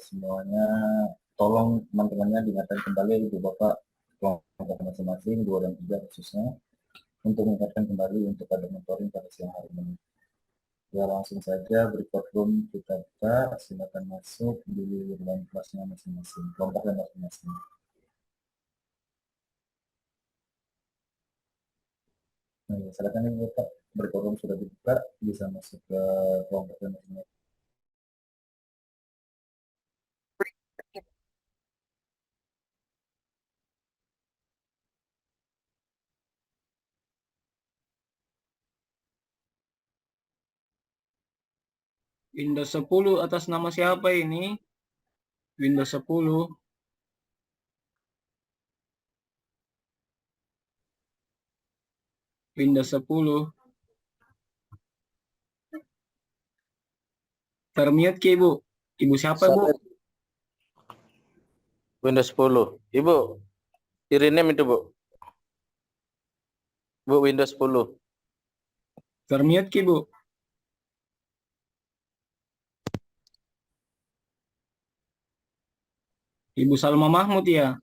semuanya, tolong teman-temannya diingatkan kembali Ibu Bapak kelompok masing-masing 2 dan 3 khususnya untuk mengingatkan kembali untuk ada mentoring pada siang hari ini. Ya langsung saja berikut room kita buka, silakan masuk di ruang kelasnya masing-masing, kelompoknya masing-masing. Nah, silakan Ibu Bapak, berikut room sudah dibuka, bisa masuk ke kelompoknya masing-masing. Windows 10 atas nama siapa ini? Windows 10. Windows 10. Termute ke Ibu. Ibu siapa Bu? Windows 10. Ibu, rename itu Bu. Bu, Windows 10. Termute ke Bu. Ibu Salma Mahmud ya?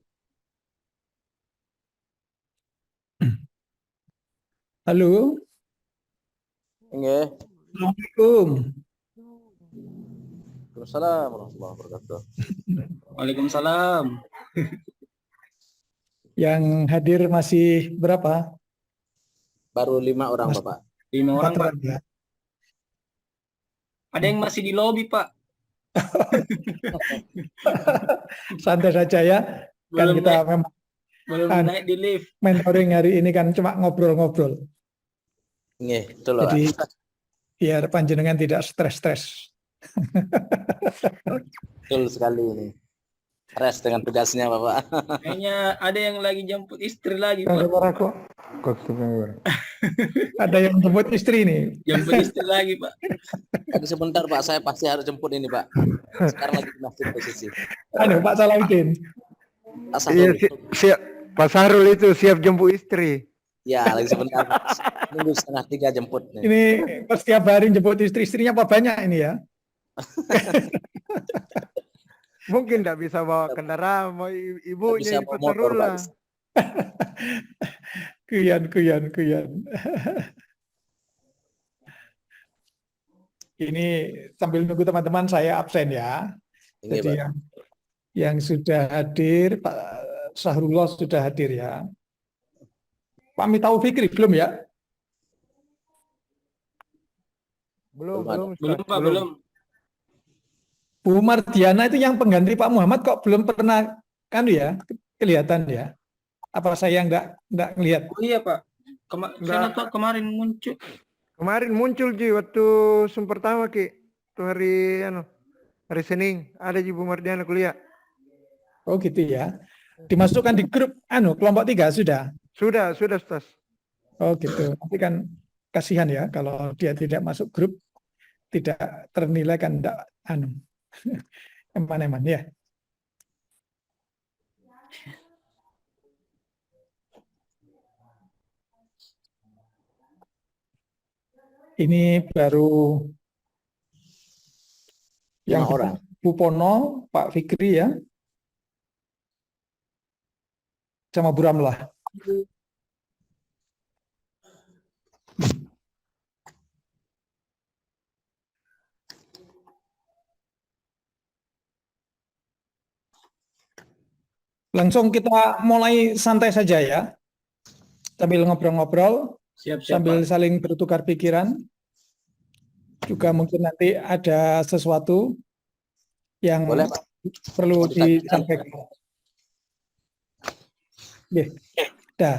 Halo. Nggih. Assalamualaikum. Waalaikumsalam warahmatullahi wabarakatuh. Waalaikumsalam. Yang hadir masih berapa? Baru 5 orang, Bapak. 5 orang, 4 Pak. orang ya. Ada yang masih di lobby, Pak. Santai saja ya. Kan Belum kita naik, memang belum naik di lift. mentoring hari ini kan cuma ngobrol-ngobrol. Nggih, betul loh. Jadi biar panjenengan tidak stres-stres. Betul sekali ini. Stres dengan tugasnya, Bapak. Kayaknya ada yang lagi jemput istri lagi, Ada Pak. Ada yang jemput istri nih. Jemput istri lagi, Pak. Tadi sebentar, Pak. Saya pasti harus jemput ini, Pak. Sekarang lagi di masjid posisi. Pak Salahuddin. Iya, siap. Pak Sahrul itu siap jemput istri. Ya, lagi sebentar. Nunggu 2:30 jemput. Ini setiap hari jemput istrinya apa banyak ini ya? Mungkin tidak bisa bawa kendaraan, mau ibunya ikut terus lah. Kuyan. Ini sambil nunggu teman-teman saya absen ya. Ini, Jadi yang sudah hadir, Pak Sahrullah sudah hadir ya. Pak Mitau Fikri belum ya? Belum, Pak, belum. Bu Mardiana itu yang pengganti Pak Muhammad kok belum pernah kan ya kelihatan ya? Apa saya enggak ngelihat? Oh iya, Pak. Saya tahu kemarin muncul. Kemarin muncul Ji waktu pertama Ki. Itu hari Senin ada Ji Bu Mardiana kuliah. Oh gitu ya. Dimasukkan di grup kelompok 3 sudah. Sudah, Ustaz. Oh gitu. Tapi kan kasihan ya kalau dia tidak masuk grup, tidak ternilai kan enggak eman-eman ya. Ini baru yang orang. Bu Pono, Pak Fikri ya, sama Bu Ramlah. Langsung kita mulai santai saja ya, sambil ngobrol-ngobrol, sambil saling bertukar pikiran. Juga mungkin nanti ada sesuatu yang perlu disampaikan.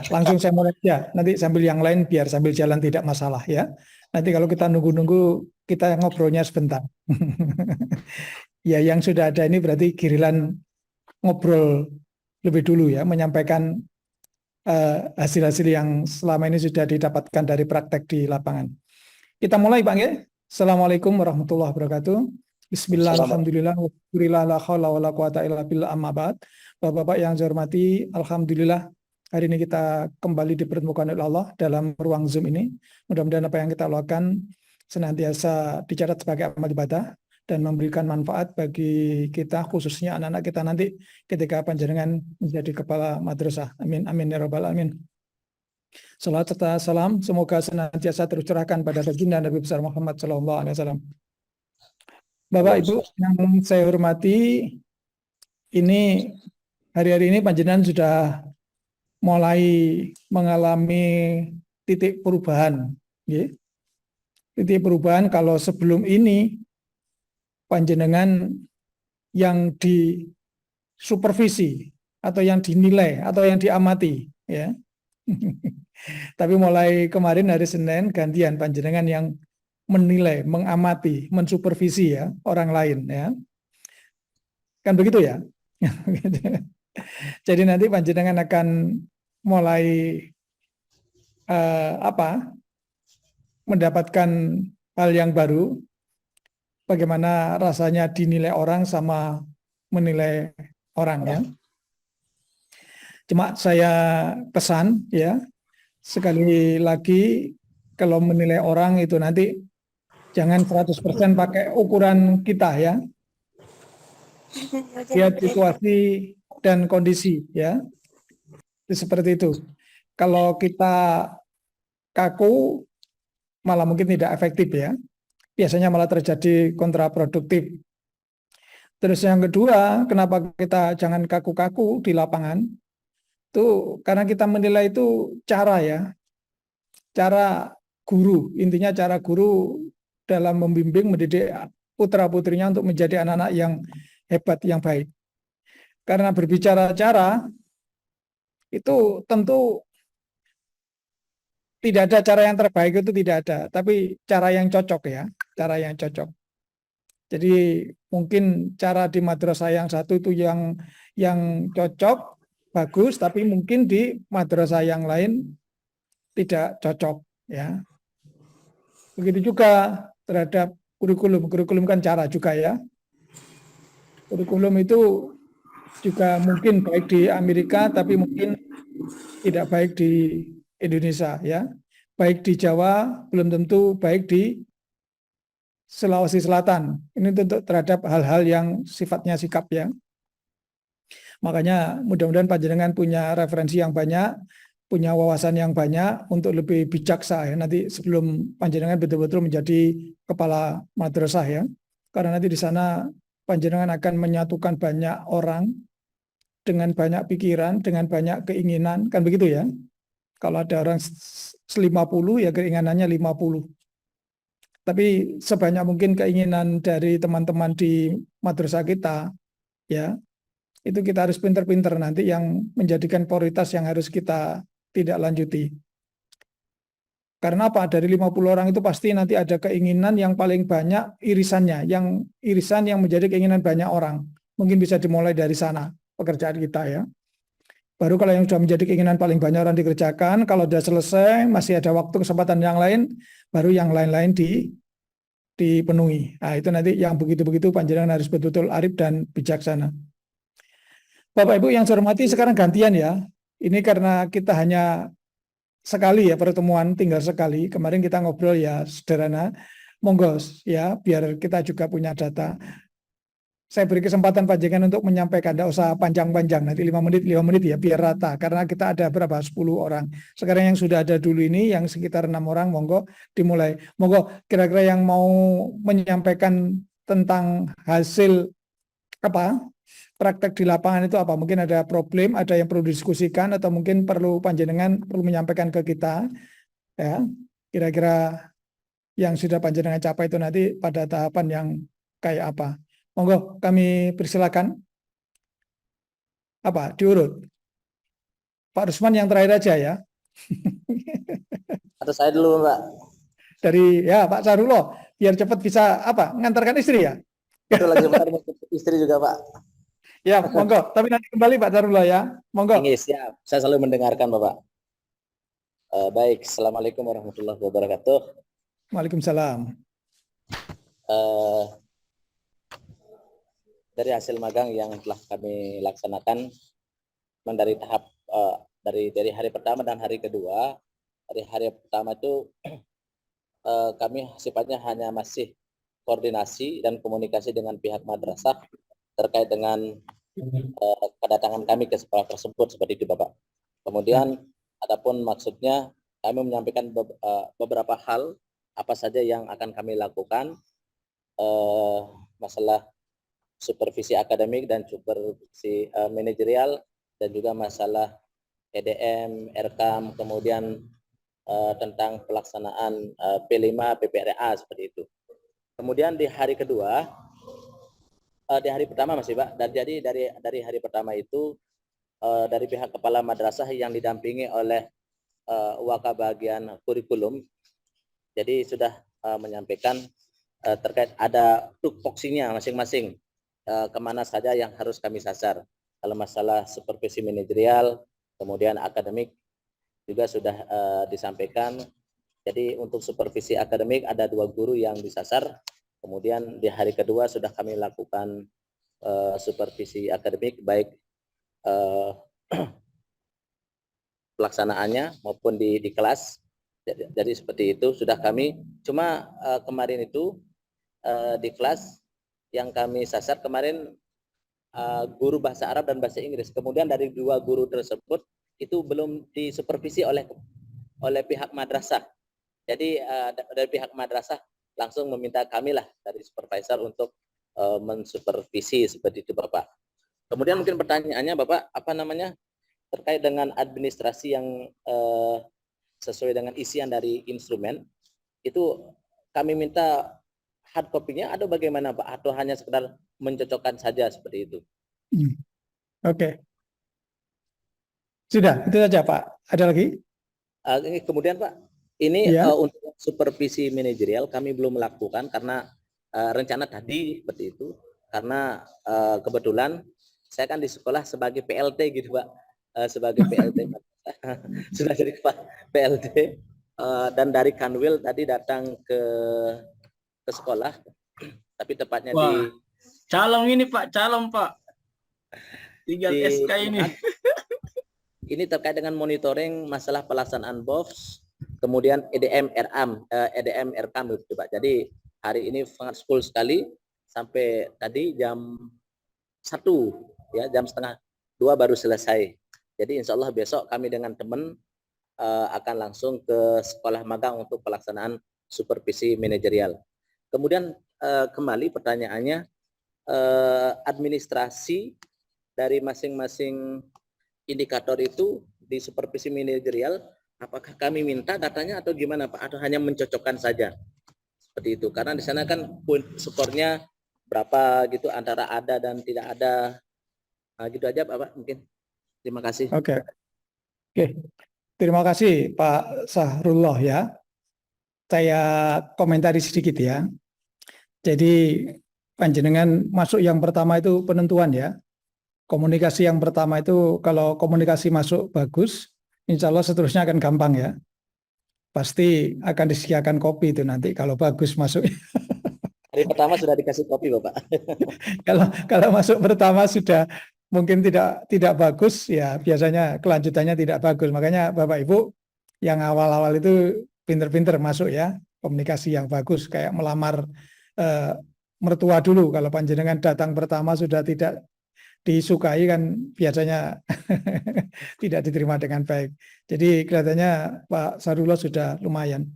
Langsung saya mulai ya. Nanti sambil yang lain biar sambil jalan tidak masalah ya. Nanti kalau kita nunggu-nunggu kita ngobrolnya sebentar. Ya yang sudah ada ini berarti giliran ngobrol lebih dulu ya, menyampaikan hasil-hasil yang selama ini sudah didapatkan dari praktek di lapangan. Kita mulai Pak ya. Assalamualaikum warahmatullahi wabarakatuh. Bismillah, alhamdulillah, la haula wala quwata illa billah, amma ba'd. Bapak-bapak yang saya hormati, alhamdulillah hari ini kita kembali dipertemukan oleh Allah dalam ruang Zoom ini. Mudah-mudahan apa yang kita lakukan senantiasa dicatat sebagai amal ibadah dan memberikan manfaat bagi kita, khususnya anak-anak kita nanti ketika panjenengan menjadi kepala madrasah. Amin, amin ya rabbal alamin. Salat serta salam semoga senantiasa tercurahkan pada baginda Nabi besar Muhammad SAW. Bapak Ibu yang saya hormati, ini hari-hari ini panjenengan sudah mulai mengalami titik perubahan. Ya. Titik perubahan kalau sebelum ini panjenengan yang disupervisi atau yang dinilai atau yang diamati, ya. Tapi mulai kemarin hari Senin gantian panjenengan yang menilai, mengamati, mensupervisi ya orang lain ya. Kan begitu ya? Jadi nanti panjenengan akan mulai mendapatkan hal yang baru, bagaimana rasanya dinilai orang sama menilai orang ya. Cuma saya pesan ya, sekali lagi kalau menilai orang itu nanti jangan 100% pakai ukuran kita ya. Lihat situasi dan kondisi ya. Seperti itu. Kalau kita kaku malah mungkin tidak efektif ya. Biasanya malah terjadi kontraproduktif. Terus yang kedua, kenapa kita jangan kaku-kaku di lapangan? Itu karena kita menilai itu cara ya. Cara guru, intinya cara guru dalam membimbing mendidik putra-putrinya untuk menjadi anak-anak yang hebat, yang baik. Karena berbicara cara itu tentu tidak ada cara yang terbaik, itu tidak ada, tapi cara yang cocok ya, cara yang cocok. Jadi mungkin cara di madrasah yang satu itu yang cocok, bagus, tapi mungkin di madrasah yang lain tidak cocok ya. Begitu juga terhadap kurikulum. Kurikulum kan cara juga ya. Kurikulum itu juga mungkin baik di Amerika, tapi mungkin tidak baik di Indonesia ya. Baik di Jawa belum tentu baik di Sulawesi Selatan. Ini tentu terhadap hal-hal yang sifatnya sikap ya. Makanya mudah-mudahan panjenengan punya referensi yang banyak, punya wawasan yang banyak untuk lebih bijaksana ya. Nanti sebelum panjenengan betul-betul menjadi kepala madrasah ya. Karena nanti di sana panjenengan akan menyatukan banyak orang dengan banyak pikiran, dengan banyak keinginan, kan begitu ya. Kalau ada orang 50 ya keinginannya 50. Tapi sebanyak mungkin keinginan dari teman-teman di madrasah kita, ya, itu kita harus pinter-pinter nanti yang menjadikan prioritas yang harus kita tidak lanjuti. Karena apa? Dari 50 orang itu pasti nanti ada keinginan yang paling banyak irisannya, yang irisan yang menjadi keinginan banyak orang. Mungkin bisa dimulai dari sana pekerjaan kita ya. Baru kalau yang sudah menjadi keinginan paling banyak orang dikerjakan, kalau sudah selesai, masih ada waktu kesempatan yang lain, baru yang lain-lain dipenuhi. Nah, itu nanti yang begitu-begitu panjenengan harus betul-betul arif dan bijaksana. Bapak Ibu yang saya hormati, sekarang gantian ya. Ini karena kita hanya sekali ya pertemuan, tinggal sekali. Kemarin kita ngobrol ya sederhana. Monggo ya, biar kita juga punya data. Saya beri kesempatan panjenengan untuk menyampaikan, tidak usah panjang-panjang, nanti 5 menit ya, biar rata. Karena kita ada berapa? 10 orang. Sekarang yang sudah ada dulu ini, yang sekitar 6 orang, monggo dimulai. Monggo kira-kira yang mau menyampaikan tentang hasil praktek di lapangan itu apa? Mungkin ada problem, ada yang perlu didiskusikan, atau mungkin perlu panjenengan perlu menyampaikan ke kita. Ya, kira-kira yang sudah panjenengan capai itu nanti pada tahapan yang kayak apa? Monggo kami persilakan. Diurut? Pak Rusman yang terakhir aja ya. Atau saya dulu, Pak. Dari ya Pak Sarulo, biar cepat bisa ngantarkan istri ya. Itu lagi istri juga, Pak. Ya, monggo. Tapi nanti kembali Pak Sarulo ya. Monggo. Ini siap. Saya selalu mendengarkan, Bapak. Baik, Assalamualaikum warahmatullahi wabarakatuh. Waalaikumsalam. Dari hasil magang yang telah kami laksanakan dari tahap dari hari pertama dan hari kedua. Dari hari pertama itu kami sifatnya hanya masih koordinasi dan komunikasi dengan pihak madrasah terkait dengan kedatangan kami ke sekolah tersebut seperti itu Bapak. Kemudian adapun maksudnya kami menyampaikan beberapa hal apa saja yang akan kami lakukan, masalah supervisi akademik dan supervisi manajerial, dan juga masalah EDM, RKAM, kemudian tentang pelaksanaan P5, PPRA seperti itu. Kemudian di hari kedua, di hari pertama masih Pak, dan jadi dari hari pertama itu dari pihak kepala madrasah yang didampingi oleh Wakabagian kurikulum, jadi sudah menyampaikan terkait ada tupoksinya masing-masing, kemana saja yang harus kami sasar. Kalau masalah supervisi manajerial, kemudian akademik juga sudah disampaikan. Jadi untuk supervisi akademik ada 2 guru yang disasar. Kemudian di hari kedua sudah kami lakukan supervisi akademik, baik pelaksanaannya maupun di kelas. Jadi seperti itu sudah kami. Cuma kemarin itu di kelas yang kami sasar kemarin guru bahasa Arab dan bahasa Inggris. Kemudian dari 2 guru tersebut itu belum disupervisi oleh pihak madrasah. Jadi dari pihak madrasah langsung meminta kami lah dari supervisor untuk mensupervisi seperti itu Bapak. Kemudian mungkin pertanyaannya Bapak, apa namanya, terkait dengan administrasi yang sesuai dengan isian dari instrumen, itu kami minta hard copy-nya atau bagaimana Pak? Atau hanya sekedar mencocokkan saja seperti itu? Oke. Sudah, itu saja Pak. Ada lagi? Kemudian Pak, ini untuk supervisi manajerial kami belum melakukan karena rencana tadi seperti itu, karena kebetulan saya kan di sekolah sebagai PLT gitu Pak, sebagai PLT sudah jadi PLT, dan dari Kanwil tadi datang ke sekolah, tapi tepatnya di calon ini Pak, calon Pak, tinggal SK ini. Ini terkait dengan monitoring masalah pelaksanaan BOFS, kemudian EDM RKAM gitu Pak. Jadi hari ini sangat full sekali sampai tadi jam 1 ya, jam setengah 2 baru selesai. Jadi insya Allah besok kami dengan teman akan langsung ke sekolah magang untuk pelaksanaan supervisi manajerial. Kemudian kembali pertanyaannya, administrasi dari masing-masing indikator itu di supervisi manajerial, apakah kami minta datanya atau gimana Pak? Atau hanya mencocokkan saja? Seperti itu. Karena di sana kan poin skornya berapa gitu, antara ada dan tidak ada. Nah, gitu aja Pak, mungkin. Terima kasih. Oke. Terima kasih Pak Sahrullah ya. Saya komentari sedikit ya. Jadi panjenengan masuk yang pertama itu penentuan ya. Komunikasi yang pertama itu kalau komunikasi masuk bagus, insya Allah seterusnya akan gampang ya. Pasti akan disediakan kopi itu nanti kalau bagus masuk. Hari pertama sudah dikasih kopi Bapak. Kalau masuk pertama sudah mungkin tidak bagus ya, biasanya kelanjutannya tidak bagus. Makanya Bapak Ibu yang awal-awal itu pinter-pinter masuk ya, komunikasi yang bagus kayak melamar mertua dulu. Kalau panjenengan datang pertama sudah tidak disukai kan biasanya tidak diterima dengan baik. Jadi kelihatannya Pak Sahrullah sudah lumayan.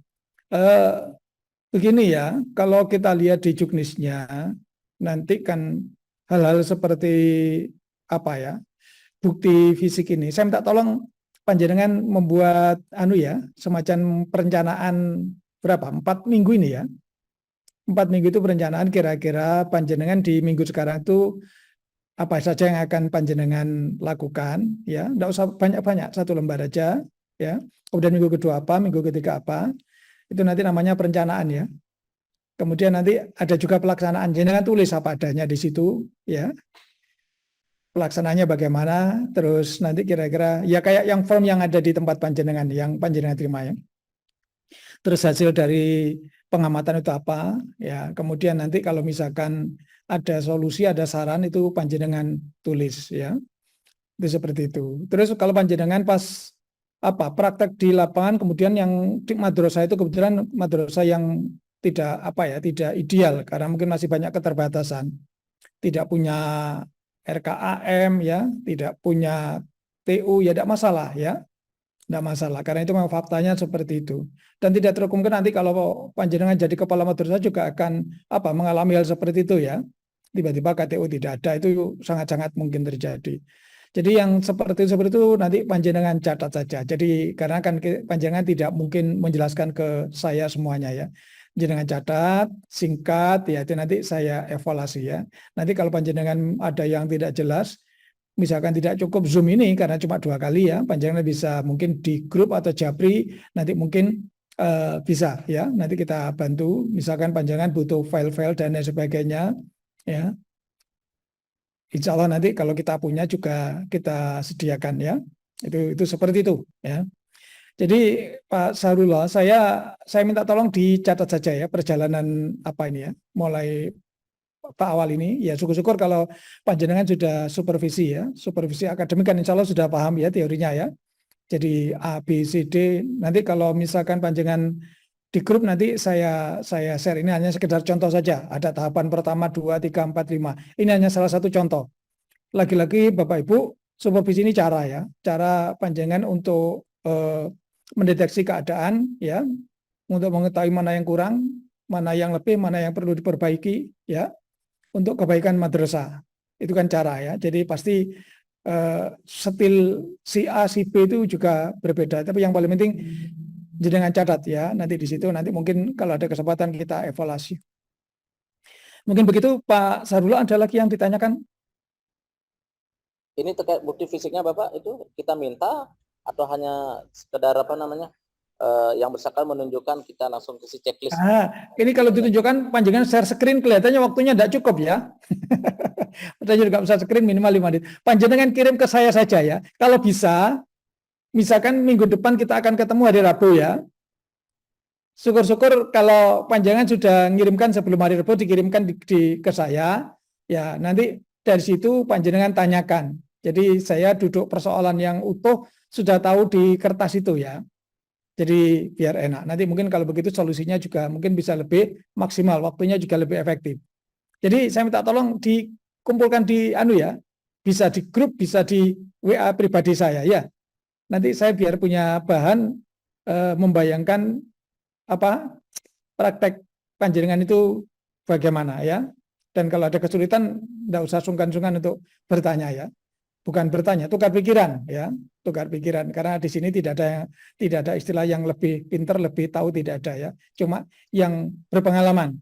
Begini ya, kalau kita lihat di juknisnya nanti kan hal-hal seperti apa ya, bukti fisik ini. Saya minta tolong panjenengan membuat semacam perencanaan berapa? 4 minggu ini ya. 4 minggu itu perencanaan kira-kira panjenengan di minggu sekarang itu apa saja yang akan panjenengan lakukan ya, enggak usah banyak-banyak, 1 lembar aja ya. Kemudian minggu kedua apa, minggu ketiga apa, itu nanti namanya perencanaan ya. Kemudian nanti ada juga pelaksanaan, jenengan tulis apa adanya di situ ya, pelaksanaannya bagaimana, terus nanti kira-kira ya kayak yang form yang ada di tempat panjenengan yang panjenengan terima ya. Terus hasil dari pengamatan itu apa ya, kemudian nanti kalau misalkan ada solusi, ada saran itu panjenengan tulis ya. Itu seperti itu. Terus kalau panjenengan pas praktek di lapangan, kemudian yang di madrasah itu kebetulan madrasah yang tidak ideal karena mungkin masih banyak keterbatasan. Tidak punya RKAM ya, tidak punya TU ya tidak masalah ya. Tidak masalah, karena itu memang faktanya seperti itu. Dan tidak terkemungkinan nanti kalau panjenengan jadi kepala madrasah juga akan mengalami hal seperti itu ya. Tiba-tiba KTU tidak ada, itu sangat-sangat mungkin terjadi. Jadi yang seperti itu nanti panjenengan catat saja. Jadi karena kan panjenengan tidak mungkin menjelaskan ke saya semuanya ya. Panjenengan catat, singkat, ya itu nanti saya evaluasi ya. Nanti kalau panjenengan ada yang tidak jelas, misalkan tidak cukup Zoom ini karena cuma 2 kali ya, panjenengan bisa mungkin di grup atau Japri nanti mungkin bisa ya, nanti kita bantu. Misalkan panjenengan butuh file-file dan lain sebagainya ya, insya Allah nanti kalau kita punya juga kita sediakan ya. Itu seperti itu ya. Jadi Pak Sarullah, saya minta tolong dicatat saja ya perjalanan ini ya, mulai Pak awal ini ya, syukur-syukur kalau panjenengan sudah supervisi ya, supervisi akademik kan insya Allah sudah paham ya teorinya ya. Jadi A, B, C, D, nanti kalau misalkan panjenengan di grup nanti saya share, ini hanya sekedar contoh saja, ada tahapan pertama 2, 3, 4, 5, ini hanya salah satu contoh. Lagi-lagi Bapak Ibu, supervisi ini cara panjenengan untuk mendeteksi keadaan ya, untuk mengetahui mana yang kurang, mana yang lebih, mana yang perlu diperbaiki ya, untuk kebaikan madrasah. Itu kan cara ya. Jadi pasti stil si A, si B itu juga berbeda. Tapi yang paling penting jenengan catat ya. Nanti di situ nanti mungkin kalau ada kesempatan kita evaluasi. Mungkin begitu Pak Sarullah, ada lagi yang ditanyakan? Ini terkait bukti fisiknya Bapak itu kita minta atau hanya sekedar yang bersangkutan menunjukkan kita langsung kasih checklist. Ini kalau ditunjukkan panjenengan share screen kelihatannya waktunya tidak cukup ya. Saya juga bisa screen minimal 5 menit. Panjenengan kirim ke saya saja ya. Kalau bisa, misalkan minggu depan kita akan ketemu hari Rabu ya. Syukur-syukur kalau panjenengan sudah mengirimkan sebelum hari Rabu, dikirimkan ke saya. Ya, nanti dari situ panjenengan tanyakan. Jadi saya duduk persoalan yang utuh sudah tahu di kertas itu ya. Jadi biar enak. Nanti mungkin kalau begitu solusinya juga mungkin bisa lebih maksimal, waktunya juga lebih efektif. Jadi saya minta tolong dikumpulkan di bisa di grup, bisa di WA pribadi saya ya. Nanti saya biar punya bahan membayangkan praktek panjenengan itu bagaimana ya. Dan kalau ada kesulitan tidak usah sungkan-sungkan untuk bertanya ya. Bukan bertanya, tukar pikiran ya, tukar pikiran, karena di sini tidak ada istilah yang lebih pinter, lebih tahu, tidak ada ya. Cuma yang berpengalaman.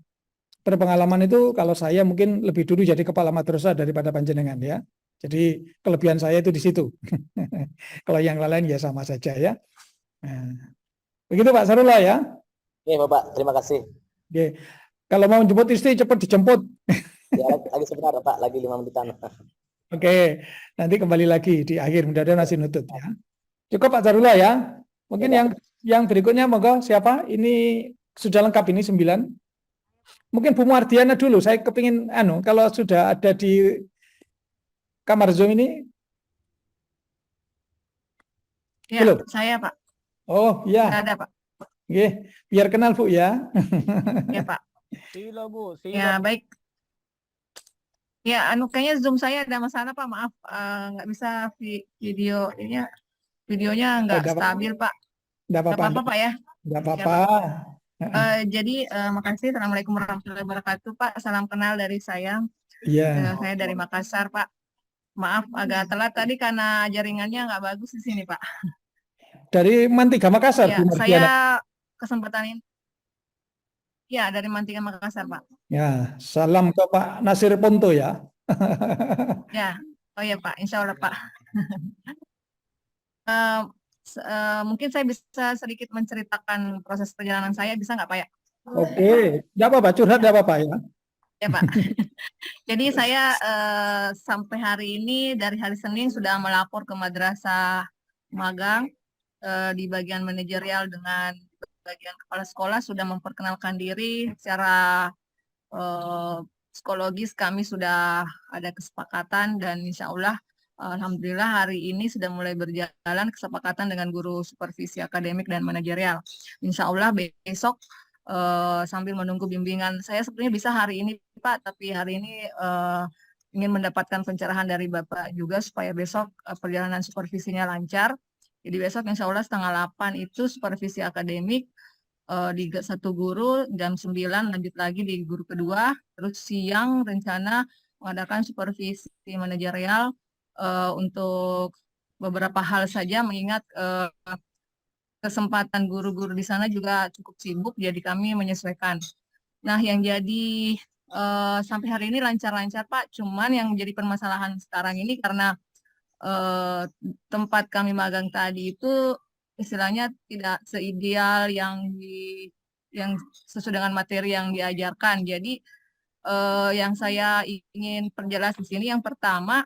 Berpengalaman itu kalau saya mungkin lebih dulu jadi kepala madrasah daripada panjenengan ya. Jadi kelebihan saya itu di situ. Kalau yang lain ya sama saja ya. Nah, begitu Pak Sarullah ya. Oke Bapak, terima kasih. Oke. Kalau mau jemput istri cepat dijemput. Ya, lagi sebentar Pak, lagi 5 menitan. Oke, nanti kembali lagi di akhir, mudah-mudahan masih nutut ya. Cukup Pak Sarullah ya. Mungkin yang berikutnya monggo siapa? Ini sudah lengkap ini 9. Mungkin Bu Mardiana dulu. Saya kepingin kalau sudah ada di kamar Zoom ini. Ya, Belum? saya Pak. Oh iya. Ada Pak. Oke, biar kenal Bu ya. Ya Pak. Sila Bu, Ya sila. baik. Ya, kayaknya Zoom saya ada masalah Pak, maaf, nggak bisa videonya nggak Nggak apa-apa. stabil Pak. Nggak Nggak apa-apa. apa-apa Pak ya. Nggak apa-apa. Jadi makasih. Assalamualaikum warahmatullahi wabarakatuh Pak. Salam kenal dari saya. Iya. Saya dari Makassar Pak. Maaf agak telat tadi karena jaringannya nggak bagus di sini Pak. Dari Mantiga Makassar, Ya, Bu Mardiana. saya kesempatan ini. Ya, dari Mantiga Makassar Pak. Ya, salam ke Pak Nasir Ponto ya. Ya, oh ya Pak, insya Allah Pak. Mungkin saya bisa sedikit menceritakan proses perjalanan saya, bisa nggak Pak ya? Oke, nggak apa-apa, curhat nggak apa-apa ya. Ya Pak. Jadi saya sampai hari ini dari hari Senin sudah melapor ke Madrasah Magang di bagian manajerial dengan bagian kepala sekolah, sudah memperkenalkan diri secara psikologis. Kami sudah ada kesepakatan dan insya Allah alhamdulillah hari ini sudah mulai berjalan kesepakatan dengan guru supervisi akademik dan manajerial. Insya Allah besok sambil menunggu bimbingan. Saya sebenarnya bisa hari ini Pak, tapi hari ini ingin mendapatkan pencerahan dari Bapak juga supaya besok perjalanan supervisinya lancar. Jadi besok insya Allah setengah 8 itu supervisi akademik di satu guru, jam 9 lanjut lagi di guru kedua, terus siang rencana mengadakan supervisi manajerial untuk beberapa hal saja, mengingat kesempatan guru-guru di sana juga cukup sibuk, jadi kami menyesuaikan. Nah, yang jadi sampai hari ini lancar-lancar Pak, cuman yang jadi permasalahan sekarang ini karena tempat kami magang tadi itu istilahnya tidak seideal yang sesuai dengan materi yang diajarkan. Jadi yang saya ingin perjelas di sini, yang pertama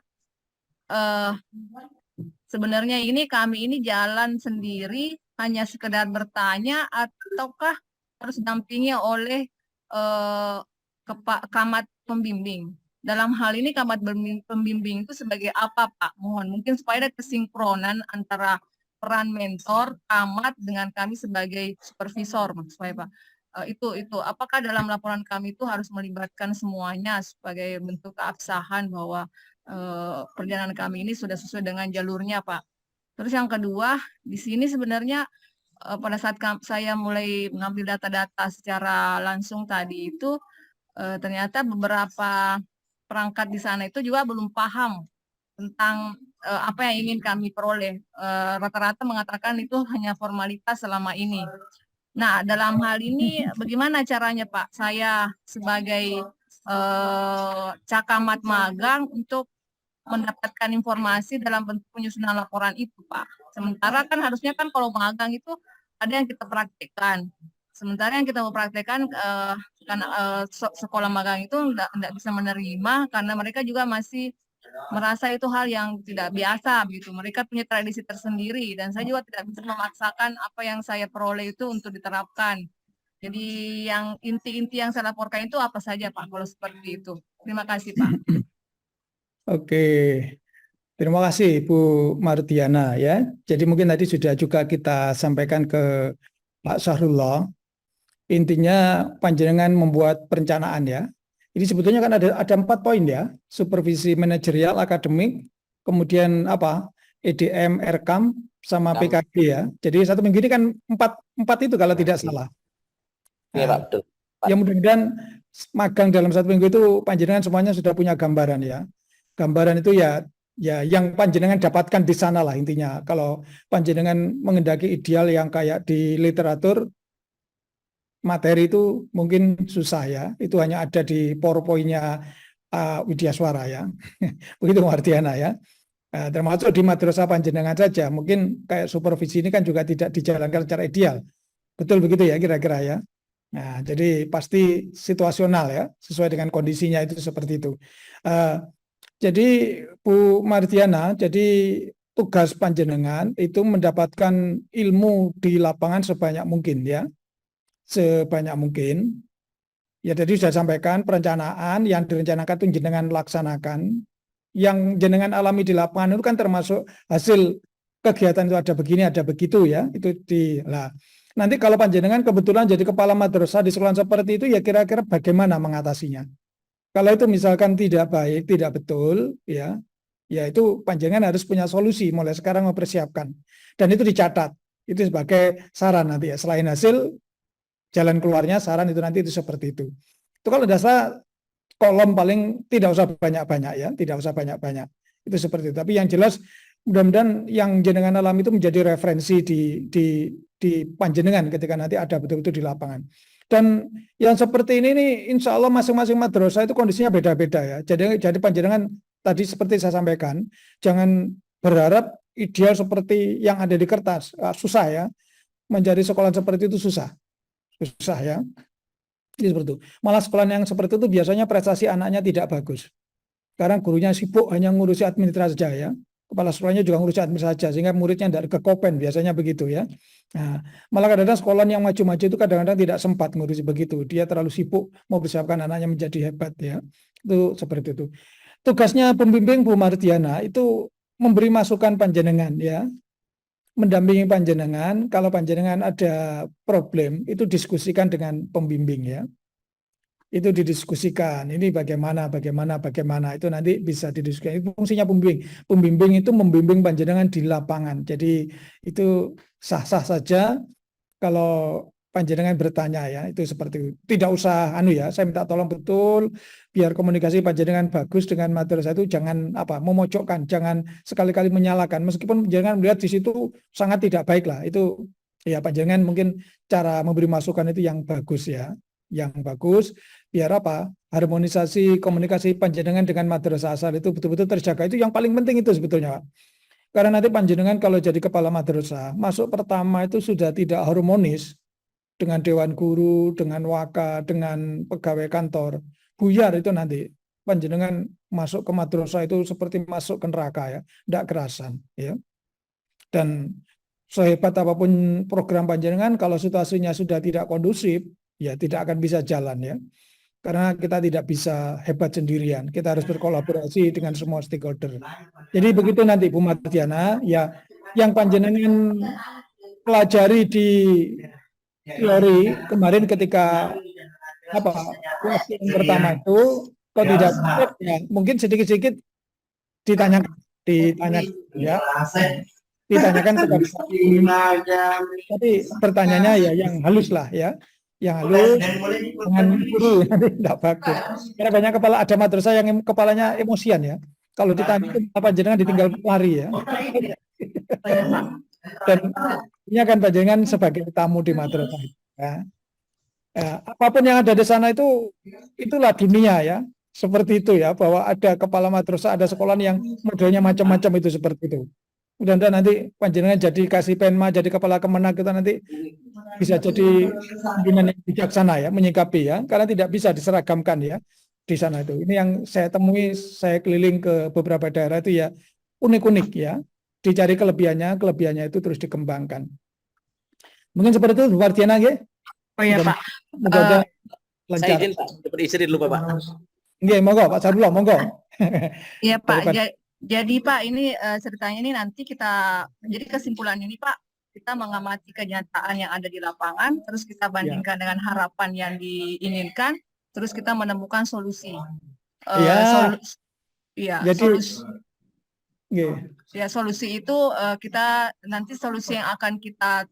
sebenarnya kami ini jalan sendiri hanya sekedar bertanya ataukah harus didampingi oleh kamat pembimbing. Dalam hal ini kamat pembimbing itu sebagai apa Pak? Mohon mungkin supaya ada kesinkronan antara peran mentor, kamat dengan kami sebagai supervisor, maksud saya Pak. Itu apakah dalam laporan kami itu harus melibatkan semuanya sebagai bentuk keabsahan bahwa perjalanan kami ini sudah sesuai dengan jalurnya Pak. Terus yang kedua, di sini sebenarnya pada saat saya mulai mengambil data-data secara langsung tadi itu ternyata beberapa perangkat di sana itu juga belum paham tentang apa yang ingin kami peroleh. Rata-rata mengatakan itu hanya formalitas selama ini. Nah, dalam hal ini bagaimana caranya Pak? Saya sebagai cakamat magang untuk mendapatkan informasi dalam bentuk penyusunan laporan itu, Pak. Sementara kan harusnya kan kalau magang itu ada yang kita praktekkan. Sementara yang kita mau praktekkan sekolah magang itu tidak bisa menerima karena mereka juga masih merasa itu hal yang tidak biasa gitu. Mereka punya tradisi tersendiri dan saya juga tidak bisa memaksakan apa yang saya peroleh itu untuk diterapkan. Jadi yang inti-inti yang saya laporkan itu apa saja Pak kalau seperti itu. Terima kasih Pak. Oke, terima kasih Bu Mardiana ya. Jadi mungkin tadi sudah juga kita sampaikan ke Pak Sahrullah. Intinya panjenengan membuat perencanaan ya. Ini sebetulnya kan ada 4 poin ya. Supervisi manajerial, akademik, kemudian EDM, RKAM, sama PKG ya. Jadi 1 minggu ini kan 4 itu kalau tidak salah. Iya Pak, betul. Ya mudah-mudahan magang dalam 1 minggu itu panjenengan semuanya sudah punya gambaran ya. Gambaran itu ya yang panjenengan dapatkan di sana lah intinya. Kalau panjenengan mengendaki ideal yang kayak di literatur, materi itu mungkin susah ya. Itu hanya ada di PowerPoint-nya Widyaswara ya. Begitu Mardiana ya. Termasuk di madrasah panjenengan saja. Mungkin kayak supervisi ini kan juga tidak dijalankan secara ideal. Betul begitu ya kira-kira ya. Nah, jadi pasti situasional ya, sesuai dengan kondisinya itu seperti itu. Jadi Bu Mardiana, jadi tugas panjenengan itu mendapatkan ilmu di lapangan sebanyak mungkin ya. Sebanyak mungkin. Ya tadi sudah sampaikan perencanaan yang direncanakan itu jenengan laksanakan. Yang jenengan alami di lapangan itu kan termasuk hasil kegiatan itu ada begini, ada begitu ya. Itu nanti kalau panjenengan kebetulan jadi kepala madrasah di sekolah seperti itu ya kira-kira bagaimana mengatasinya? Kalau itu misalkan tidak baik, tidak betul, ya itu panjenengan harus punya solusi mulai sekarang mempersiapkan. Dan itu dicatat. Itu sebagai saran nanti ya. Selain hasil, jalan keluarnya saran itu nanti itu seperti itu. Itu kalau dasar kolom paling tidak usah banyak-banyak ya, tidak usah banyak-banyak. Itu seperti itu. Tapi yang jelas mudah-mudahan yang jenengan alami itu menjadi referensi di panjenengan ketika nanti ada betul-betul di lapangan. Dan yang seperti ini nih, insya Allah masing-masing madrasah itu kondisinya beda-beda ya. Jadi panjenengan tadi seperti saya sampaikan, jangan berharap ideal seperti yang ada di kertas. Susah ya, menjadi sekolah seperti itu susah ya. Jadi seperti itu. Malah sekolah yang seperti itu biasanya prestasi anaknya tidak bagus. Sekarang gurunya sibuk hanya ngurusi administrasi saja ya. Kepala sekolahnya juga ngurusi administrasi saja, sehingga muridnya tidak kekopen, biasanya begitu ya. Nah, malah kadang-kadang sekolah yang maju-maju itu kadang-kadang tidak sempat ngurusi begitu. Dia terlalu sibuk mau persiapkan anaknya menjadi hebat ya. Itu seperti itu. Tugasnya pembimbing Bu Mardiana itu memberi masukan panjenengan ya. mendampingi panjenengan. Kalau panjenengan ada problem, itu diskusikan dengan pembimbing ya. Itu didiskusikan. Ini bagaimana itu nanti bisa didiskusikan. Itu fungsinya pembimbing. Pembimbing itu membimbing panjenengan di lapangan. Jadi itu sah-sah saja kalau panjenengan bertanya ya. Itu seperti itu. Tidak usah saya minta tolong betul biar komunikasi panjenengan bagus dengan madrasah itu, jangan memojokkan, jangan sekali-kali menyalahkan. Meskipun panjenengan melihat di situ sangat tidak baik lah. Itu ya panjenengan mungkin cara memberi masukan itu yang bagus ya. Yang bagus biar harmonisasi komunikasi panjenengan dengan madrasah asal itu betul-betul terjaga. Itu yang paling penting itu sebetulnya, Pak. Karena nanti panjenengan kalau jadi kepala madrasah masuk pertama itu sudah tidak harmonis dengan dewan guru, dengan waka, dengan pegawai kantor, buyar itu nanti panjenengan masuk ke madrasah itu seperti masuk ke neraka ya, tidak kerasan ya. Dan sehebat apapun program panjenengan, kalau situasinya sudah tidak kondusif, ya tidak akan bisa jalan ya. Karena kita tidak bisa hebat sendirian, kita harus berkolaborasi dengan semua stakeholder. Jadi begitu nanti Bu Mardiana, ya yang panjenengan pelajari di teori kemarin ketika yang pertama itu kok tidak ya, mungkin sedikit-sedikit ditanyakan ya. Ditanyakan kepada tapi pertanyaannya ya yang halus lah ya, yang halus dengan guru nanti tidak bagus. Karena banyak kepala ada madrasah yang kepalanya emosian ya. Kalau ditanya apa jenengan ditinggal lari ya. Dan ini akan panjenengan sebagai tamu di madrasah ya. Apapun yang ada di sana itulah dunia ya. Seperti itu ya, bahwa ada kepala madrasah, ada sekolah yang modelnya macam-macam itu seperti itu. Mudah-mudahan nanti panjenengan jadi kasih penma, jadi kepala kemenang, kita nanti bisa jadi pimpinan yang bijaksana ya, menyikapi ya, karena tidak bisa diseragamkan ya di sana itu. Ini yang saya temui, saya keliling ke beberapa daerah itu ya unik-unik ya, dicari kelebihannya itu terus dikembangkan. Mungkin seperti itu Bu Mardiana ya. Oh iya Pak. Mudah-mudahan lancar. Saya izin Pak, beristirahat dulu Pak. Iya, monggo Pak Sarullah, monggo. Iya Pak. Jadi Pak, ini ceritanya ini nanti jadi kesimpulan ini Pak, kita mengamati kenyataan yang ada di lapangan, terus kita bandingkan dengan harapan yang diinginkan, terus kita menemukan solusi. Solusi itu kita nanti solusi yang akan kita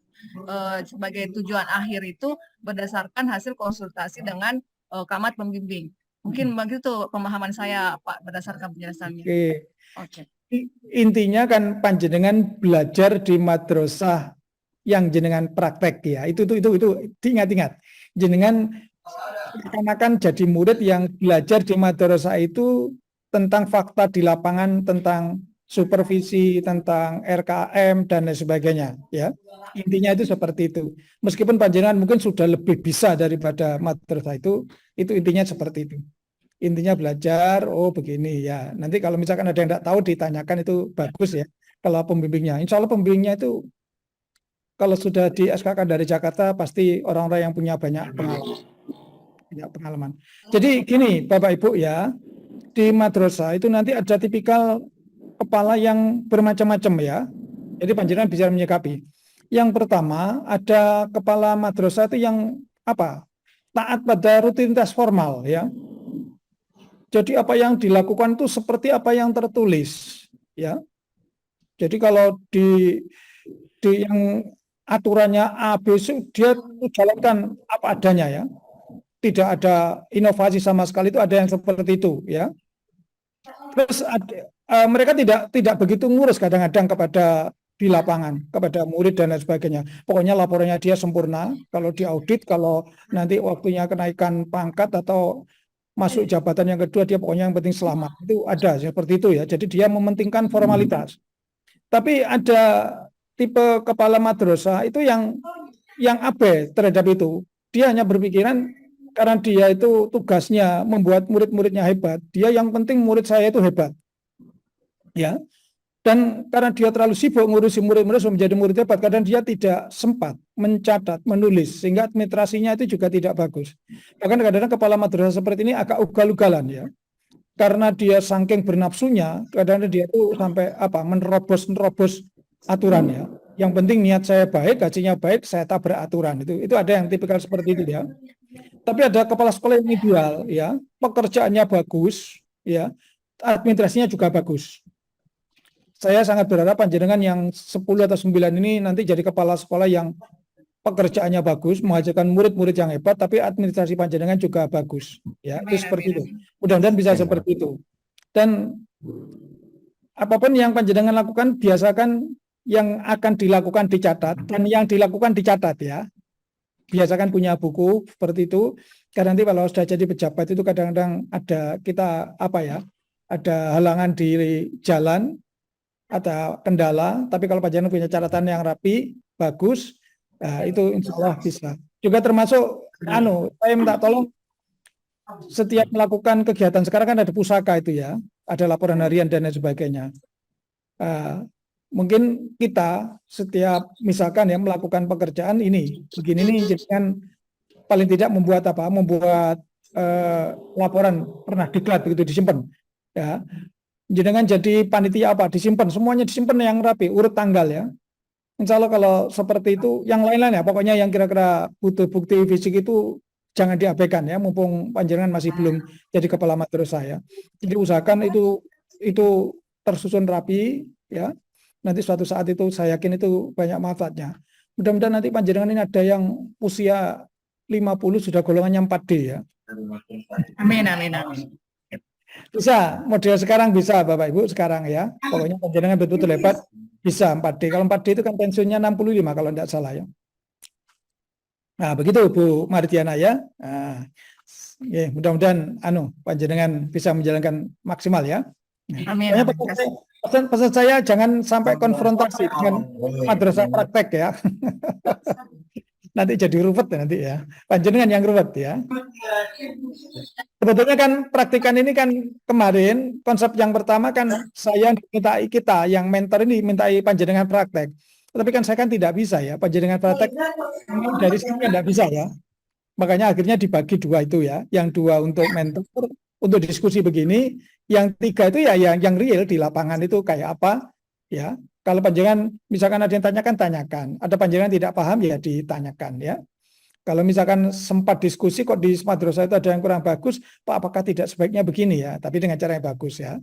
sebagai tujuan akhir itu berdasarkan hasil konsultasi dengan Camat pembimbing. Mungkin begitu pemahaman saya Pak berdasarkan penjelasannya. Oke. Intinya kan panjenengan belajar di madrasah yang jenengan praktek ya. Itu diingat-ingat. Jenengan akan jadi murid yang belajar di madrasah itu tentang fakta di lapangan, tentang supervisi, tentang RKM dan lain sebagainya ya. Intinya itu seperti itu. Meskipun panjenengan mungkin sudah lebih bisa daripada madrasah itu intinya seperti itu. Intinya belajar, begini ya. Nanti kalau misalkan ada yang tidak tahu ditanyakan itu bagus ya. Kalau pembimbingnya, insya Allah pembimbingnya itu kalau sudah di SKK dari Jakarta pasti orang-orang yang punya banyak pengalaman. Jadi gini Bapak Ibu ya, di madrasah itu nanti ada tipikal kepala yang bermacam-macam ya. Jadi panjenengan bisa menyikapi. Yang pertama ada kepala madrasah itu yang taat pada rutinitas formal ya. Jadi apa yang dilakukan itu seperti apa yang tertulis ya. Jadi kalau di yang aturannya A, B, C, dia jalankan apa adanya ya. Tidak ada inovasi sama sekali, itu ada yang seperti itu ya. Terus mereka tidak begitu ngurus kadang-kadang kepada di lapangan, kepada murid dan lain sebagainya. Pokoknya laporannya dia sempurna, kalau diaudit, kalau nanti waktunya kenaikan pangkat atau masuk jabatan yang kedua, dia pokoknya yang penting selamat. Itu ada seperti itu ya. Jadi dia mementingkan formalitas. Tapi ada tipe kepala madrasah itu yang abai terhadap itu. Dia hanya berpikiran karena dia itu tugasnya membuat murid-muridnya hebat. Dia yang penting murid saya itu hebat. Ya. Dan karena dia terlalu sibuk ngurusi murid-murid menjadi murid hebat, kadang dia tidak sempat mencatat, menulis, sehingga administrasinya itu juga tidak bagus. Bahkan kadang-kadang kepala madrasah seperti ini agak ugal-ugalan ya. Karena dia saking bernafsunya, kadang-kadang dia itu sampai menerobos aturan ya. Yang penting niat saya baik, gajinya baik, saya tabrak aturan. Itu ada yang tipikal seperti itu ya. Tapi ada kepala sekolah yang ideal ya, pekerjaannya bagus ya, administrasinya juga bagus. Saya sangat berharap panjenengan yang 10 atau 9 ini nanti jadi kepala sekolah yang pekerjaannya bagus, menghasilkan murid-murid yang hebat, tapi administrasi panjenengan juga bagus. Ya, itu seperti itu. Mudah-mudahan bisa seperti itu. Dan apapun yang panjenengan lakukan, biasakan yang akan dilakukan dicatat, dan yang dilakukan dicatat ya. Biasakan punya buku seperti itu, karena nanti kalau sudah jadi pejabat itu kadang-kadang ada kita ada halangan di jalan, ada kendala, tapi kalau panjenengan punya catatan yang rapi, bagus, itu insya Allah bisa. Juga termasuk, saya minta tolong setiap melakukan kegiatan sekarang kan ada pusaka itu ya, ada laporan harian dan lain sebagainya. Mungkin kita setiap misalkan ya melakukan pekerjaan ini, begini nih, jangan paling tidak membuat laporan pernah diklat begitu disimpan, ya. Jangan jadi panitia disimpan, semuanya disimpan yang rapi, urut tanggal ya. Insya Allah kalau seperti itu, yang lain-lain ya, pokoknya yang kira-kira butuh bukti fisik itu jangan diabaikan ya, mumpung panjenengan masih belum jadi kepala madrasah ya. Jadi usahakan itu tersusun rapi ya. Nanti suatu saat itu saya yakin itu banyak manfaatnya. Mudah-mudahan nanti panjenengan ini ada yang usia 50 sudah golongannya 4D ya. Amin, amin, amin. Bisa, model sekarang bisa Bapak Ibu sekarang ya. Pokoknya panjenengan betul-betul hebat, bisa 4D. Kalau 4D itu kan pensiunnya 65 kalau tidak salah ya. Nah, begitu Bu Mardiana ya. Nah, ya, mudah-mudahan panjenengan bisa menjalankan maksimal ya. Amin. Pesan saya jangan sampai konfrontasi dengan madrasah praktek ya. Nanti jadi ruwet nanti ya. Panjenengan yang ruwet ya. Sebetulnya kan praktikan ini kan kemarin konsep yang pertama kan saya mintai kita yang mentor ini mintai panjenengan praktek. Tapi kan saya kan tidak bisa ya, panjenengan praktek dari sini kan tidak bisa ya. Makanya akhirnya dibagi dua itu ya, yang dua untuk mentor, untuk diskusi begini, yang tiga itu ya yang real di lapangan itu kayak apa ya. Kalau panjenengan misalkan ada yang tanyakan, ada panjenengan tidak paham ya ditanyakan ya. Kalau misalkan sempat diskusi kok di madrasah itu ada yang kurang bagus, Pak apakah tidak sebaiknya begini ya, tapi dengan cara yang bagus ya.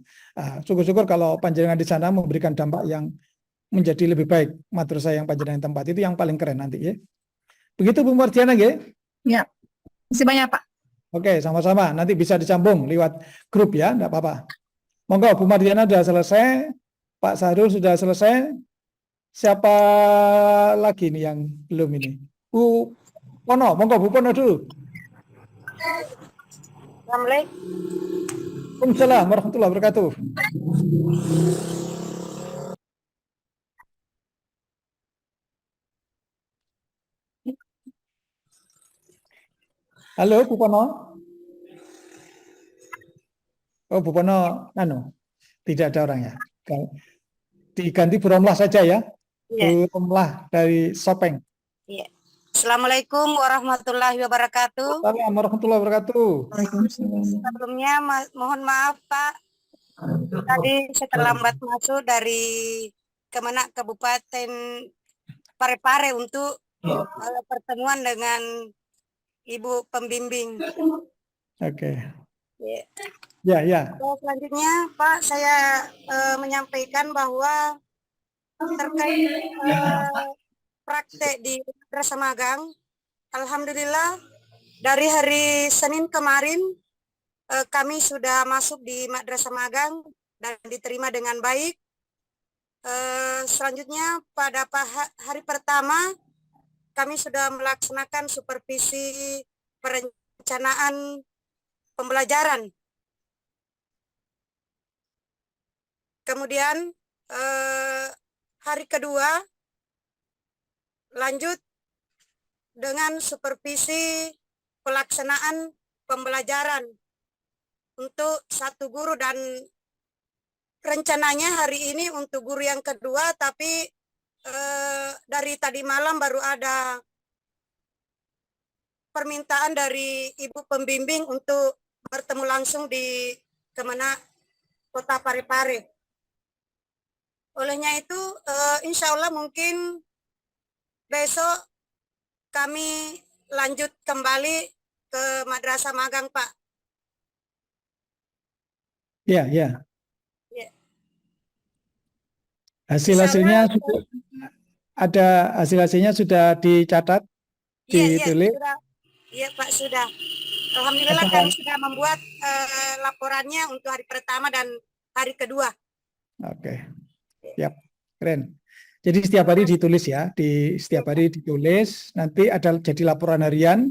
Syukur-syukur kalau panjenengan di sana memberikan dampak yang menjadi lebih baik madrasah yang panjenengan tempat itu yang paling keren nanti ya. Begitu Bu Mardiana ya? Ya, terima kasih banyak Pak. Oke, sama-sama. Nanti bisa disambung lewat grup ya, enggak apa-apa. Monggo Bu Mardiana sudah selesai, Pak Sahrul sudah selesai. Siapa lagi nih yang belum ini? Bu Pono, monggo Bu Pono dulu. Assalamualaikum. Waalaikumsalam warahmatullahi wabarakatuh. Halo Bu Pono. Oh Bu Pono, tidak ada orangnya. Diganti Bu Romlah saja ya. Iya. Bu Romlah dari Sopeng. Iya. Assalamualaikum warahmatullahi wabarakatuh. Assalamualaikum warahmatullahi wabarakatuh. Sebelumnya mohon maaf Pak, tadi saya terlambat masuk dari Kemenak Kabupaten Parepare untuk pertemuan dengan Ibu Pembimbing. Oke. Ya. Ya. Selanjutnya Pak, saya menyampaikan bahwa terkait praktek di Madrasah Magang, alhamdulillah dari hari Senin kemarin kami sudah masuk di Madrasah Magang dan diterima dengan baik. Selanjutnya pada hari pertama kami sudah melaksanakan supervisi perencanaan pembelajaran. Kemudian hari kedua lanjut dengan supervisi pelaksanaan pembelajaran untuk satu guru, dan rencananya hari ini untuk guru yang kedua, tapi dari tadi malam baru ada permintaan dari Ibu Pembimbing untuk bertemu langsung di Kemenak Kota Parepare. Olehnya itu insya Allah mungkin besok kami lanjut kembali ke madrasah magang, Pak. Ya, ya. Ya. Hasil-hasilnya Insya Allah, ada hasil-hasilnya sudah dicatat, iya, ditulis. sudah. Iya, Pak, sudah. Alhamdulillah kami sudah membuat laporannya untuk hari pertama dan hari kedua. Oke, siap, keren. Jadi setiap hari ditulis ya, setiap hari ditulis. Nanti ada jadi laporan harian.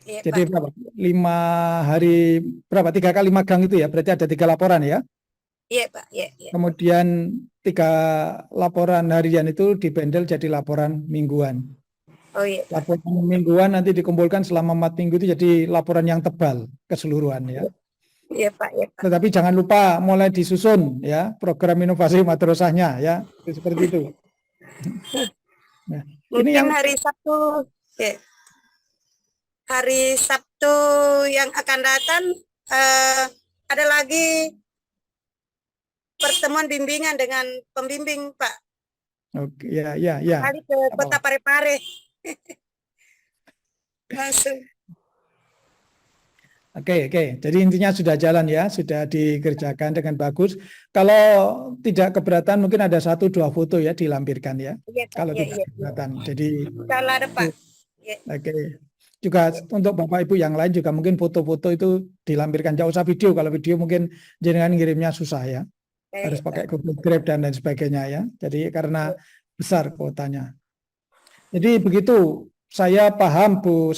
Iya, Jadi Pak. berapa? 5 hari berapa? 3 kali magang itu ya. Berarti ada 3 laporan ya. Iya, Pak. Iya, iya. Kemudian 3 laporan harian itu dibendel jadi laporan mingguan. Oh iya, Pak. Laporan mingguan nanti dikumpulkan selama 4 minggu itu jadi laporan yang tebal keseluruhan ya. Iya, Pak. Iya, Pak. Tetapi jangan lupa mulai disusun ya program inovasi madrasahnya ya. Seperti itu. Nah, ini Mungkin yang hari Sabtu, ya. Hari Sabtu yang akan datang ada lagi pertemuan bimbingan dengan pembimbing, Pak. oke, ya. Kali ke Kota Parepare. Langsung. Oke. Jadi intinya sudah jalan ya, sudah dikerjakan dengan bagus. Kalau tidak keberatan mungkin ada 1-2 foto ya dilampirkan ya. Iya, Pak. Kalau Iya, tidak iya. keberatan. Jadi Kalau ada, Pak. Iya. oke. Juga untuk Bapak Ibu yang lain juga mungkin foto-foto itu dilampirkan. Jangan usah video. Kalau video mungkin jenengan ngirimnya susah ya. Harus pakai Google Drive dan lain sebagainya ya. Jadi karena besar kuotanya. Jadi begitu. Saya paham Bu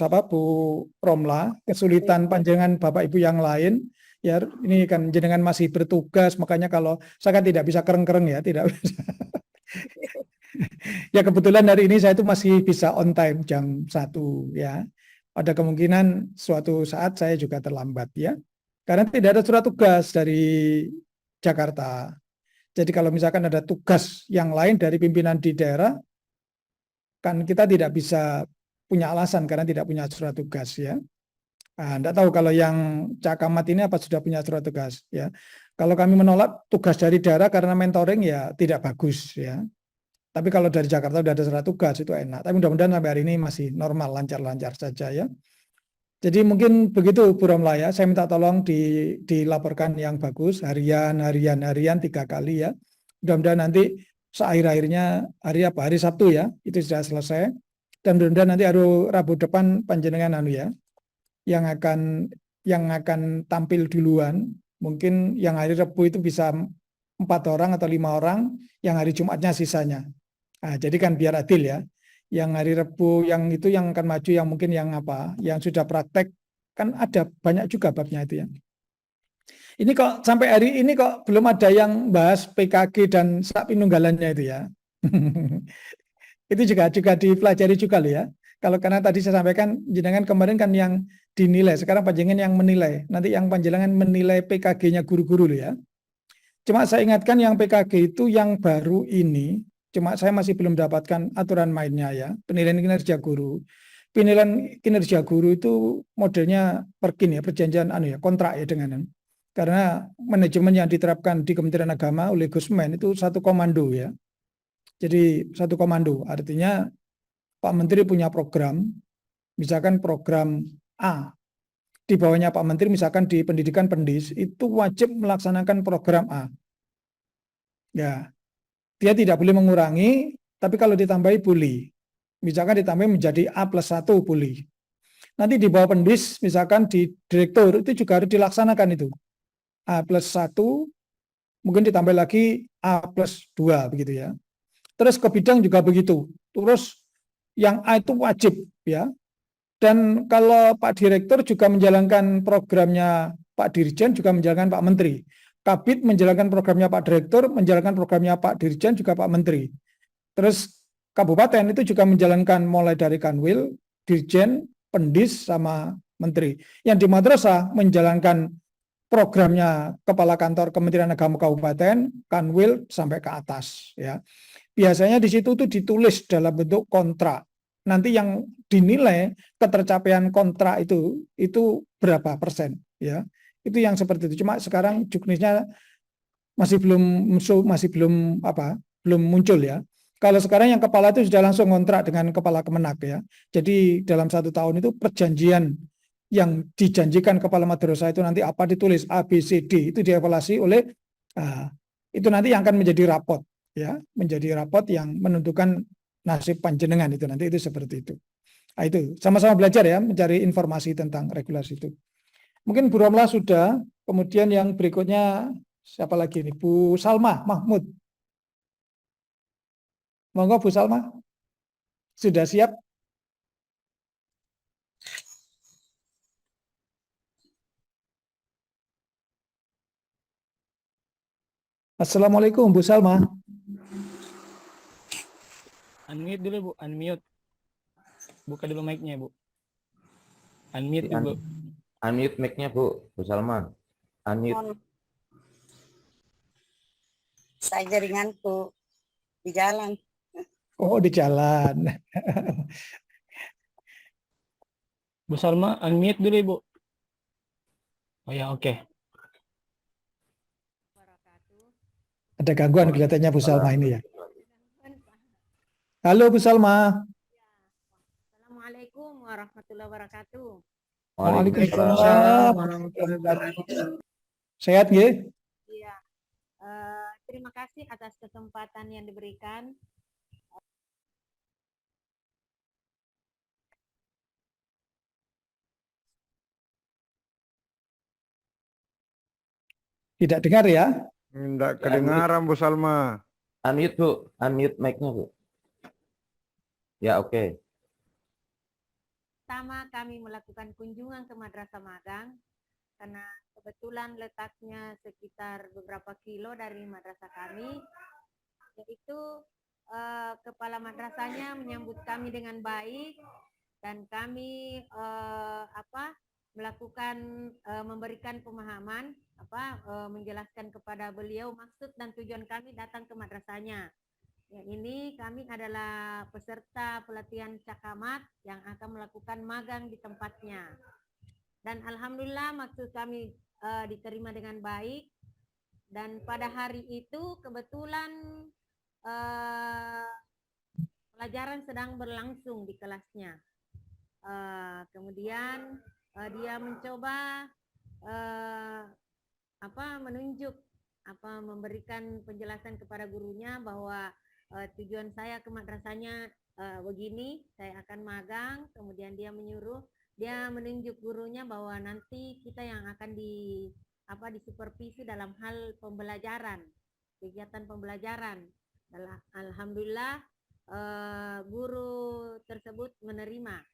Romla, kesulitan panjangan Bapak Ibu yang lain. Ya, ini kan jenengan masih bertugas, makanya kalau saya kan tidak bisa kereng-kereng ya, tidak bisa. Ya kebetulan hari ini saya itu masih bisa on time jam 1 ya. Ada kemungkinan suatu saat saya juga terlambat ya. Karena tidak ada surat tugas dari Jakarta. Jadi kalau misalkan ada tugas yang lain dari pimpinan di daerah, kan kita tidak bisa punya alasan karena tidak punya surat tugas ya. Tidak tahu kalau yang Cakamat ini apa sudah punya surat tugas ya. Kalau kami menolak tugas dari daerah karena mentoring ya tidak bagus ya. Tapi kalau dari Jakarta sudah ada surat tugas itu enak. Tapi mudah-mudahan sampai hari ini masih normal, lancar-lancar saja ya. Jadi mungkin begitu Bu Romla ya. Saya minta tolong dilaporkan yang bagus harian 3 kali ya. Mudah-mudahan nanti seakhir-akhirnya hari Sabtu ya itu sudah selesai. Dan mudah-mudahan nanti Rabu depan panjenengan ya yang akan tampil duluan. Mungkin yang hari Rabu itu bisa 4 orang atau 5 orang, yang hari Jumatnya sisanya. Nah, jadi kan biar adil ya. Yang hari Rabu yang itu yang akan maju yang mungkin yang sudah praktek kan ada banyak juga babnya itu ya. Ini kok sampai hari ini kok belum ada yang bahas PKG dan sak pinunggalannya itu ya. Itu juga dipelajari juga loh ya. Kalau karena tadi saya sampaikan jenengan kemarin kan yang dinilai, sekarang panjenengan yang menilai. Nanti yang panjenengan menilai PKG-nya guru-guru loh ya. Cuma saya ingatkan yang PKG itu yang baru ini, cuma saya masih belum mendapatkan aturan mainnya ya. Penilaian kinerja guru. Penilaian kinerja guru itu modelnya perjanjian kontrak ya dengan. Karena manajemen yang diterapkan di Kementerian Agama oleh Gusmen itu satu komando ya. Jadi satu komando, artinya Pak Menteri punya program, misalkan program A, di bawahnya Pak Menteri misalkan di pendidikan pendis, itu wajib melaksanakan program A. Ya, dia tidak boleh mengurangi, tapi kalau ditambahi boleh. Misalkan ditambahi menjadi A+1 boleh. Nanti di bawah pendis, misalkan di direktur, itu juga harus dilaksanakan itu. A+1, mungkin ditambah lagi A+2, begitu ya. Terus ke bidang juga begitu. Terus yang A itu wajib ya. Dan kalau Pak Direktur juga menjalankan programnya Pak Dirjen juga menjalankan Pak Menteri. Kabid menjalankan programnya Pak Direktur, menjalankan programnya Pak Dirjen juga Pak Menteri. Terus kabupaten itu juga menjalankan mulai dari Kanwil, Dirjen, Pendis sama Menteri. Yang di madrasah menjalankan programnya Kepala Kantor Kementerian Agama Kabupaten, Kanwil sampai ke atas ya. Biasanya di situ tuh ditulis dalam bentuk kontrak. Nanti yang dinilai ketercapaian kontrak itu berapa persen ya. Itu yang seperti itu. Cuma sekarang juknisnya belum muncul ya. Kalau sekarang yang kepala itu sudah langsung kontrak dengan kepala Kemenak ya. Jadi dalam 1 tahun itu perjanjian yang dijanjikan kepala madrasah itu nanti apa ditulis A, B, C, D itu dievaluasi oleh itu nanti yang akan menjadi rapot ya, menjadi rapot yang menentukan nasib panjenengan itu nanti itu seperti itu. Nah, itu sama-sama belajar ya mencari informasi tentang regulasi itu. Mungkin Bu Romla sudah, kemudian yang berikutnya siapa lagi nih? Bu Salma Mahmud. Monggo Bu Salma. Sudah siap? Assalamualaikum Bu Salma. Unmute dulu Bu, unmute. Buka dulu mic-nya Bu. Unmute dulu. Unmute mic-nya Bu Salma. Unmute. Saya jaringanku di jalan. Oh, di jalan. Bu Salma, unmute dulu Bu. Oh ya, oke. Ada gangguan kelihatannya Bu Salma ini ya. Halo Bu Salma. Assalamualaikum warahmatullahi wabarakatuh. Waalaikumsalam warahmatullahi wabarakatuh. Sehat nggih? Iya. Terima kasih atas kesempatan yang diberikan. Tidak dengar ya? Tidak kedengaran Bu Salma. Unmute Bu, unmute mic-nya Bu. Ya, oke. Pertama kami melakukan kunjungan ke Madrasah Magang karena kebetulan letaknya sekitar beberapa kilo dari madrasah kami, yaitu kepala madrasahnya menyambut kami dengan baik dan kami melakukan memberikan pemahaman menjelaskan kepada beliau maksud dan tujuan kami datang ke madrasahnya. Yang ini kami adalah peserta pelatihan Cakamat yang akan melakukan magang di tempatnya. Dan alhamdulillah maksud kami diterima dengan baik. Dan pada hari itu kebetulan pelajaran sedang berlangsung di kelasnya. Kemudian dia mencoba memberikan penjelasan kepada gurunya bahwa tujuan saya ke madrasahnya begini, saya akan magang. Kemudian dia menunjuk gurunya bahwa nanti kita yang akan disupervisi dalam hal pembelajaran, kegiatan pembelajaran. Alhamdulillah guru tersebut menerima.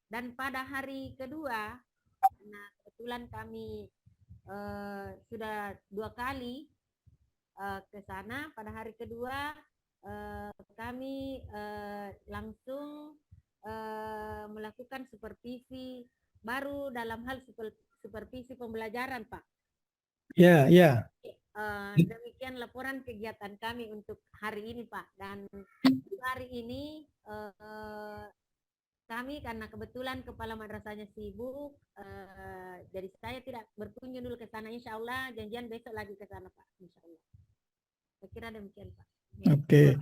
Dan pada hari kedua, nah kebetulan kami sudah 2 kali ke sana. Pada hari kedua kami langsung melakukan supervisi baru dalam hal supervisi pembelajaran, Pak. Ya, ya. Demikian laporan kegiatan kami untuk hari ini, Pak. Dan hari ini kami karena kebetulan kepala madrasahnya sibuk, jadi saya tidak berkunjung dulu ke sana. Insya Allah janjian besok lagi ke sana, Pak. Insya Allah. Saya kira demikian, Pak. Oke.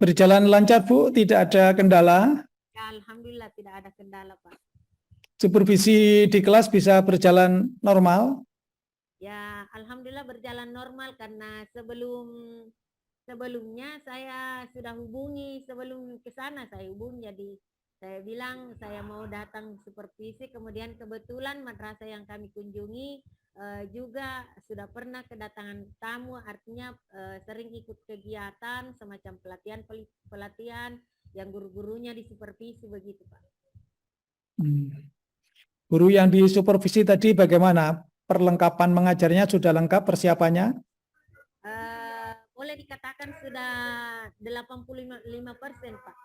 Berjalan lancar, Bu? Tidak ada kendala? Ya, alhamdulillah tidak ada kendala, Pak. Supervisi di kelas bisa berjalan normal? Ya, alhamdulillah berjalan normal karena sebelumnya saya sudah hubungi, sebelum ke sana saya hubungi, jadi saya bilang saya mau datang supervisi. Kemudian kebetulan madrasah yang kami kunjungi juga sudah pernah kedatangan tamu, artinya sering ikut kegiatan semacam pelatihan yang guru-gurunya disupervisi begitu, Pak. Guru yang disupervisi tadi bagaimana? Perlengkapan mengajarnya sudah lengkap persiapannya? Boleh dikatakan sudah 85%, Pak.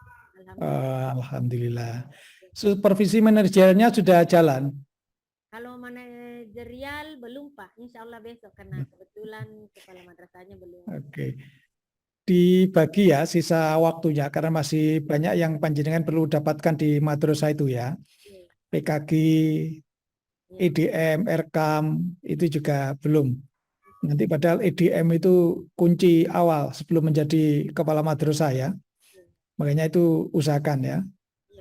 Alhamdulillah. Supervisi manajerialnya sudah jalan? Kalau manajerial belum, Pak. Insya Allah besok karena kebetulan kepala madrasahnya belum. Oke. Dibagi ya sisa waktunya karena masih banyak yang panjenengan perlu dapatkan di madrasah itu ya. PKG, EDM, RKAM itu juga belum. Nanti padahal EDM itu kunci awal sebelum menjadi kepala madrasah ya. Makanya itu usahakan ya.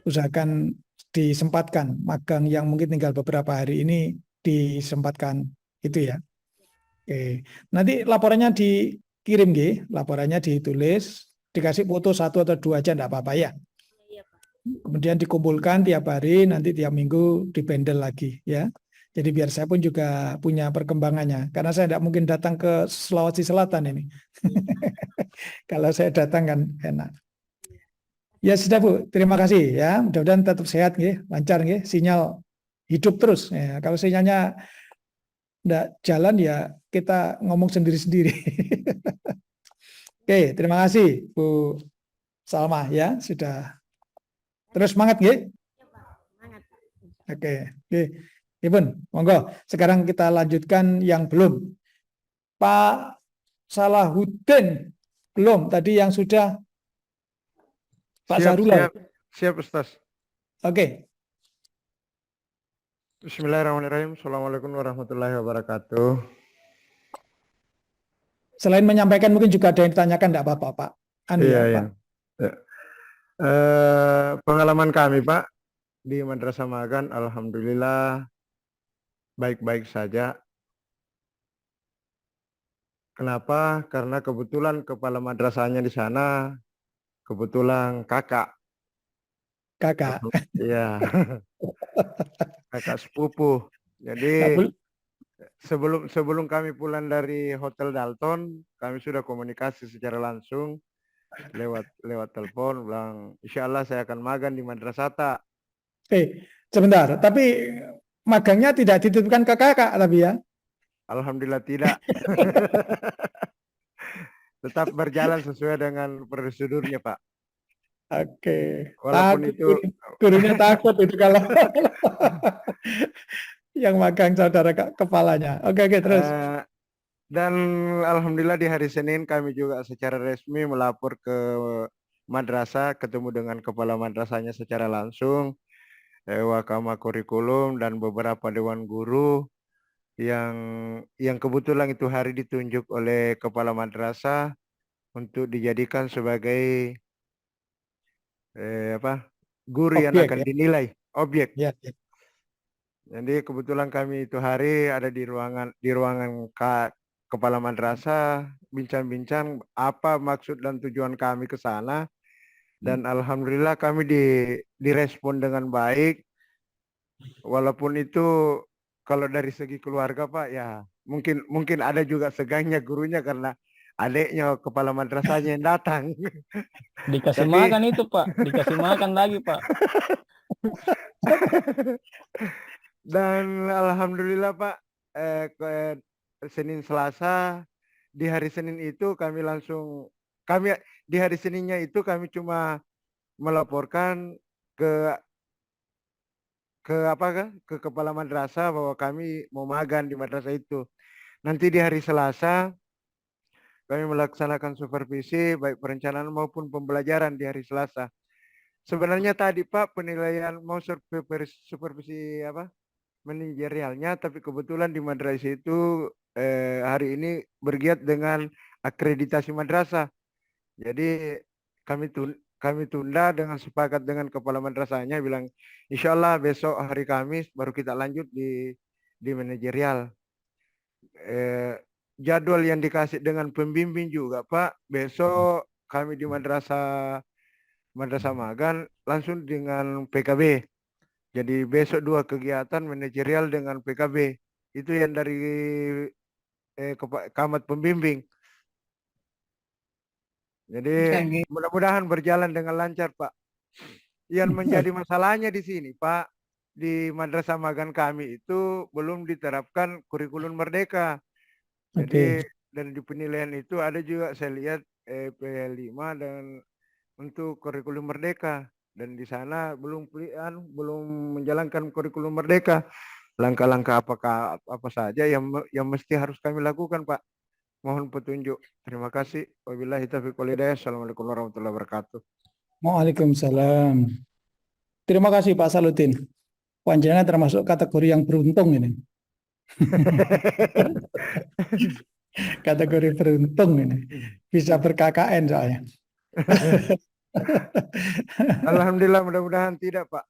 Usahakan disempatkan magang yang mungkin tinggal beberapa hari ini disempatkan itu ya. Oke. Nanti laporannya dikirim laporannya ditulis, dikasih foto 1 atau 2 aja enggak apa-apa ya. Iya, Pak. Kemudian dikumpulkan tiap hari, nanti tiap minggu dibendel lagi ya. Jadi biar saya pun juga punya perkembangannya. Karena saya tidak mungkin datang ke Sulawesi Selatan ini. Kalau saya datang kan enak. Ya sudah Bu, terima kasih ya. Mudah-mudahan tetap sehat lancar sinyal hidup terus. Ya, kalau sinyalnya tidak jalan ya kita ngomong sendiri-sendiri. Oke, terima kasih Bu Salma ya sudah. Terus semangat Iya, Pak. Semangat, Pak. Oke, oke. Ibun, monggo. Sekarang kita lanjutkan yang belum. Pak Salahuddin belum. Tadi yang sudah Pak Sarullah. Siap, Ustaz. Oke. Bismillahirrahmanirrahim. Assalamualaikum warahmatullahi wabarakatuh. Selain menyampaikan mungkin juga ada yang ditanyakan, tidak apa-apa Pak. Iya. Pengalaman kami Pak di Madrasah Magan, alhamdulillah baik-baik saja. Kenapa? Karena kebetulan kepala madrasahnya di sana kebetulan kakak. Iya. Kakak sepupu. Jadi sebelum kami pulang dari Hotel Dalton, kami sudah komunikasi secara langsung lewat telepon, bilang insya Allah saya akan magang di Madrasata. Sebentar, tapi magangnya tidak dititipkan ke kakak tapi ya? Alhamdulillah tidak. Tetap berjalan sesuai dengan prosedurnya Pak. Oke. Walaupun itu gurunya takut itu kalau yang magang saudara kepalanya. Oke, terus. Dan alhamdulillah di hari Senin kami juga secara resmi melapor ke madrasah, ketemu dengan kepala madrasahnya secara langsung, Wakama kurikulum dan beberapa dewan guru yang kebetulan itu hari ditunjuk oleh kepala madrasah untuk dijadikan sebagai guru yang akan dinilai objek. Ya. Jadi kebetulan kami itu hari ada di ruangan kepala madrasah, bincang-bincang apa maksud dan tujuan kami ke sana, dan alhamdulillah kami direspon dengan baik. Walaupun itu kalau dari segi keluarga Pak ya mungkin ada juga segangnya gurunya karena adiknya kepala madrasahnya yang datang. Dikasih makan itu Pak, dikasih makan lagi Pak. Dan alhamdulillah Pak, Senin Selasa di hari Senin itu di hari Seninnya itu kami cuma melaporkan ke kepala madrasah bahwa kami mau magang di madrasah itu. Nanti di hari Selasa kami melaksanakan supervisi baik perencanaan maupun pembelajaran di hari Selasa. Sebenarnya tadi Pak penilaian mau supervisi manajerialnya, tapi kebetulan di madrasah itu hari ini bergiat dengan akreditasi madrasah. Jadi kami tunda dengan sepakat dengan kepala madrasahnya bilang insya Allah besok hari Kamis baru kita lanjut di manajerial. Jadwal yang dikasih dengan pembimbing juga Pak, besok kami di madrasah Magan langsung dengan PKB. Jadi besok 2 kegiatan manajerial dengan PKB. Itu yang dari kamat pembimbing. Jadi mudah-mudahan berjalan dengan lancar Pak. Yang menjadi masalahnya di sini Pak, di Madrasah Magan kami itu belum diterapkan kurikulum merdeka. Jadi dan di penilaian itu ada juga saya lihat P5 dan untuk kurikulum merdeka, dan di sana belum menjalankan kurikulum merdeka. Langkah-langkah apa saja yang mesti harus kami lakukan Pak? Mohon petunjuk. Terima kasih. Wabillahi taufiq wal hidayah. Assalamualaikum warahmatullahi wabarakatuh. Waalaikumsalam. Terima kasih Pak Salahuddin. Panjenengan termasuk kategori yang beruntung ini. Kategori beruntung ini. Bisa ber-KKN soalnya. Alhamdulillah, mudah-mudahan tidak, Pak.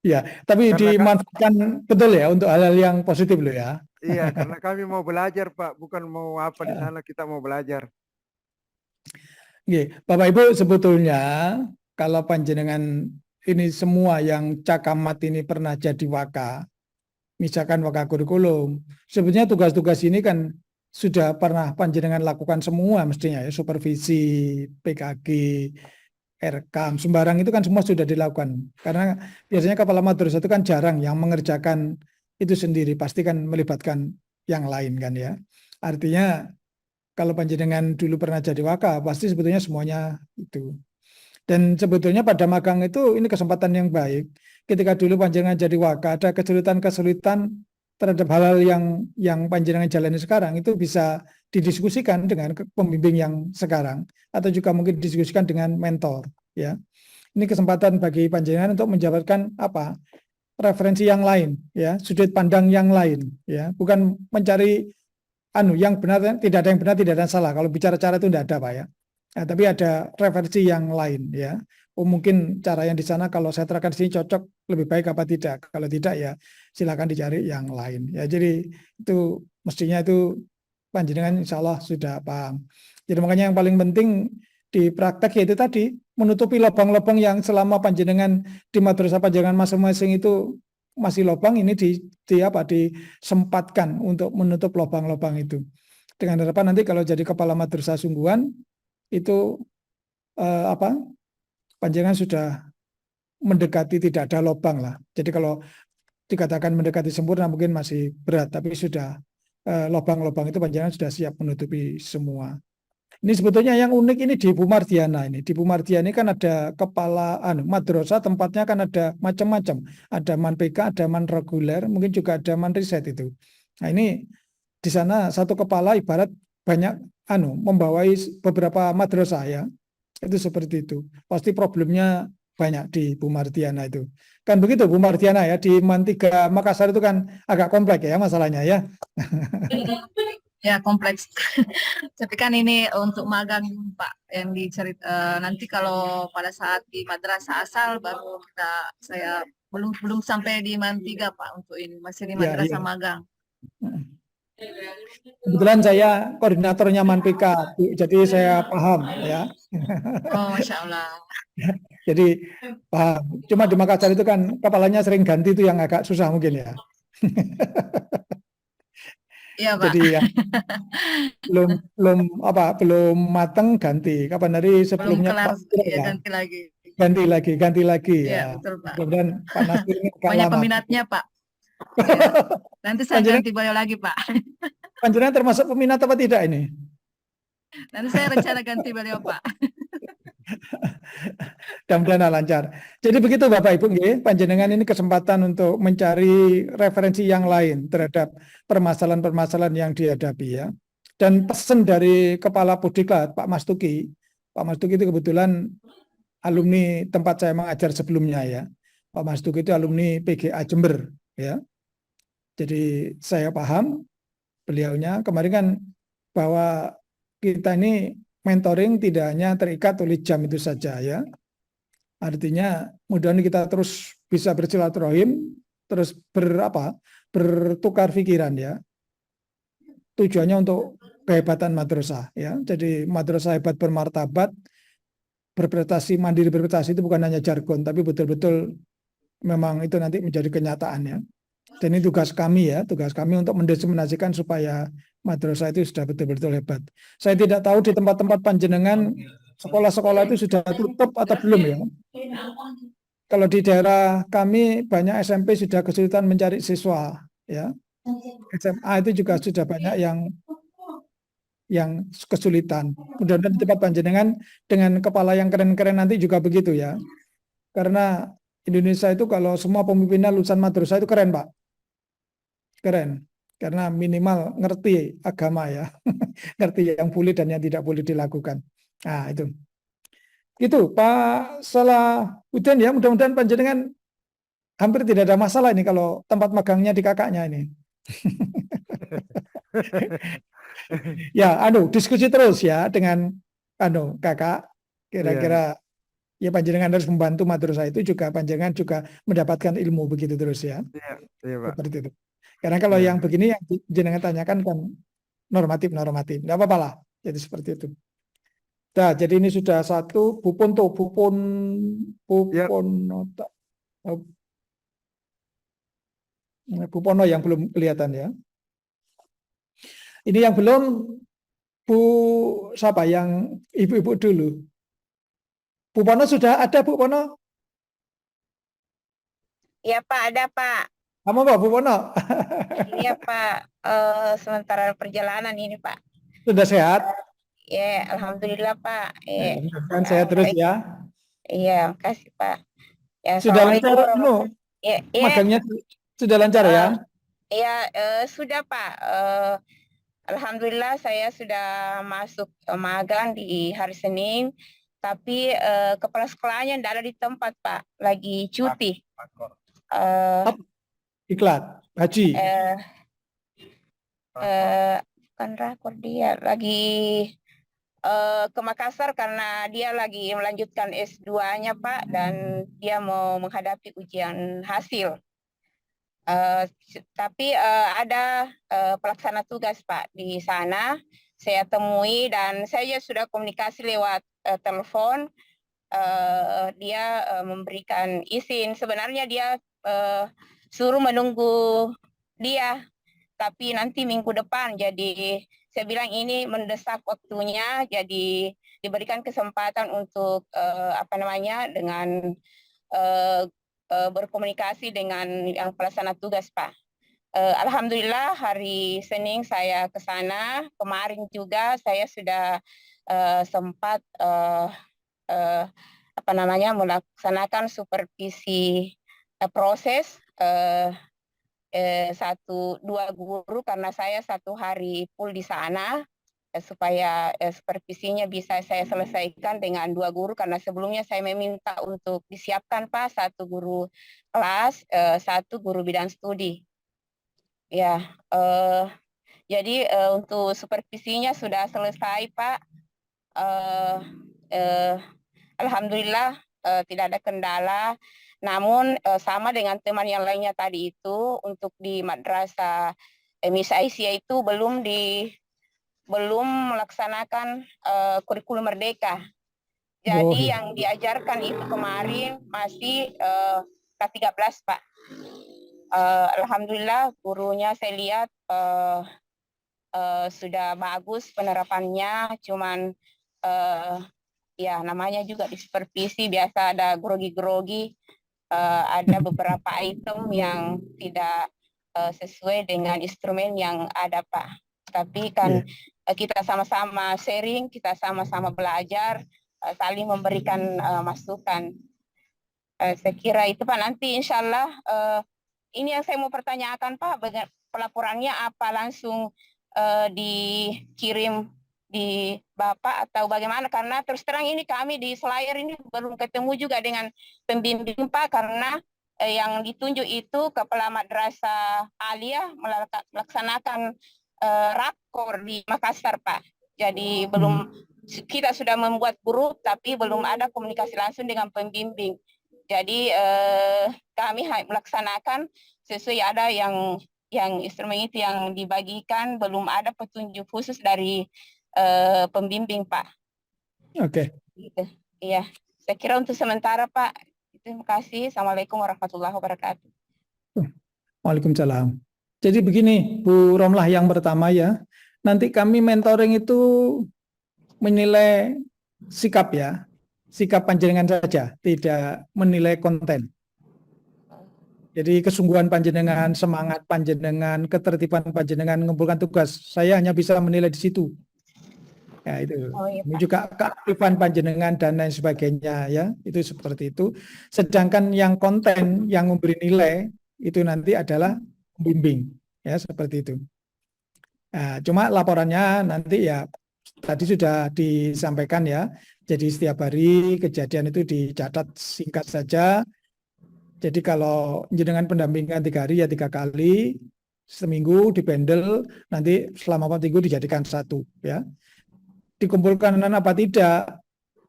Ya, tapi Karena dimanfaatkan betul ya untuk hal-hal yang positif loh ya. iya, karena kami mau belajar, Pak, bukan mau apa di Ya. sana, kita mau belajar. Oke, Bapak Ibu, sebetulnya kalau panjenengan ini semua yang cakamat ini pernah jadi waka, misalkan waka kurikulum, sebetulnya tugas-tugas ini kan sudah pernah panjenengan lakukan semua mestinya ya, supervisi, PKG, RKAM, sembarang itu kan semua sudah dilakukan. Karena biasanya kepala madrasah itu kan jarang yang mengerjakan itu sendiri, pasti kan melibatkan yang lain kan ya. Artinya kalau panjenengan dulu pernah jadi waka, pasti sebetulnya semuanya itu. Dan sebetulnya pada magang itu ini kesempatan yang baik. Ketika dulu panjenengan jadi waka, ada kesulitan-kesulitan terhadap hal-hal yang panjenengan jalani sekarang, itu bisa didiskusikan dengan pembimbing yang sekarang, atau juga mungkin didiskusikan dengan mentor. Ya, ini kesempatan bagi panjenengan untuk menjabarkan apa referensi yang lain, ya, sudut pandang yang lain, ya, bukan mencari yang benar, tidak ada yang benar, tidak ada yang salah. Kalau bicara cara itu tidak ada, Pak ya. Nah, tapi ada referensi yang lain ya. Oh, mungkin cara yang di sana kalau saya terangkan di sini cocok, lebih baik apa tidak. Kalau tidak ya silakan dicari yang lain. Ya, jadi itu mestinya itu panjenengan insya Allah sudah paham. Jadi makanya yang paling penting di praktek yaitu tadi menutupi lubang-lubang yang selama panjenengan di madrasah panjenengan masing-masing itu masih lubang, ini disempatkan untuk menutup lubang-lubang itu. Dengan harapan nanti kalau jadi kepala madrasah sungguhan itu panjenengan sudah mendekati tidak ada lubang lah. Jadi kalau dikatakan mendekati sempurna mungkin masih berat, tapi sudah lubang-lubang itu panjenengan sudah siap menutupi semua. Ini sebetulnya yang unik ini di Bu Mardiana ini. Di Bu Mardiana ini kan ada kepala madrasah, tempatnya kan ada macam-macam. Ada man PK, ada man reguler, mungkin juga ada man riset itu. Nah, ini di sana satu kepala ibarat banyak membawai beberapa madrasah ya. Itu seperti itu. Pasti problemnya banyak di Bu Mardiana itu. Kan begitu Bu Mardiana ya, di Man 3 Makassar itu kan agak kompleks ya masalahnya ya. Ya, kompleks. Tapi kan ini untuk magang Pak yang nanti kalau pada saat di madrasah asal baru saya belum sampai di Man 3 Pak untuk ini, masih di madrasah magang. Kebetulan saya koordinatornya Man PK, jadi saya paham ya. Oh, Masya Allah. Jadi paham. Cuma di Makassar itu kan kepalanya sering ganti, itu yang agak susah mungkin ya. Iya, Pak. Jadi ya, belum matang ganti. Kapan hari sebelumnya belum kelar, ya, ganti lagi ya. Betul, Pak. Kemudian Pak Nasir ini banyak peminatnya Pak. Ya. Nanti saya ganti beliau lagi Pak. Panjenengan termasuk peminat apa tidak ini? Nanti saya rencana ganti beliau Pak. Mudah-mudahan lancar. Jadi begitu Bapak Ibu, panjenengan ini kesempatan untuk mencari referensi yang lain terhadap permasalahan-permasalahan yang dihadapi ya. Dan pesan dari Kepala Pudiklat Pak Mastuki itu kebetulan alumni tempat saya mengajar sebelumnya ya. Pak Mastuki itu alumni PGA Jember ya. Jadi saya paham beliaunya kemarin kan bahwa kita ini mentoring tidak hanya terikat oleh jam itu saja ya. Artinya mudah-mudahan kita terus bisa bersilaturahim, terus bertukar pikiran ya. Tujuannya untuk kehebatan madrasah ya. Jadi madrasah hebat bermartabat, berprestasi, mandiri berprestasi itu bukan hanya jargon, tapi betul-betul memang itu nanti menjadi kenyataan ya. Dan ini tugas kami ya, tugas kami untuk mendiseminasikan supaya madrasah itu sudah betul-betul hebat. Saya tidak tahu di tempat-tempat panjenengan sekolah-sekolah itu sudah tutup atau belum ya. Kalau di daerah kami banyak SMP sudah kesulitan mencari siswa ya. SMA itu juga sudah banyak yang kesulitan. Mudah-mudahan di tempat panjenengan dengan kepala yang keren-keren nanti juga begitu ya. Karena Indonesia itu kalau semua pemimpinnya lulusan madrasah itu keren Pak. Keren. Karena minimal ngerti agama ya. Ngerti yang boleh dan yang tidak boleh dilakukan. Nah itu. Itu Pak Salahuddin ya, mudah-mudahan panjenengan hampir tidak ada masalah ini kalau tempat magangnya di kakaknya ini. Ya, diskusi terus ya dengan kakak. Kira-kira ya panjenengan harus membantu madrasah itu juga panjenengan juga mendapatkan ilmu begitu terus ya. Iya, iya Pak. Seperti itu. Karena kalau Ya. yang begini yang jenengan tanyakan kan normatif, nggak apa-apa lah. Jadi seperti itu. Nah, jadi ini sudah satu Bupon Ya. Bupono yang belum kelihatan ya. Ini yang belum Bu siapa yang ibu-ibu dulu. Bu Pono sudah ada Bu Pono? Iya Pak, ada Pak. Kamu Pak Bu Pono? Iya Pak, sementara perjalanan ini Pak. Sudah sehat? Ya, alhamdulillah Pak. Kan sehat terus ya? Iya, makasih Pak. Ya, Sudah lancar magangnya sudah lancar ya? Iya, sudah Pak. Alhamdulillah saya sudah masuk magang di hari Senin, tapi kepala sekolahnya tidak ada di tempat Pak, lagi cuti. Iklan, haji. Kan rakor dia lagi ke Makassar karena dia lagi melanjutkan S2-nya Pak, dan dia mau menghadapi ujian hasil. Tapi ada pelaksana tugas Pak di sana, saya temui dan saya sudah komunikasi lewat telepon. Dia memberikan izin. Sebenarnya dia suruh menunggu dia, tapi nanti minggu depan. Jadi saya bilang ini mendesak waktunya, jadi diberikan kesempatan untuk dengan berkomunikasi dengan yang pelaksana tugas Pak. Alhamdulillah hari Senin saya ke sana. Kemarin juga saya sudah sempat melaksanakan supervisi proses 1-2 guru, karena saya 1 hari full di sana supaya supervisinya bisa saya selesaikan dengan 2 guru, karena sebelumnya saya meminta untuk disiapkan Pak 1 guru kelas, 1 guru bidang studi. Ya, jadi untuk supervisinya sudah selesai Pak. Alhamdulillah tidak ada kendala. Namun sama dengan teman yang lainnya tadi itu, untuk di madrasah Miss Aisyah itu belum melaksanakan kurikulum merdeka. Jadi yang diajarkan itu kemarin masih K13 Pak. Alhamdulillah gurunya saya lihat sudah bagus penerapannya, cuman ya namanya juga di supervisi biasa ada grogi-grogi, ada beberapa item yang tidak sesuai dengan instrumen yang ada Pak. Tapi kan kita sama-sama sharing, kita sama-sama belajar, saling memberikan masukan. Saya kira itu Pak. Nanti insya Allah ini yang saya mau pertanyakan Pak, pelaporannya apa langsung dikirim di Bapak atau bagaimana? Karena terus terang ini kami di Selayar ini belum ketemu juga dengan pembimbing Pak, karena yang ditunjuk itu Kepala Madrasah Aliyah melaksanakan rakor di Makassar Pak. Jadi belum, kita sudah membuat grup tapi belum ada komunikasi langsung dengan pembimbing. Jadi kami melaksanakan sesuai ada yang instrumen itu yang dibagikan, belum ada petunjuk khusus dari pembimbing Pak. Oke. Gitu. Iya, saya kira untuk sementara Pak. Terima kasih. Assalamualaikum warahmatullahi wabarakatuh. Waalaikumsalam. Jadi begini Bu Romlah, yang pertama ya, nanti kami mentoring itu menilai sikap ya, sikap panjenengan saja, tidak menilai konten. Jadi kesungguhan panjenengan, semangat panjenengan, ketertiban panjenengan mengumpulkan tugas, saya hanya bisa menilai di situ. Ya itu. Ini juga keaktifan panjenengan dan lain sebagainya ya, itu seperti itu. Sedangkan yang konten yang memberi nilai itu nanti adalah pembimbing ya, seperti itu. Nah, cuma laporannya nanti ya tadi sudah disampaikan ya. Jadi setiap hari kejadian itu dicatat singkat saja. Jadi kalau jenengan pendampingan 3 hari ya 3 kali. seminggu dibendel, nanti selama 4 minggu dijadikan satu, ya. Dikumpulkan apa tidak,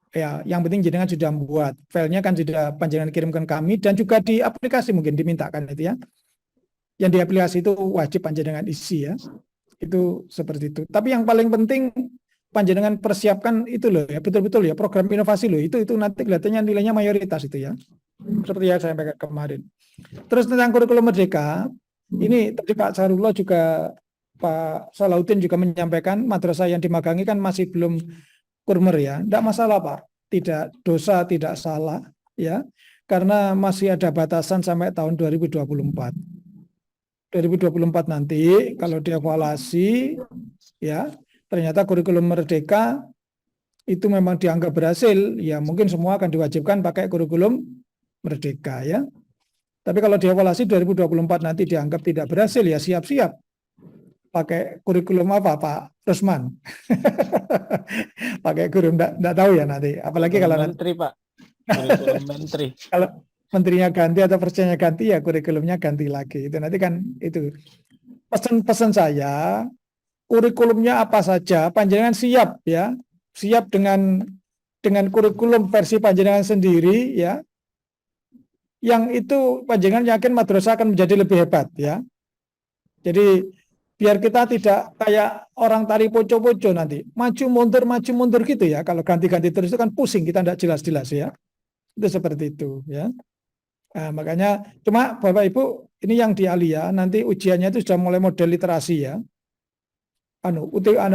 ya, yang penting jenengan sudah membuat filenya kan sudah panjenengan kirimkan kami, dan juga di aplikasi mungkin dimintakan itu ya. Yang di aplikasi itu wajib panjenengan isi ya. Itu seperti itu. Tapi yang paling penting panjenengan persiapkan itu loh ya, betul-betul ya, program inovasi loh. Itu nanti kelihatannya nilainya mayoritas itu ya. Seperti yang saya sampaikan kemarin. Terus tentang kurikulum merdeka, ini tadi Pak Sarullah juga, Pak Salahuddin juga menyampaikan madrasah yang dimagangi kan masih belum kurmer ya. Tidak masalah Pak, tidak dosa, tidak salah ya, karena masih ada batasan sampai tahun 2024. 2024 nanti kalau dievaluasi ya, ternyata kurikulum merdeka itu memang dianggap berhasil, ya mungkin semua akan diwajibkan pakai kurikulum merdeka ya. Tapi kalau dievaluasi 2024 nanti dianggap tidak berhasil, ya siap-siap pakai kurikulum apa Pak Rusman? Pakai kurikulum enggak tahu ya nanti. Apalagi kalau menteri Pak. Kurikulum menteri. Kalau menterinya ganti atau presidennya ganti, ya kurikulumnya ganti lagi. Itu nanti kan itu. Pesan-pesan saya, kurikulumnya apa saja, panjenengan siap ya. Siap dengan kurikulum versi panjenengan sendiri ya. Yang itu panjenengan yakin madrasah akan menjadi lebih hebat ya. Jadi biar kita tidak kayak orang tari poco-poco nanti, maju mundur gitu ya. Kalau ganti-ganti terus itu kan pusing, kita tidak jelas-jelas ya. Itu seperti itu ya. Nah, makanya cuma Bapak Ibu ini yang di Alia nanti ujiannya itu sudah mulai model literasi ya.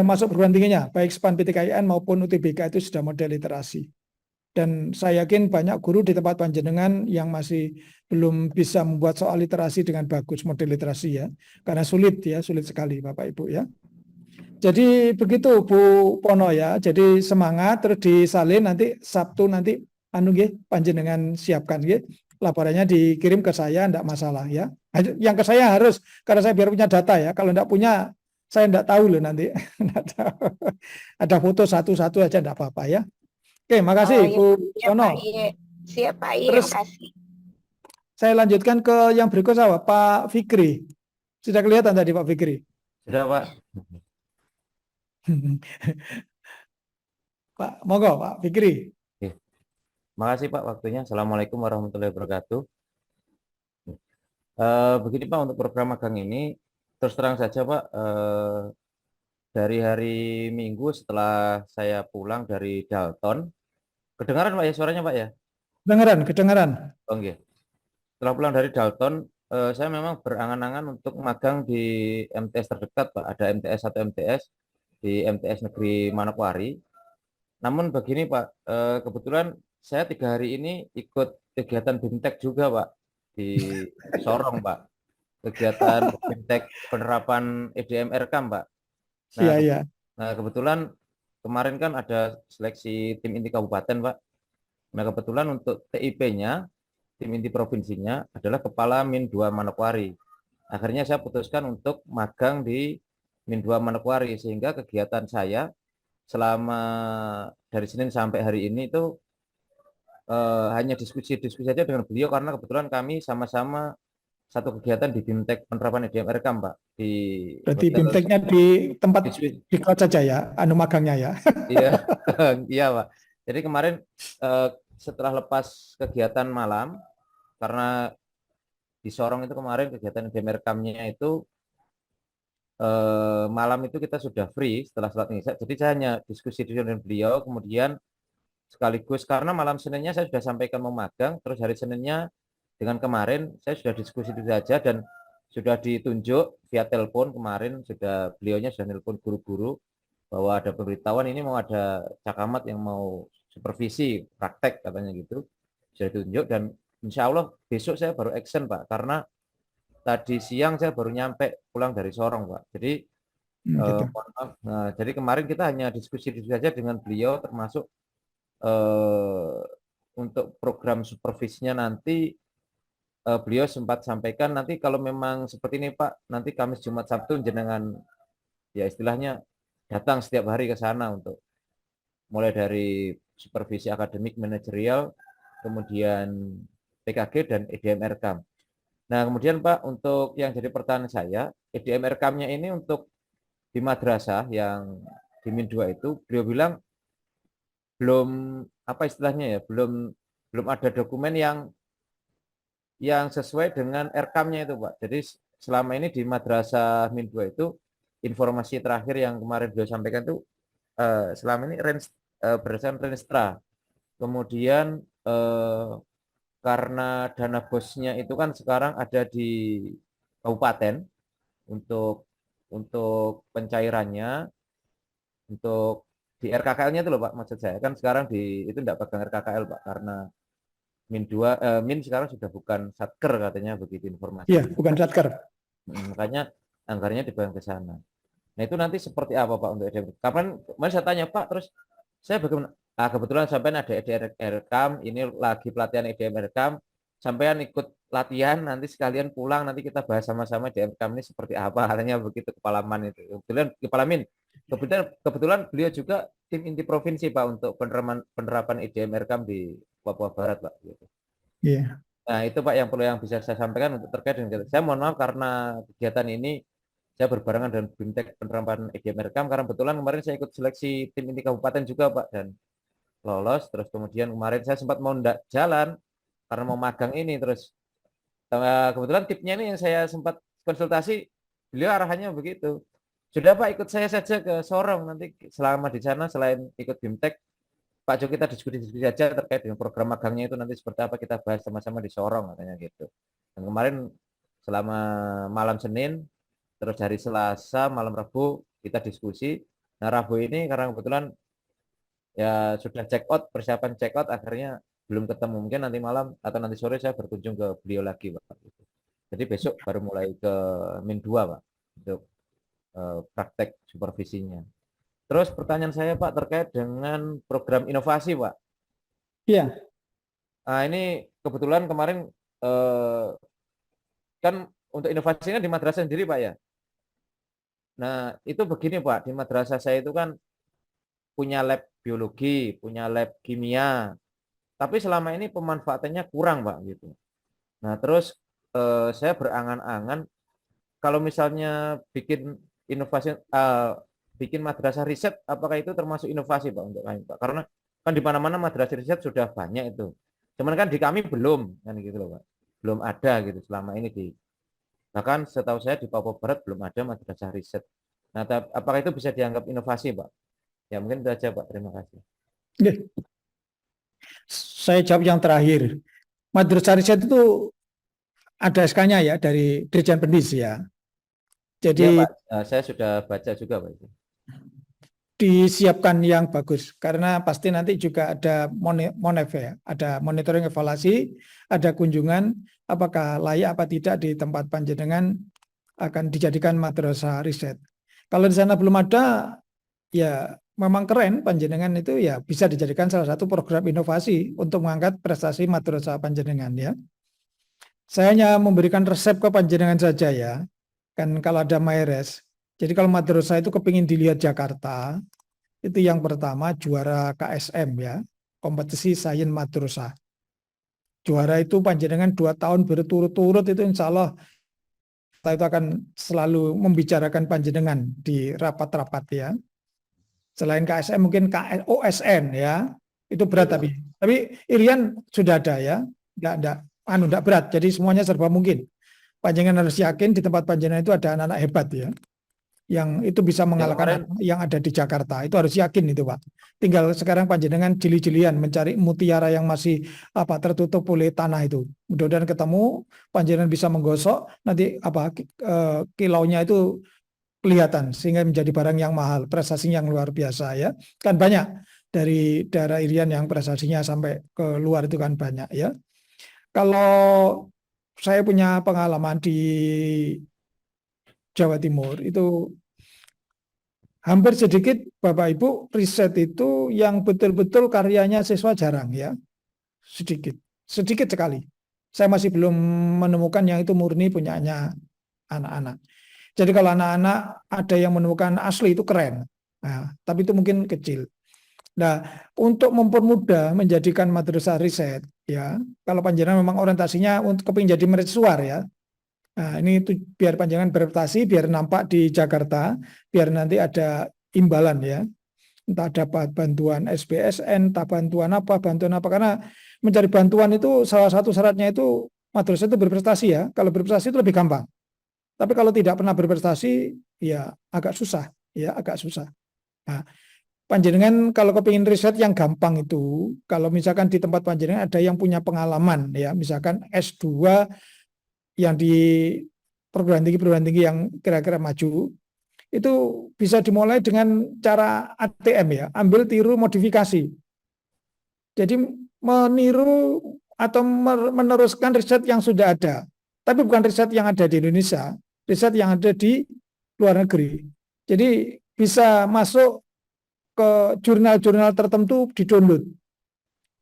Masuk perguruan tingginya, baik SPAN PTKIN maupun UTBK itu sudah model literasi. Dan saya yakin banyak guru di tempat panjenengan yang masih belum bisa membuat soal literasi dengan bagus, model literasi ya. Karena sulit ya, sulit sekali Bapak Ibu ya. Jadi begitu Bu Pono ya. Jadi semangat, terus disalin nanti Sabtu nanti panjenengan siapkan ya. Laporannya dikirim ke saya, enggak masalah ya. Yang ke saya harus, karena saya biar punya data ya. Kalau enggak punya, saya enggak tahu loh nanti. Ada foto satu-satu aja enggak apa-apa ya. Oke, makasih Bu Pono. Siap Pak, Terus makasih. saya lanjutkan ke yang berikutnya Pak Fikri. Sudah kelihatan tadi Pak Fikri? Sudah Pak. Pak, monggo Pak Fikri. Makasih Pak waktunya. Assalamualaikum warahmatullahi wabarakatuh. Begini Pak, untuk program magang ini terus terang saja Pak, dari hari Minggu setelah saya pulang dari Dalton, kedengaran Pak ya suaranya Pak ya? Kedengaran. Oke. Setelah pulang dari Dalton, saya memang berangan-angan untuk magang di MTS terdekat Pak. Ada MTS atau MTS di MTS Negeri Manokwari. Namun begini Pak, kebetulan saya 3 hari ini ikut kegiatan BIMTEK juga Pak di Sorong Pak. Kegiatan BIMTEK penerapan EDM RKAM Pak. Nah, kebetulan kemarin kan ada seleksi tim inti kabupaten Pak. Nah kebetulan untuk TIP-nya, tim inti provinsinya adalah Kepala Min 2 Manokwari. Akhirnya saya putuskan untuk magang di Min 2 Manokwari, sehingga kegiatan saya selama dari Senin sampai hari ini itu hanya diskusi-diskusi saja dengan beliau, karena kebetulan kami sama-sama satu kegiatan di BIMTEK penerapan EDM RKAM Pak. Berarti BIMTEK-nya di tempat di kota saja ya, magangnya ya. Iya, iya Pak. Jadi kemarin setelah lepas kegiatan malam, karena di Sorong itu kemarin kegiatan EDM RKAM-nya itu malam itu kita sudah free setelah sholat isya. Jadi saya hanya diskusi dengan beliau, kemudian sekaligus karena malam Seninnya saya sudah sampaikan mau magang, terus hari Seninnya dengan kemarin saya sudah diskusi itu saja, dan sudah ditunjuk via telepon kemarin, beliaunya sudah nelpon guru-guru bahwa ada pemberitahuan ini mau ada cakamat yang mau supervisi praktek katanya gitu, sudah ditunjuk, dan insya Allah besok saya baru action Pak, karena tadi siang saya baru nyampe pulang dari Sorong Pak. Jadi jadi kemarin kita hanya diskusi saja dengan beliau, termasuk untuk program supervisinya nanti beliau sempat sampaikan nanti kalau memang seperti ini Pak, nanti Kamis Jumat Sabtu jenengan ya istilahnya datang setiap hari ke sana untuk mulai dari supervisi akademik manajerial, kemudian PKG dan EDM RKAM. Nah, kemudian Pak, untuk yang jadi pertanyaan saya, EDM Erkamnya ini untuk di madrasah yang di Min 2 itu, beliau bilang belum apa istilahnya ya, belum ada dokumen yang sesuai dengan Erkamnya itu, Pak. Jadi selama ini di madrasah Min 2 itu informasi terakhir yang kemarin beliau sampaikan itu selama ini berdasarkan Renstra. Kemudian karena dana bosnya itu kan sekarang ada di kabupaten untuk pencairannya, untuk di RKKL-nya itu loh Pak, maksud saya kan sekarang itu tidak pegang RKKL Pak, karena Min sekarang sudah bukan Satker katanya begitu informasi. Iya, bukan Satker. Makanya anggarannya dibayang ke sana. Nah itu nanti seperti apa Pak untuk EDM? Kapan? Kemarin saya tanya Pak, terus saya bagaimana? Nah, kebetulan sampean ada EDM Erkam, ini lagi pelatihan EDM Erkam, sampean ikut latihan, nanti sekalian pulang, nanti kita bahas sama-sama EDM Erkam ini seperti apa, katanya begitu Kepala Man itu. Kebetulan Kepala Min, kebetulan beliau juga tim inti provinsi Pak untuk penerapan EDM Erkam di Papua Barat Pak. Gitu. Iya. Nah itu Pak yang perlu yang bisa saya sampaikan untuk terkait dengan saya mohon maaf karena kegiatan ini saya berbarengan dengan BIMTEK penerapan EDM Erkam karena kebetulan kemarin saya ikut seleksi tim inti kabupaten juga Pak dan lolos, terus kemudian kemarin saya sempat mau jalan karena mau magang ini, terus kebetulan tipnya ini yang saya sempat konsultasi, beliau arahannya begitu, sudah Pak ikut saya saja ke Sorong, nanti selama di sana selain ikut BIMTEK Pak Jo kita diskusi saja terkait dengan program magangnya itu nanti seperti apa kita bahas sama-sama di Sorong katanya gitu. Dan kemarin selama malam Senin terus hari Selasa malam Rabu kita diskusi. Nah Rabu ini karena kebetulan ya sudah check out, persiapan check out, akhirnya belum ketemu, mungkin nanti malam atau nanti sore saya berkunjung ke beliau lagi Pak. Jadi besok baru mulai ke Min 2 Pak untuk praktek supervisinya. Terus pertanyaan saya Pak terkait dengan program inovasi Pak. Iya. Nah ini kebetulan kemarin kan untuk inovasinya di madrasah sendiri Pak ya. Nah itu begini Pak, di madrasah saya itu kan punya lab biologi, punya lab kimia, tapi selama ini pemanfaatannya kurang Pak gitu. Nah terus saya berangan-angan kalau misalnya bikin inovasi, bikin madrasah riset, apakah itu termasuk inovasi Pak untuk kami Pak? Karena kan di mana-mana madrasah riset sudah banyak itu, cuman kan di kami belum kan gitu loh Pak, belum ada gitu selama ini bahkan setahu saya di Papua Barat belum ada madrasah riset. Nah apakah itu bisa dianggap inovasi Pak? Ya mungkin itu aja Pak, terima kasih. Saya jawab yang terakhir. Madrasah riset itu ada SK-nya ya dari Dirjen Pendis ya. Jadi ya, Pak, saya sudah baca juga Pak itu. Disiapkan yang bagus karena pasti nanti juga ada monef ya, ada monitoring evaluasi, ada kunjungan apakah layak apa tidak di tempat panjenengan akan dijadikan madrasah riset. Kalau di sana belum ada, ya memang keren panjenengan itu ya bisa dijadikan salah satu program inovasi untuk mengangkat prestasi madrasah panjenengan ya. Saya hanya memberikan resep ke panjenengan saja ya, kan kalau ada MyRes. Jadi kalau madrasah itu kepingin dilihat Jakarta, itu yang pertama juara KSM ya, kompetisi sains madrasah. Juara itu panjenengan 2 tahun berturut-turut itu insya Allah kita itu akan selalu membicarakan panjenengan di rapat-rapat ya. Selain KSM mungkin OSN ya, itu berat tapi Irian sudah ada ya, enggak berat, jadi semuanya serba mungkin. Panjenengan harus yakin di tempat panjenengan itu ada anak-anak hebat ya, yang itu bisa mengalahkan yang ada di Jakarta. Itu harus yakin itu Pak. Tinggal sekarang panjenengan jeli-jelian mencari mutiara yang masih tertutup oleh tanah itu. Mudah-mudahan ketemu, panjenengan bisa menggosok, nanti kilaunya itu kelihatan sehingga menjadi barang yang mahal, prestasi yang luar biasa ya. Kan banyak dari daerah Irian yang prestasinya sampai ke luar itu kan banyak ya. Kalau saya punya pengalaman di Jawa Timur itu hampir sedikit Bapak Ibu riset itu yang betul-betul karyanya siswa jarang ya, sedikit sekali. Saya masih belum menemukan yang itu murni punyanya anak-anak. Jadi kalau anak-anak ada yang menemukan asli itu keren, nah, tapi itu mungkin kecil. Nah, untuk mempermudah menjadikan madrasah riset, ya, kalau panjenengan memang orientasinya untuk kepingin jadi mercusuar ya, Nah, ini biar panjangan berprestasi, biar nampak di Jakarta, biar nanti ada imbalan ya. Entah dapat bantuan SBSN, entah bantuan apa, karena mencari bantuan itu salah satu syaratnya itu madrasah itu berprestasi ya. Kalau berprestasi itu lebih gampang. Tapi kalau tidak pernah berprestasi, ya agak susah, ya agak susah. Nah, panjenengan kalau kepingin riset yang gampang itu, kalau misalkan di tempat panjenengan ada yang punya pengalaman ya, misalkan S2 yang di perguruan tinggi yang kira-kira maju, itu bisa dimulai dengan cara ATM ya, ambil tiru modifikasi. Jadi meniru atau meneruskan riset yang sudah ada, tapi bukan riset yang ada di Indonesia, riset yang ada di luar negeri. Jadi bisa masuk ke jurnal-jurnal tertentu di download.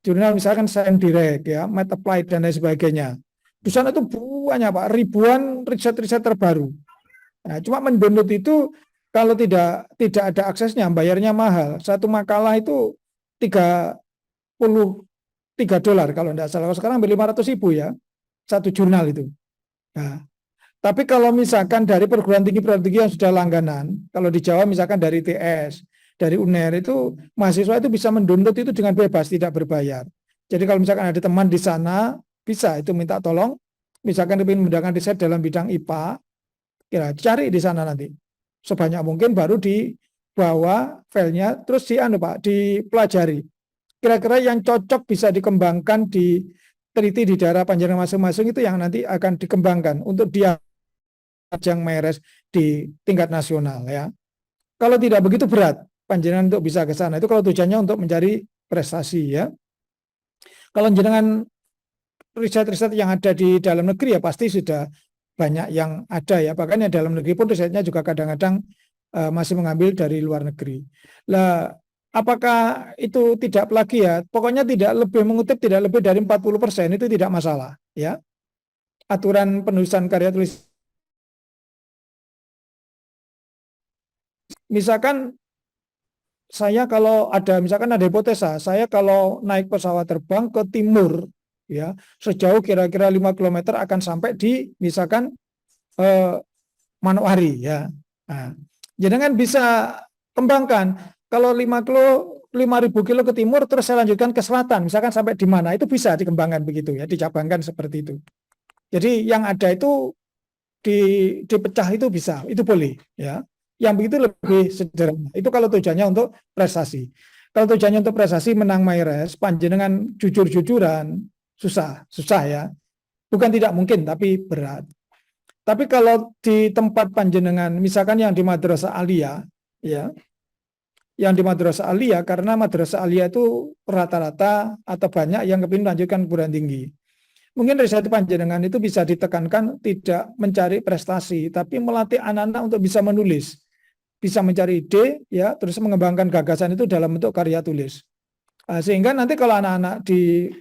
Jurnal misalkan Science Direct ya, Math Applied dan lain sebagainya. Di sana itu banyak Pak, ribuan riset-riset terbaru. Nah, cuma mendownload itu kalau tidak ada aksesnya, bayarnya mahal. Satu makalah itu $33 kalau tidak salah. Kalau sekarang 500.000 ya, satu jurnal itu. Nah, tapi kalau misalkan dari perguruan tinggi yang sudah langganan, kalau di Jawa misalkan dari TS, dari UNER itu mahasiswa itu bisa mendownload itu dengan bebas, tidak berbayar. Jadi kalau misalkan ada teman di sana, bisa itu minta tolong, misalkan ingin menggunakan riset dalam bidang IPA, cari di sana nanti. Sebanyak mungkin baru dibawa filenya, terus dipelajari. Kira-kira yang cocok bisa dikembangkan, diteliti di daerah panjenengan masing-masing itu yang nanti akan dikembangkan untuk dia ajang MyRes di tingkat nasional ya. Kalau tidak begitu berat panjenengan untuk bisa ke sana. Itu kalau tujuannya untuk mencari prestasi ya. Kalau jenengan riset-riset yang ada di dalam negeri ya pasti sudah banyak yang ada ya. Bahkan ya dalam negeri pun risetnya juga kadang-kadang masih mengambil dari luar negeri. Lah, apakah itu tidak plagiat? Pokoknya mengutip tidak lebih dari 40%, itu tidak masalah ya. Aturan penulisan karya tulis. Misalkan misalkan ada hipotesa, saya kalau naik pesawat terbang ke timur ya, sejauh kira-kira 5 km akan sampai di misalkan Manokwari ya. Nah, jenengan bisa kembangkan kalau 5.000 kilo ke timur terus saya lanjutkan ke selatan, misalkan sampai di mana, itu bisa dikembangkan begitu ya, dicabangkan seperti itu. Jadi yang ada itu dipecah itu bisa, itu boleh ya. Yang begitu lebih sederhana. Itu kalau tujuannya untuk prestasi. Kalau tujuannya untuk prestasi menang MyRes, panjenengan jujur-jujuran, susah ya. Bukan tidak mungkin, tapi berat. Tapi kalau di tempat panjenengan, misalkan yang di Madrasah Aliyah, ya, yang di Madrasah Aliyah, karena Madrasah Aliyah itu rata-rata atau banyak yang kepingin melanjutkan perguruan tinggi. Mungkin riset panjenengan itu bisa ditekankan tidak mencari prestasi, tapi melatih anak-anak untuk bisa menulis, bisa mencari ide, ya, terus mengembangkan gagasan itu dalam bentuk karya tulis. Sehingga nanti kalau anak-anak di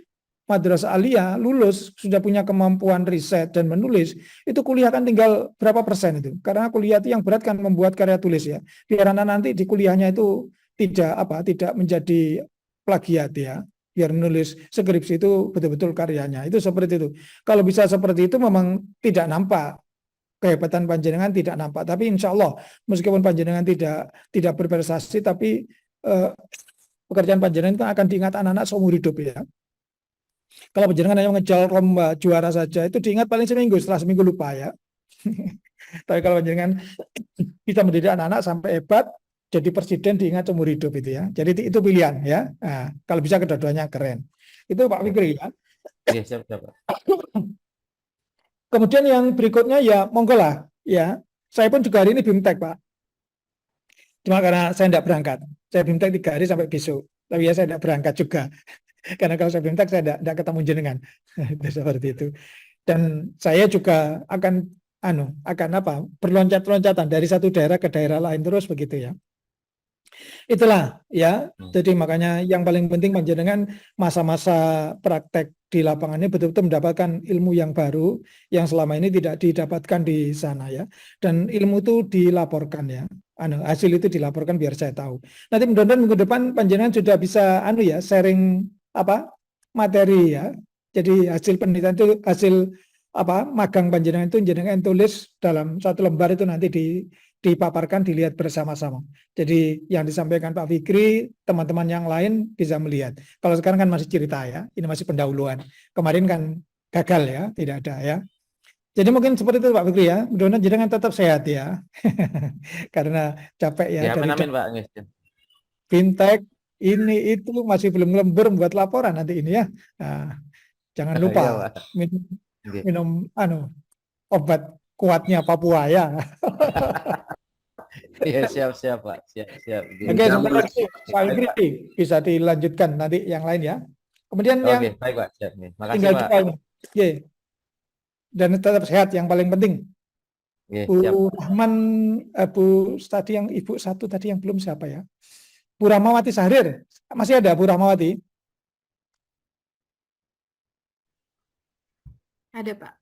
Madrasah Aliyah lulus sudah punya kemampuan riset dan menulis, itu kuliah kan tinggal berapa persen itu? Karena kuliah itu yang berat kan membuat karya tulis ya. Biar anak nanti di kuliahnya itu tidak menjadi plagiat ya. Biar menulis skripsi itu betul-betul karyanya. Itu seperti itu. Kalau bisa seperti itu memang tidak nampak. Kehebatan panjenengan tidak nampak. Tapi insya Allah meskipun panjenengan tidak berprestasi, tapi pekerjaan panjenengan itu akan diingat anak-anak seumur hidup ya. Kalau panjenengan hanya mengejar lomba juara saja, itu diingat paling seminggu, setelah seminggu lupa ya. Tapi kalau panjenengan bisa mendidik anak-anak sampai hebat, jadi presiden diingat seumur hidup itu ya. Jadi itu pilihan ya. Nah, kalau bisa kedua-duanya keren. Itu Pak Fikri ya. Iya, siap. Kemudian yang berikutnya ya monggo lah ya. Saya pun juga hari ini BIMTEK Pak. Cuma karena saya tidak berangkat. Saya BIMTEK 3 hari sampai besok. Tapi ya saya tidak berangkat juga. Karena kalau saya BIMTEK saya tidak ketemu jenengan. Seperti itu. Dan saya juga akan berloncat-loncatan dari satu daerah ke daerah lain terus begitu ya. Itulah ya. Jadi makanya yang paling penting panjenengan masa-masa praktek di lapangan ini betul-betul mendapatkan ilmu yang baru yang selama ini tidak didapatkan di sana ya. Dan ilmu itu dilaporkan ya. Hasil itu dilaporkan biar saya tahu. Nanti mudah-mudahan minggu depan panjenengan sudah bisa sharing materi ya. Jadi hasil penelitian itu hasil magang panjenengan itu jenengan tulis dalam satu lembar itu nanti dipaparkan, dilihat bersama-sama. Jadi yang disampaikan Pak Fikri, teman-teman yang lain bisa melihat. Kalau sekarang kan masih cerita ya, ini masih pendahuluan. Kemarin kan gagal ya, tidak ada ya. Jadi mungkin seperti itu Pak Fikri ya. Mudah-mudahan jenengan tetap sehat ya. Karena capek ya. Ya, amin Pak. Fintech ini itu masih belum lembur buat laporan nanti ini ya. Nah, jangan lupa minum obat kuatnya Papua ya. Iya, siap Pak. Siap. Oke, sebentar lagi Pak Fikri bisa dilanjutkan nanti yang lain ya. Kemudian yang baik Pak. Siap nih. Makasih tinggal Pak. Dan tetap sehat yang paling penting. Bu Rahman, Bu tadi yang Ibu satu tadi yang belum siapa ya? Bu Rahmawati Sahrir. Masih ada Bu Rahmawati? Ada Pak.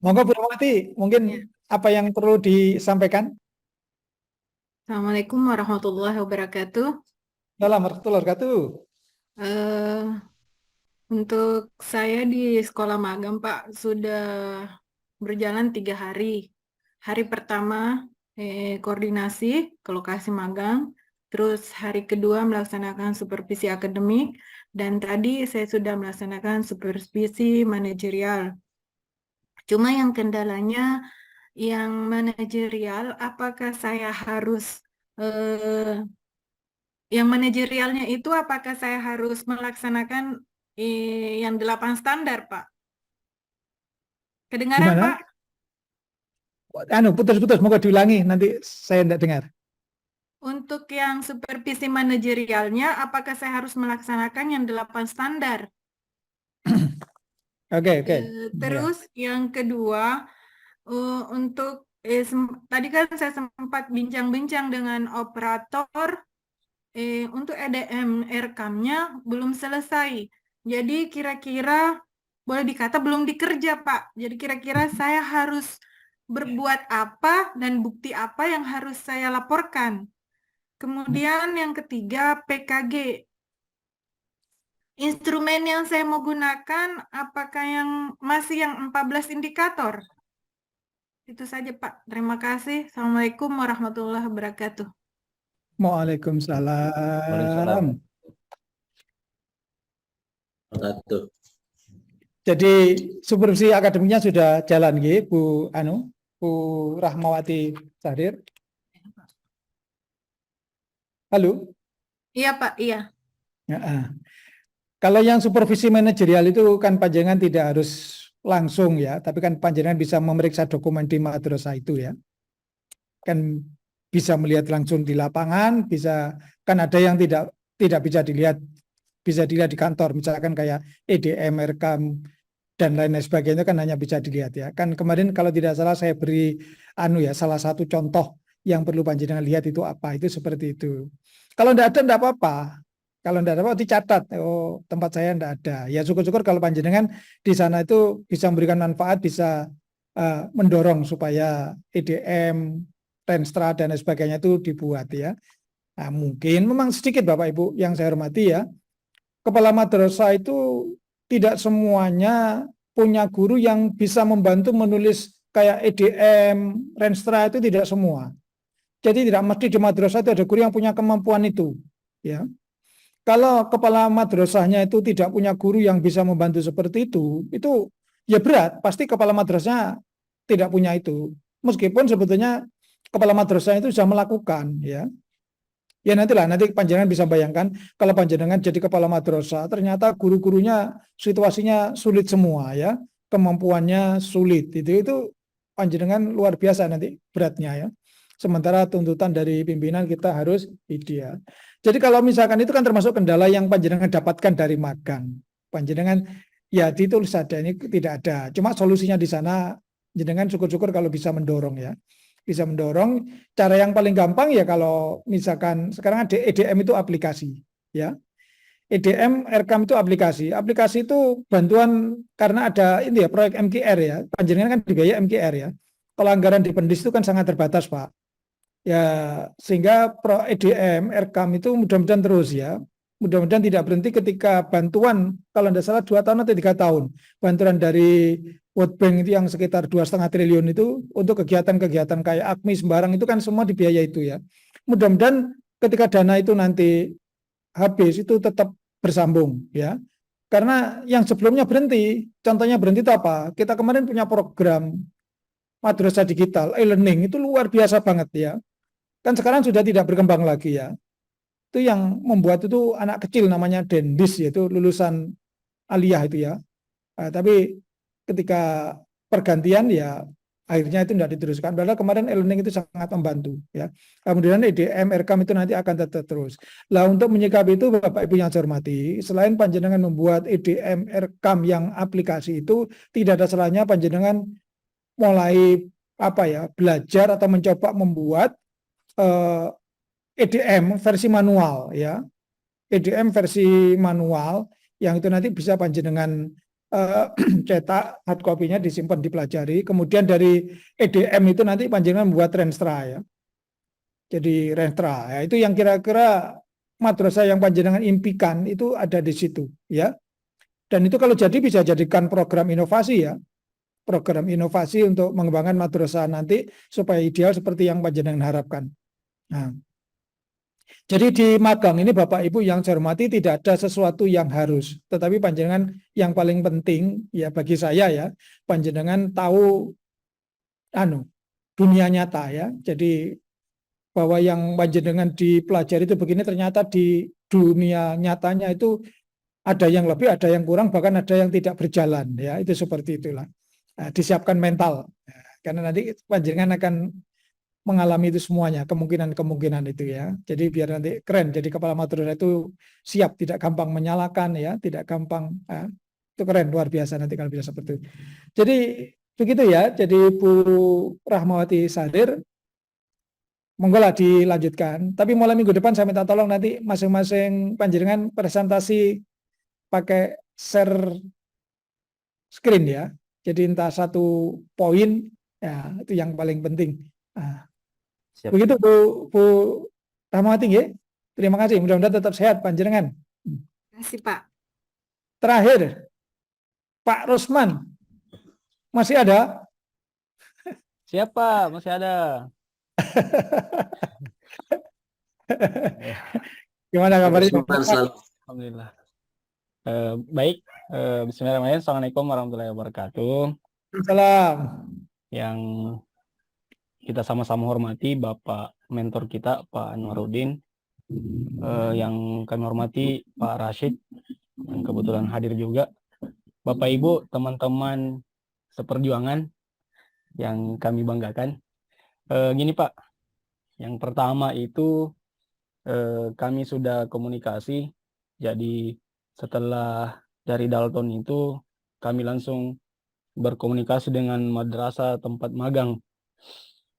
Monggo Bu Rahmawati, mungkin apa yang perlu disampaikan? Assalamualaikum warahmatullahi wabarakatuh. Assalamualaikum warahmatullahi wabarakatuh. Untuk saya di sekolah magang Pak sudah berjalan 3 hari. Hari pertama koordinasi ke lokasi magang, terus hari kedua melaksanakan supervisi akademik, dan tadi saya sudah melaksanakan supervisi manajerial. Cuma yang kendalanya yang manajerial, apakah saya harus yang manajerialnya itu apakah saya harus melaksanakan yang 8 standar, Pak? Kedengaran, Gimana? Pak? Putus-putus, moga diulangi, nanti saya tidak dengar. Untuk yang supervisi manajerialnya, apakah saya harus melaksanakan yang 8 standar? Oke. Terus yang kedua, untuk tadi kan saya sempat bincang-bincang dengan operator, untuk EDM RKAM-nya belum selesai. Jadi kira-kira boleh dikata belum dikerja, Pak. Jadi kira-kira saya harus berbuat apa dan bukti apa yang harus saya laporkan. Kemudian yang ketiga, PKG. Instrumen yang saya mau gunakan apakah yang masih yang 14 indikator? Itu saja, Pak. Terima kasih. Assalamualaikum warahmatullahi wabarakatuh. Waalaikumsalam. Jadi supervisi akademiknya sudah jalan Bu Rahmawati Sahrir. Halo? Iya, Pak, iya. Kalau yang supervisi manajerial itu kan panjenengan tidak harus langsung ya, tapi kan panjenengan bisa memeriksa dokumen di madrasah itu ya. Kan bisa melihat langsung di lapangan, kan ada yang tidak bisa dilihat di kantor, misalkan kayak EDM, RKAM dan lain sebagainya kan hanya bisa dilihat ya. Kan kemarin kalau tidak salah saya beri salah satu contoh yang perlu panjenengan lihat itu apa, itu seperti itu. Kalau tidak ada tidak apa-apa. Kalau tidak ada apa dicatat, tempat saya tidak ada. Ya syukur-syukur kalau panjenengan di sana itu bisa memberikan manfaat, bisa mendorong supaya EDM, Renstra dan sebagainya itu dibuat ya. Nah, mungkin memang sedikit Bapak Ibu yang saya hormati ya. Kepala madrasah itu tidak semuanya punya guru yang bisa membantu menulis kayak EDM, Renstra itu tidak semua. Jadi tidak mesti di madrasah itu ada guru yang punya kemampuan itu ya. Kalau kepala madrasahnya itu tidak punya guru yang bisa membantu seperti itu ya berat, pasti kepala madrasahnya tidak punya itu. Meskipun sebetulnya kepala madrasah itu sudah melakukan ya. Ya nanti panjenengan bisa bayangkan kalau panjenengan jadi kepala madrasah ternyata guru-gurunya situasinya sulit semua ya, kemampuannya sulit. Itu panjenengan luar biasa nanti beratnya ya. Sementara tuntutan dari pimpinan kita harus ideal. Jadi kalau misalkan itu kan termasuk kendala yang panjenengan dapatkan dari magang. Panjenengan ya ditulis saja, ini tidak ada. Cuma solusinya di sana jenengan syukur-syukur kalau bisa mendorong ya. Bisa mendorong. Cara yang paling gampang ya kalau misalkan sekarang ada EDM itu aplikasi ya. EDM RKAM itu aplikasi. Aplikasi itu bantuan karena ada ini ya proyek MKR ya. Panjenengan kan dibiayai MKR ya. Kalau anggaran di Pendis itu kan sangat terbatas, Pak. Ya, sehingga EDM RKAM itu mudah-mudahan terus ya mudah-mudahan tidak berhenti ketika bantuan, kalau tidak salah 2 tahun atau 3 tahun, bantuan dari World Bank itu yang sekitar 2,5 triliun itu untuk kegiatan-kegiatan kayak AKMI sembarang itu kan semua dibiayai itu ya. Mudah-mudahan ketika dana itu nanti habis itu tetap bersambung ya. Karena yang sebelumnya berhenti, contohnya berhenti itu apa? Kita kemarin punya program madrasah digital, e-learning itu luar biasa banget ya. Kan sekarang sudah tidak berkembang lagi ya. Itu yang membuat itu anak kecil namanya Dendis, yaitu lulusan aliyah itu ya. Tapi ketika pergantian ya akhirnya itu tidak diteruskan. Padahal kemarin e-learning itu sangat membantu ya. Kemudian EDM, RKAM itu nanti akan tetap terus. Lah untuk menyikapi itu Bapak Ibu yang saya hormati, selain panjenengan membuat EDM, RKAM yang aplikasi itu, tidak ada salahnya panjenengan mulai belajar atau mencoba membuat EDM versi manual ya. EDM versi manual yang itu nanti bisa panjenengan cetak hard copy-nya disimpan dipelajari, kemudian dari EDM itu nanti panjenengan membuat Renstra ya. Jadi Renstra ya, itu yang kira-kira madrasah yang panjenengan impikan itu ada di situ ya. Dan itu kalau jadi bisa jadikan program inovasi ya. Program inovasi untuk mengembangkan madrasah nanti supaya ideal seperti yang panjenengan harapkan. Nah, jadi di magang ini Bapak Ibu yang saya hormati tidak ada sesuatu yang harus, tetapi panjenengan yang paling penting ya bagi saya ya, panjenengan tahu dunia nyata ya. Jadi bahwa yang panjenengan dipelajari itu begini, ternyata di dunia nyatanya itu ada yang lebih, ada yang kurang, bahkan ada yang tidak berjalan ya. Itu seperti itulah. Nah, disiapkan mental karena nanti panjenengan akan mengalami itu semuanya, kemungkinan-kemungkinan itu ya. Jadi biar nanti keren, jadi kepala madrasah itu siap, tidak gampang menyalahkan ya, tidak gampang, itu keren, luar biasa nanti kalau bisa seperti itu. Jadi begitu ya, jadi Bu Rahmawati Sadir, monggolah dilanjutkan. Tapi mulai minggu depan saya minta tolong nanti masing-masing panjenengan presentasi pakai share screen ya. Jadi entah satu poin, ya itu yang paling penting. Nah, begitu Bu Rahmawati ya. Terima kasih. Mudah-mudahan tetap sehat panjenengan. Terima kasih Pak. Terakhir, Pak Rosman masih ada? Siapa? Masih ada. Gimana kabarnya? Alhamdulillah. Baik. Bismillahirrahmanirrahim. Assalamualaikum warahmatullahi wabarakatuh. Salam. Yang kita sama-sama hormati Bapak mentor kita Pak Anwaruddin, yang kami hormati Pak Rashid yang kebetulan hadir juga, Bapak Ibu, teman-teman seperjuangan yang kami banggakan. Gini Pak, yang pertama itu kami sudah komunikasi, jadi setelah dari Dalton itu kami langsung berkomunikasi dengan madrasah tempat magang.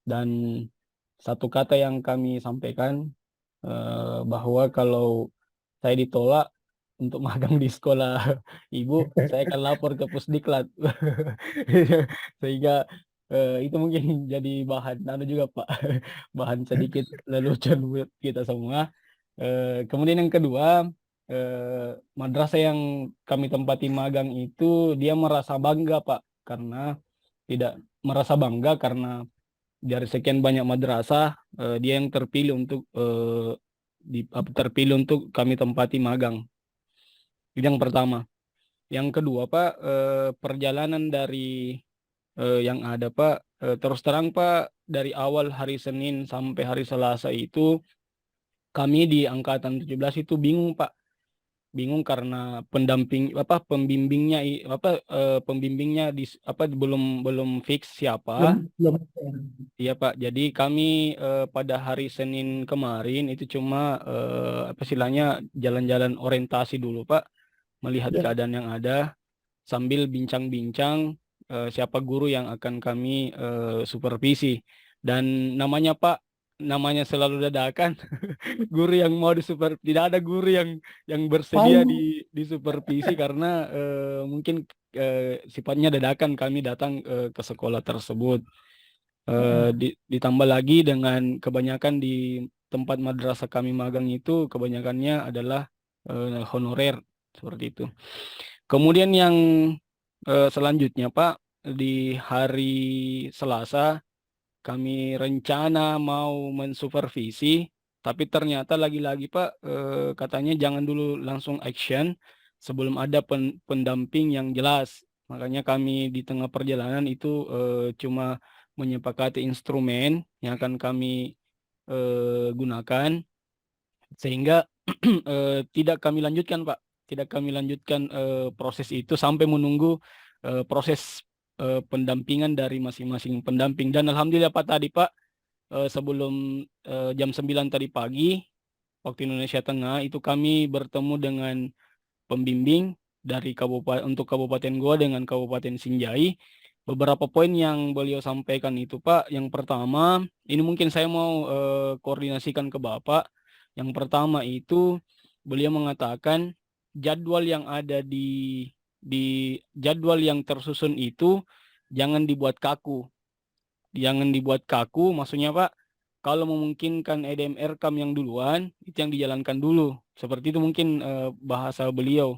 Dan satu kata yang kami sampaikan bahwa kalau saya ditolak untuk magang di sekolah ibu, saya akan lapor ke Pusdiklat. Sehingga itu mungkin jadi bahan juga Pak, bahan sedikit lelucon buat kita semua. Kemudian yang kedua, madrasah yang kami tempati magang itu dia merasa bangga Pak, karena tidak merasa bangga karena dari sekian banyak madrasah dia yang terpilih untuk terpilih untuk kami tempati magang. Itu yang pertama. Yang kedua Pak, perjalanan dari yang ada Pak, terus terang Pak, dari awal hari Senin sampai hari Selasa itu kami di angkatan 17 itu bingung Pak. Bingung karena pembimbingnya belum fix siapa. Iya Pak. Jadi kami pada hari Senin kemarin itu cuma istilahnya jalan-jalan orientasi dulu Pak, melihat keadaan yang ada sambil bincang-bincang siapa guru yang akan kami supervisi. Dan namanya Pak, namanya selalu dadakan. Guru yang mau tidak ada guru yang bersedia di supervisi karena mungkin sifatnya dadakan kami datang ke sekolah tersebut. Ditambah lagi dengan kebanyakan di tempat madrasah kami magang itu kebanyakannya adalah honorer seperti itu. Kemudian yang selanjutnya Pak, di hari Selasa kami rencana mau mensupervisi, tapi ternyata lagi-lagi Pak katanya jangan dulu langsung action sebelum ada pendamping yang jelas. Makanya kami di tengah perjalanan itu cuma menyepakati instrumen yang akan kami gunakan, sehingga tidak kami lanjutkan Pak, tidak kami lanjutkan proses itu sampai menunggu proses pendampingan dari masing-masing pendamping. Dan alhamdulillah Pak tadi Pak, sebelum jam 9 tadi pagi waktu Indonesia Tengah itu kami bertemu dengan pembimbing dari untuk Kabupaten Goa dengan Kabupaten Sinjai. Beberapa poin yang beliau sampaikan itu Pak, yang pertama, ini mungkin saya mau koordinasikan ke Bapak. Yang pertama itu beliau mengatakan jadwal yang ada di jadwal yang tersusun itu jangan dibuat kaku. Jangan dibuat kaku, maksudnya Pak, kalau memungkinkan EDM Erkam yang duluan, itu yang dijalankan dulu. Seperti itu mungkin bahasa beliau.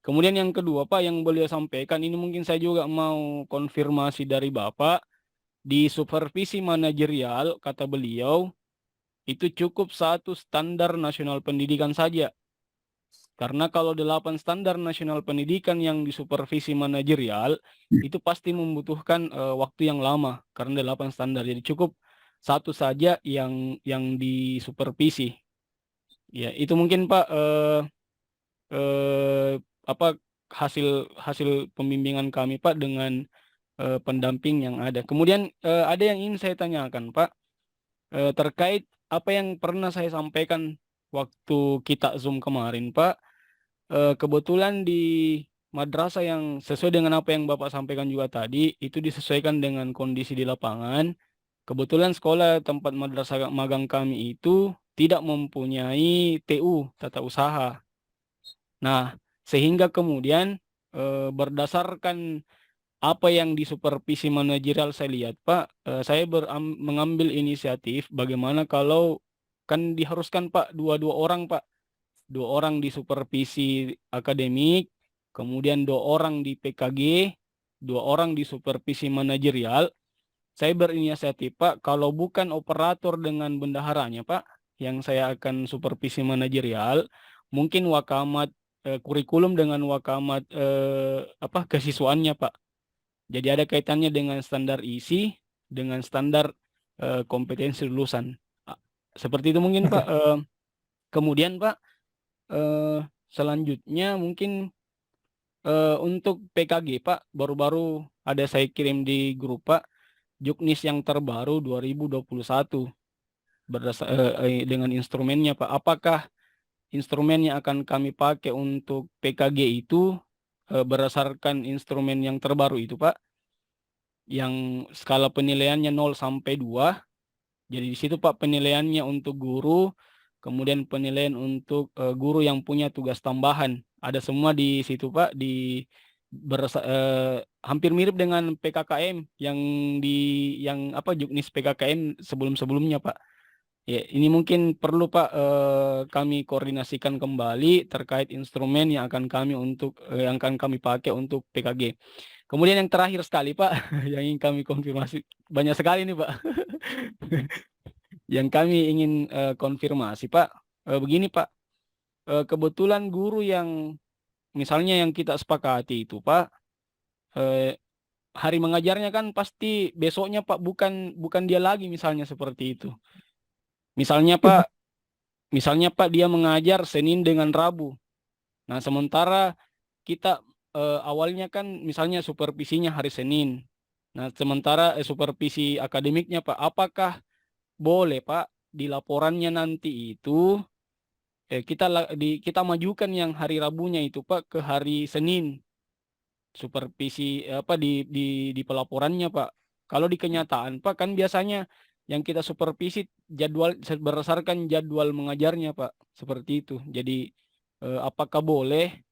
Kemudian yang kedua Pak, yang beliau sampaikan, ini mungkin saya juga mau konfirmasi dari Bapak, di supervisi manajerial, kata beliau, itu cukup 1 standar nasional pendidikan saja. Karena kalau 8 standar nasional pendidikan yang disupervisi manajerial, itu pasti membutuhkan waktu yang lama, karena 8 standar. Jadi cukup 1 saja yang disupervisi. Ya, itu mungkin Pak hasil pembimbingan kami Pak dengan pendamping yang ada. Kemudian ada yang ingin saya tanyakan Pak, terkait apa yang pernah saya sampaikan waktu kita Zoom kemarin Pak. Kebetulan di madrasah yang sesuai dengan apa yang Bapak sampaikan juga tadi, itu disesuaikan dengan kondisi di lapangan. Kebetulan sekolah tempat madrasah magang kami itu tidak mempunyai TU, tata usaha. Nah, sehingga kemudian berdasarkan apa yang disupervisi manajerial saya lihat Pak, saya mengambil inisiatif bagaimana kalau kan diharuskan Pak 2 orang Pak. 2 orang di supervisi akademik, kemudian 2 orang di PKG, 2 orang di supervisi manajerial. Saya berinisiatif Pak, kalau bukan operator dengan bendaharanya Pak, yang saya akan supervisi manajerial, mungkin wakamat kurikulum dengan wakamat kesiswaannya Pak. Jadi ada kaitannya dengan standar isi, dengan standar kompetensi lulusan. Seperti itu mungkin Pak. Kemudian Pak, selanjutnya mungkin untuk PKG Pak, baru-baru ada saya kirim di grup Pak, Juknis yang terbaru 2021 dengan instrumennya Pak. Apakah instrumen yang akan kami pakai untuk PKG itu berdasarkan instrumen yang terbaru itu Pak, yang skala penilaiannya 0 sampai 2. Jadi di situ Pak penilaiannya untuk guru, kemudian penilaian untuk guru yang punya tugas tambahan. Ada semua di situ Pak, hampir mirip dengan PKKM yang Juknis PKKM sebelum-sebelumnya Pak. Ya, ini mungkin perlu Pak kami koordinasikan kembali terkait instrumen yang akan kami pakai untuk PKG. Kemudian yang terakhir sekali Pak, yang ingin kami konfirmasi, banyak sekali nih Pak. Yang kami ingin konfirmasi Pak, begini Pak, kebetulan guru yang misalnya yang kita sepakati itu Pak, hari mengajarnya kan pasti besoknya Pak, bukan dia lagi misalnya seperti itu. Misalnya Pak dia mengajar Senin dengan Rabu. Nah, sementara kita awalnya kan misalnya supervisinya hari Senin. Nah, sementara supervisi akademiknya Pak, apakah boleh Pak di laporannya nanti itu kita majukan yang hari Rabunya itu Pak ke hari Senin. Supervisi di pelaporannya Pak. Kalau di kenyataan Pak kan biasanya yang kita supervisi berdasarkan jadwal mengajarnya Pak, seperti itu. Jadi apakah boleh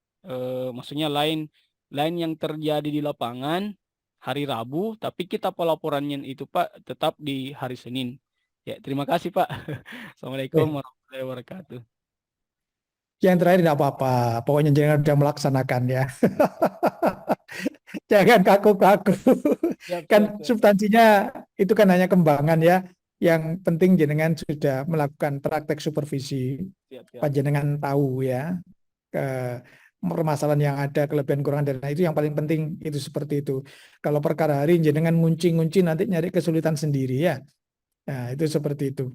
maksudnya lain yang terjadi di lapangan hari Rabu, tapi kita pelaporannya itu Pak tetap di hari Senin. Ya, terima kasih Pak. Assalamualaikum warahmatullahi wabarakatuh. Yang terakhir tidak apa-apa, pokoknya jangan sudah melaksanakan ya. Jangan kaku-kaku. Kan substansinya itu kan hanya kembangan ya. Yang penting jenengan sudah melakukan praktek supervisi. Panjenengan tahu ya permasalahan yang ada, kelebihan kurang, dan itu yang paling penting itu seperti itu. Kalau perkara hari jenengan ngunci-ngunci nanti nyari kesulitan sendiri ya. Nah, itu seperti itu.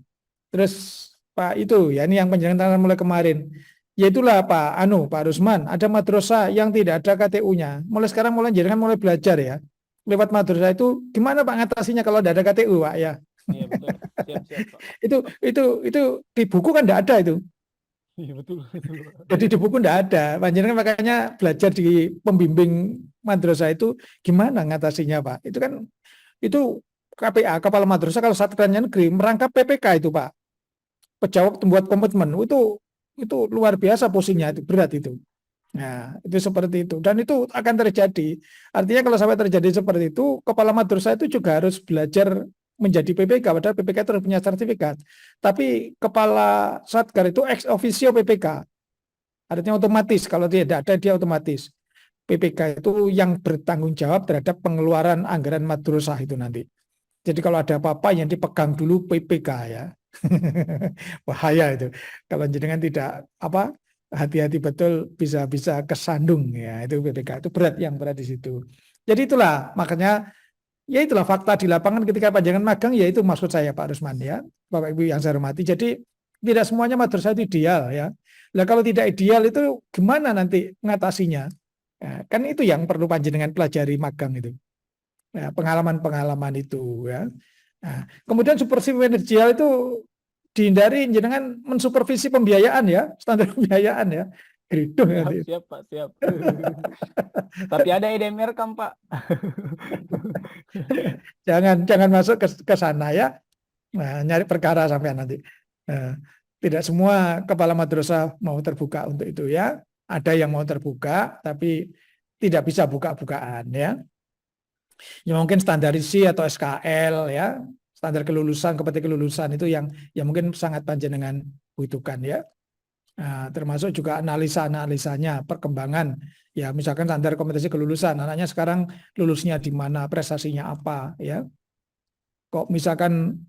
Terus Pak itu ya, ini yang panjenengan mulai kemarin. Ya itulah Pak Rusman, ada madrasah yang tidak ada KTU-nya. Mulai sekarang jenengan mulai belajar ya. Lewat madrasah itu gimana Pak ngatasinya kalau tidak ada KTU Pak ya? Iya betul. Siap, Pak. Itu di buku kan tidak ada itu. Iya betul. Jadi di buku tidak ada. Panjenengan makanya belajar di pembimbing madrasah itu gimana ngatasinya Pak. Itu kan itu KPA, Kepala Madrasah kalau Satkernya Negeri merangkap PPK itu Pak. Pejabat membuat komitmen itu luar biasa posisinya, itu berat itu. Nah, itu seperti itu. Dan itu akan terjadi. Artinya kalau sampai terjadi seperti itu, Kepala Madrasah itu juga harus belajar menjadi PPK, padahal PPK itu harus punya sertifikat. Tapi Kepala Satker itu ex officio PPK. Artinya otomatis, kalau tidak ada dia otomatis. PPK itu yang bertanggung jawab terhadap pengeluaran anggaran madrasah itu nanti. Jadi kalau ada apa-apa yang dipegang dulu PPK ya. Bahaya itu. Kalau jenengan tidak hati-hati betul bisa kesandung ya, itu PPK itu yang berat di situ. Jadi itulah makanya ya itulah fakta di lapangan ketika panjenengan magang, ya itu maksud saya Pak Rusman ya, Bapak Ibu yang saya hormati. Jadi tidak semuanya madrasah itu ideal ya. Nah kalau tidak ideal itu gimana nanti ngatasinya? Ya, kan itu yang perlu panjenengan pelajari magang itu. Ya, pengalaman-pengalaman itu ya. Nah, kemudian supervisi manajerial itu dihindari jenengan mensupervisi pembiayaan ya, standar pembiayaan ya. Siap Pak, siap. Tapi ada EDMR kan Pak. Jangan masuk ke sana ya. Nah, nyari perkara sampai nanti. Tidak semua kepala madrasah mau terbuka untuk itu ya. Ada yang mau terbuka tapi tidak bisa buka-bukaan ya. Ya mungkin standar ISI atau SKL ya, standar kelulusan, kompetisi kelulusan itu yang mungkin sangat panjenengan butuhkan ya. Nah, termasuk juga analisa-analisanya, perkembangan ya, misalkan standar kompetisi kelulusan, anaknya sekarang lulusnya di mana, prestasinya apa ya. Kok misalkan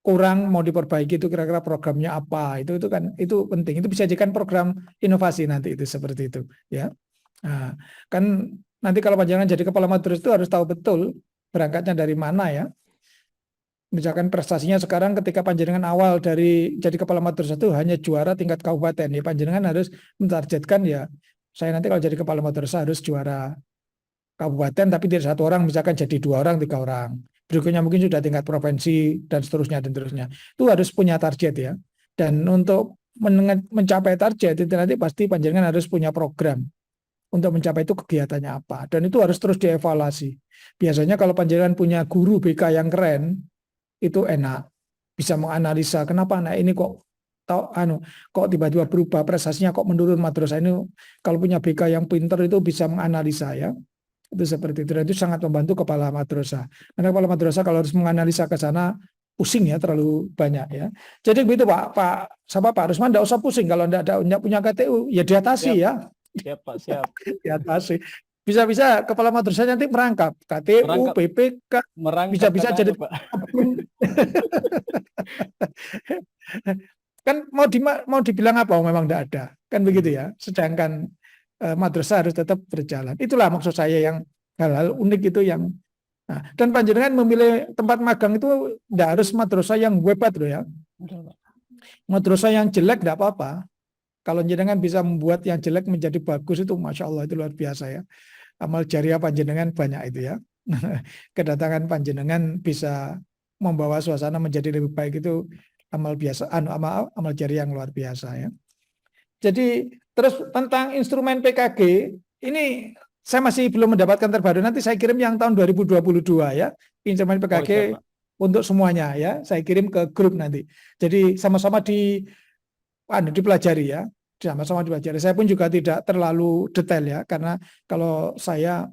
kurang mau diperbaiki itu kira-kira programnya apa, itu kan itu penting, itu bisa jadikan program inovasi nanti itu seperti itu ya. Nah, kan nanti kalau panjenengan jadi kepala madrasah itu harus tahu betul berangkatnya dari mana ya. Misalkan prestasinya sekarang ketika panjenengan awal dari jadi kepala madrasah itu hanya juara tingkat kabupaten, ya panjenengan harus mentargetkan ya, saya nanti kalau jadi kepala madrasah harus juara kabupaten tapi tidak satu orang, misalkan jadi 2 orang, 3 orang. Berikutnya mungkin sudah tingkat provinsi dan seterusnya dan seterusnya. Itu harus punya target ya. Dan untuk mencapai target itu nanti pasti panjenengan harus punya program. Untuk mencapai itu kegiatannya apa, dan itu harus terus dievaluasi. Biasanya kalau panjenengan punya guru BK yang keren, itu enak, bisa menganalisa kenapa anak ini kok tiba-tiba berubah prestasinya, kok menurun madrasah ini. Kalau punya BK yang pinter itu bisa menganalisa ya, itu seperti itu. Dan itu sangat membantu kepala madrasah. Karena kepala madrasah kalau harus menganalisa ke sana pusing ya, terlalu banyak ya. Jadi begitu Pak Rusman, tidak usah pusing kalau tidak punya KTU, ya diatasi ya. Siap Pak, siap. Diatasi. Bisa-bisa kepala madrasah nanti merangkap KTU, PPK, bisa-bisa jadi Pak. Kan mau dibilang apa? Memang tidak ada, kan begitu ya. Sedangkan madrasah harus tetap berjalan. Itulah maksud saya yang hal-hal unik itu yang. Nah, dan panjenengan memilih tempat magang itu tidak harus madrasah yang hebat loh ya. Madrasah yang jelek tidak apa-apa. Kalau jenengan bisa membuat yang jelek menjadi bagus itu Masya Allah, itu luar biasa ya. Amal jariah panjenengan banyak itu ya. Kedatangan panjenengan bisa membawa suasana menjadi lebih baik, itu amal biasa, amal jariah yang luar biasa ya. Jadi terus tentang instrumen PKG ini saya masih belum mendapatkan terbaru. Nanti saya kirim yang tahun 2022 ya, instrumen PKG untuk semuanya ya. Saya kirim ke grup nanti. Jadi sama-sama dipelajari ya. Sama-sama dipelajari. Saya pun juga tidak terlalu detail ya, karena kalau saya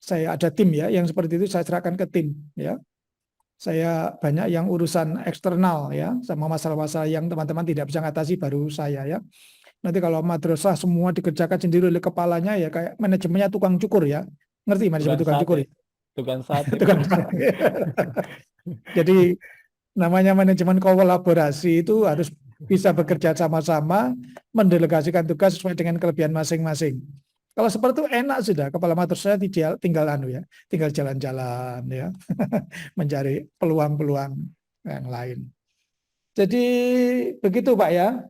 ada tim ya, yang seperti itu saya serahkan ke tim ya. Saya banyak yang urusan eksternal ya, sama masalah-masalah yang teman-teman tidak bisa mengatasi baru saya ya. Nanti kalau madrasah semua dikerjakan sendiri oleh kepalanya ya kayak manajemennya tukang cukur ya. Ngerti manajemen tukang cukur ya? Tukang sate. Tukang sate. Jadi namanya manajemen kolaborasi itu harus bisa bekerja sama-sama, mendelegasikan tugas sesuai dengan kelebihan masing-masing. Kalau seperti itu enak sudah, kepala madrasah tinggal tinggal jalan-jalan ya, mencari peluang-peluang yang lain. Jadi begitu Pak ya.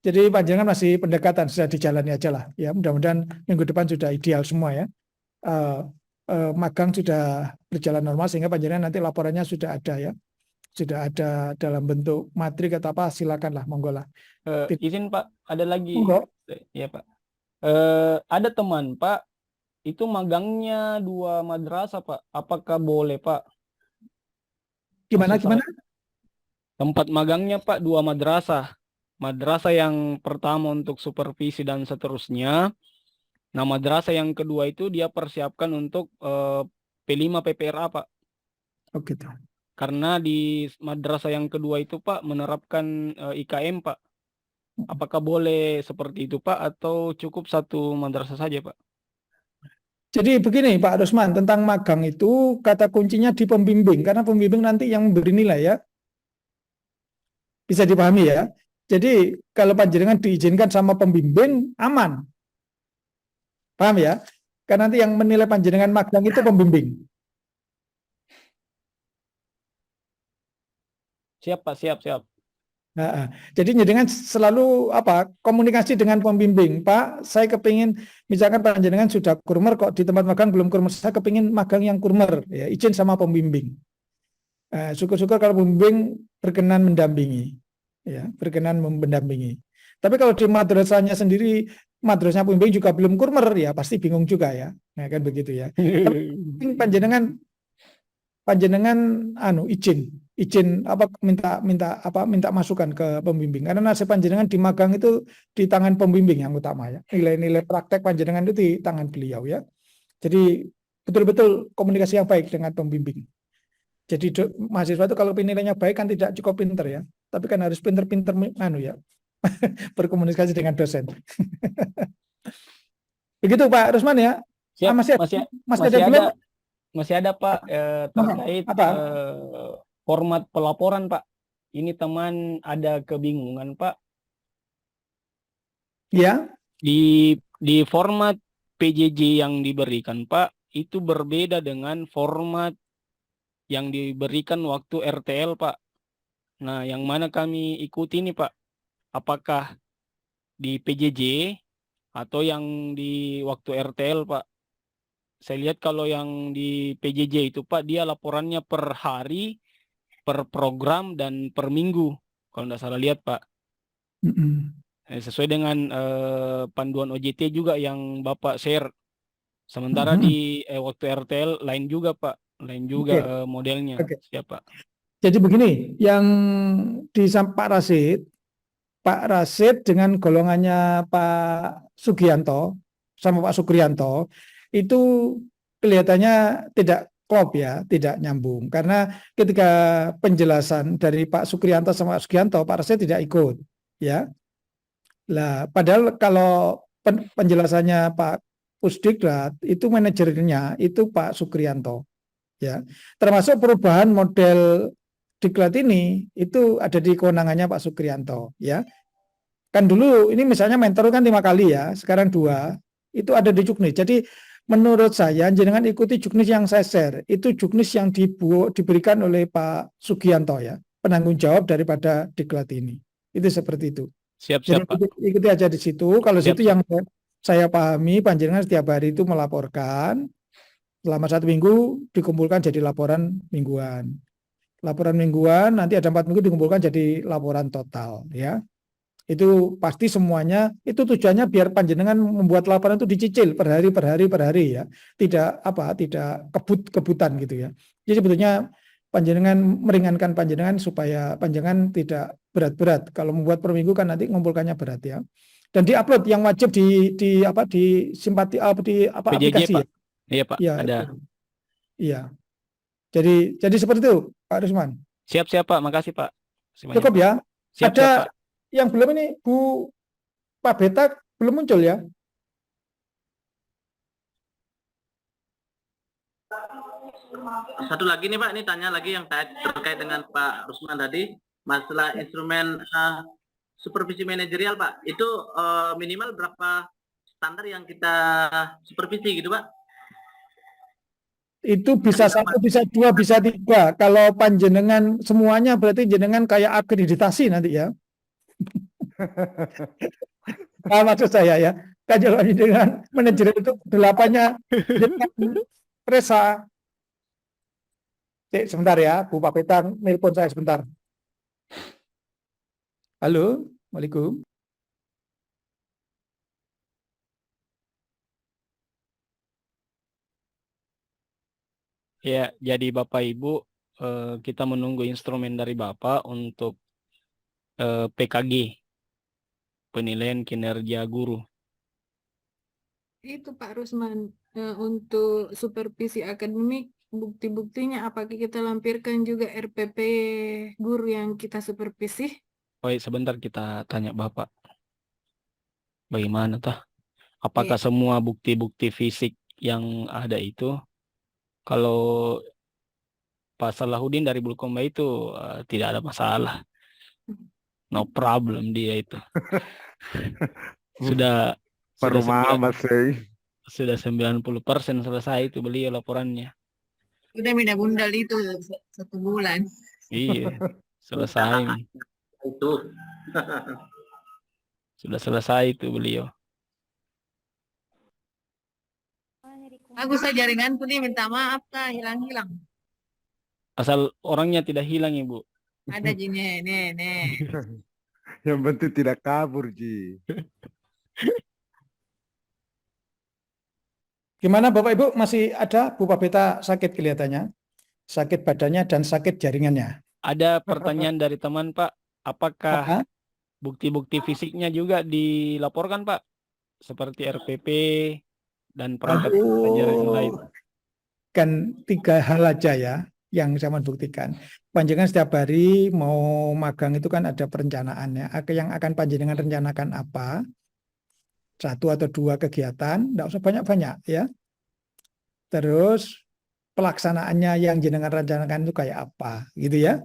Jadi panjenengan masih pendekatan, sudah dijalani aja lah ya. Mudah-mudahan minggu depan sudah ideal semua ya. Magang sudah berjalan normal sehingga panjenengan nanti laporannya sudah ada ya. Sudah ada dalam bentuk matrik atau apa, silakanlah, monggo lah. Izin Pak, ada lagi. Monggo. Ya Pak. Ada teman Pak, itu magangnya 2 madrasah Pak. Apakah boleh Pak? Gimana? Tempat magangnya Pak 2 madrasah. Madrasah yang pertama untuk supervisi dan seterusnya. Nah, madrasah yang kedua itu dia persiapkan untuk P5 PPRA Pak. Oh gitu. Karena di madrasah yang kedua itu Pak menerapkan IKM Pak. Apakah boleh seperti itu Pak atau cukup 1 madrasah saja Pak? Jadi begini Pak Rusman, tentang magang itu kata kuncinya di pembimbing, karena pembimbing nanti yang memberi nilai ya. Bisa dipahami ya. Jadi kalau panjenengan diizinkan sama pembimbing, aman. Paham ya? Karena nanti yang menilai panjenengan magang itu pembimbing. Siap Pak, siap. Nah, jadi jenengan selalu komunikasi dengan pembimbing. Pak, saya kepingin, misalkan panjenengan sudah kurmer kok di tempat magang belum kurmer, saya kepingin magang yang kurmer, ya izin sama pembimbing. Syukur-syukur kalau pembimbing berkenan mendampingi, ya berkenan mendampingi. Tapi kalau di madrasahnya sendiri, madrasahnya pembimbing juga belum kurmer, ya pasti bingung juga ya, nah, kan begitu ya. Tapi panjenengan izin minta masukan ke pembimbing, karena nasib panjenengan di magang itu di tangan pembimbing yang utama ya. Nilai-nilai praktek panjenengan itu di tangan beliau ya. Jadi betul-betul komunikasi yang baik dengan pembimbing. Jadi mahasiswa itu kalau nilainya baik kan tidak cukup pinter ya, tapi kan harus pinter-pinter berkomunikasi dengan dosen. Begitu Pak Rusman ya. Siap, masih ada Pak terkait format pelaporan Pak. Ini teman ada kebingungan Pak. Ya. Di format PJJ yang diberikan Pak, itu berbeda dengan format yang diberikan waktu RTL Pak. Nah, yang mana kami ikuti ini Pak? Apakah di PJJ atau yang di waktu RTL Pak? Saya lihat kalau yang di PJJ itu Pak, dia laporannya per hari, per program, dan per minggu. Kalau tidak salah lihat Pak. Sesuai dengan panduan OJT juga yang Bapak share. Sementara di waktu RTL lain juga Pak. Lain juga modelnya. Siap Pak. Jadi begini, yang di Pak Rasid dengan golongannya Pak Sugianto sama Pak Sukrianto itu kelihatannya tidak klop ya, tidak nyambung. Karena ketika penjelasan dari Pak Sukrianto sama Pak Sugianto, Pak Rasid tidak ikut, ya. Lah, padahal kalau penjelasannya Pak Pusdiklat itu manajernya itu Pak Sukrianto, ya. Termasuk perubahan model diklat ini itu ada di kewenangannya Pak Sukrianto, ya. Kan dulu ini misalnya mentor kan 5 kali ya, sekarang 2, itu ada di Juknis. Jadi menurut saya jenengan ikuti Juknis yang saya share, itu Juknis yang diberikan oleh Pak Sugianto ya, penanggung jawab daripada diklat ini. Itu seperti itu. Siap Pak. Ikuti aja di situ. Kalau situ yang saya pahami, panjenengan setiap hari itu melaporkan, selama 1 minggu dikumpulkan jadi laporan mingguan. Laporan mingguan nanti ada 4 minggu dikumpulkan jadi laporan total ya. Itu pasti semuanya itu tujuannya biar panjenengan membuat laporan itu dicicil per hari ya. Tidak kebutan gitu ya. Jadi sebetulnya panjenengan meringankan panjenengan supaya panjenengan tidak berat-berat. Kalau membuat per minggu kan nanti ngumpulkannya berat ya. Dan diupload yang wajib di aplikasi Pak. Iya Pak, ya, ada. Iya. Jadi seperti itu Pak Rusman. Siap Pak, makasih Pak. Cukup ya. Siap, ada Pak. Yang belum ini Bu Pak Beta belum muncul ya? Satu lagi nih Pak, ini tanya lagi yang terkait dengan Pak Rusman tadi, masalah instrumen supervisi manajerial Pak. Itu minimal berapa standar yang kita supervisi gitu Pak? Itu bisa satu, bisa dua, bisa tiga. Kalau panjenengan semuanya berarti jenengan kayak akreditasi nanti ya. Maksud saya ya, kalau dengan manajer itu delapannya Resa. Cek, sebentar ya, Bu Pak Petang, nelpon saya sebentar. Halo, Assalamualaikum. Ya, jadi Bapak Ibu, kita menunggu instrumen dari Bapak untuk PKG, penilaian kinerja guru. Itu Pak Rusman, untuk supervisi akademik, bukti-buktinya apakah kita lampirkan juga RPP guru yang kita supervisi? Oh, sebentar kita tanya Bapak. Bagaimana tah? Apakah semua bukti-bukti fisik yang ada itu, kalau Pak Salahuddin dari Bulukomba itu tidak ada masalah. No problem dia itu. Sudah sudah 90% selesai itu beliau laporannya. Udah minta bundal itu 1 bulan. Iya, selesai. Itu. Sudah selesai itu beliau. Aku saya jaringan tuh nih minta maaf kak, hilang-hilang. Asal orangnya tidak hilang Ibu. Ada Ji, nih. Yang penting tidak kabur, Ji. Gimana Bapak Ibu, masih ada Bu Pak Beta sakit kelihatannya? Sakit badannya dan sakit jaringannya. Ada pertanyaan dari teman Pak, apakah bukti-bukti fisiknya juga dilaporkan Pak? Seperti RPP dan perangkat pelajaran yang lain. Kan 3 hal aja ya yang saya mau buktikan. Panjenengan setiap hari mau magang itu kan ada perencanaannya. Yang akan panjenengan rencanakan apa? 1 atau 2 kegiatan, tidak usah banyak-banyak ya. Terus pelaksanaannya yang jenengan rencanakan itu kayak apa, gitu ya.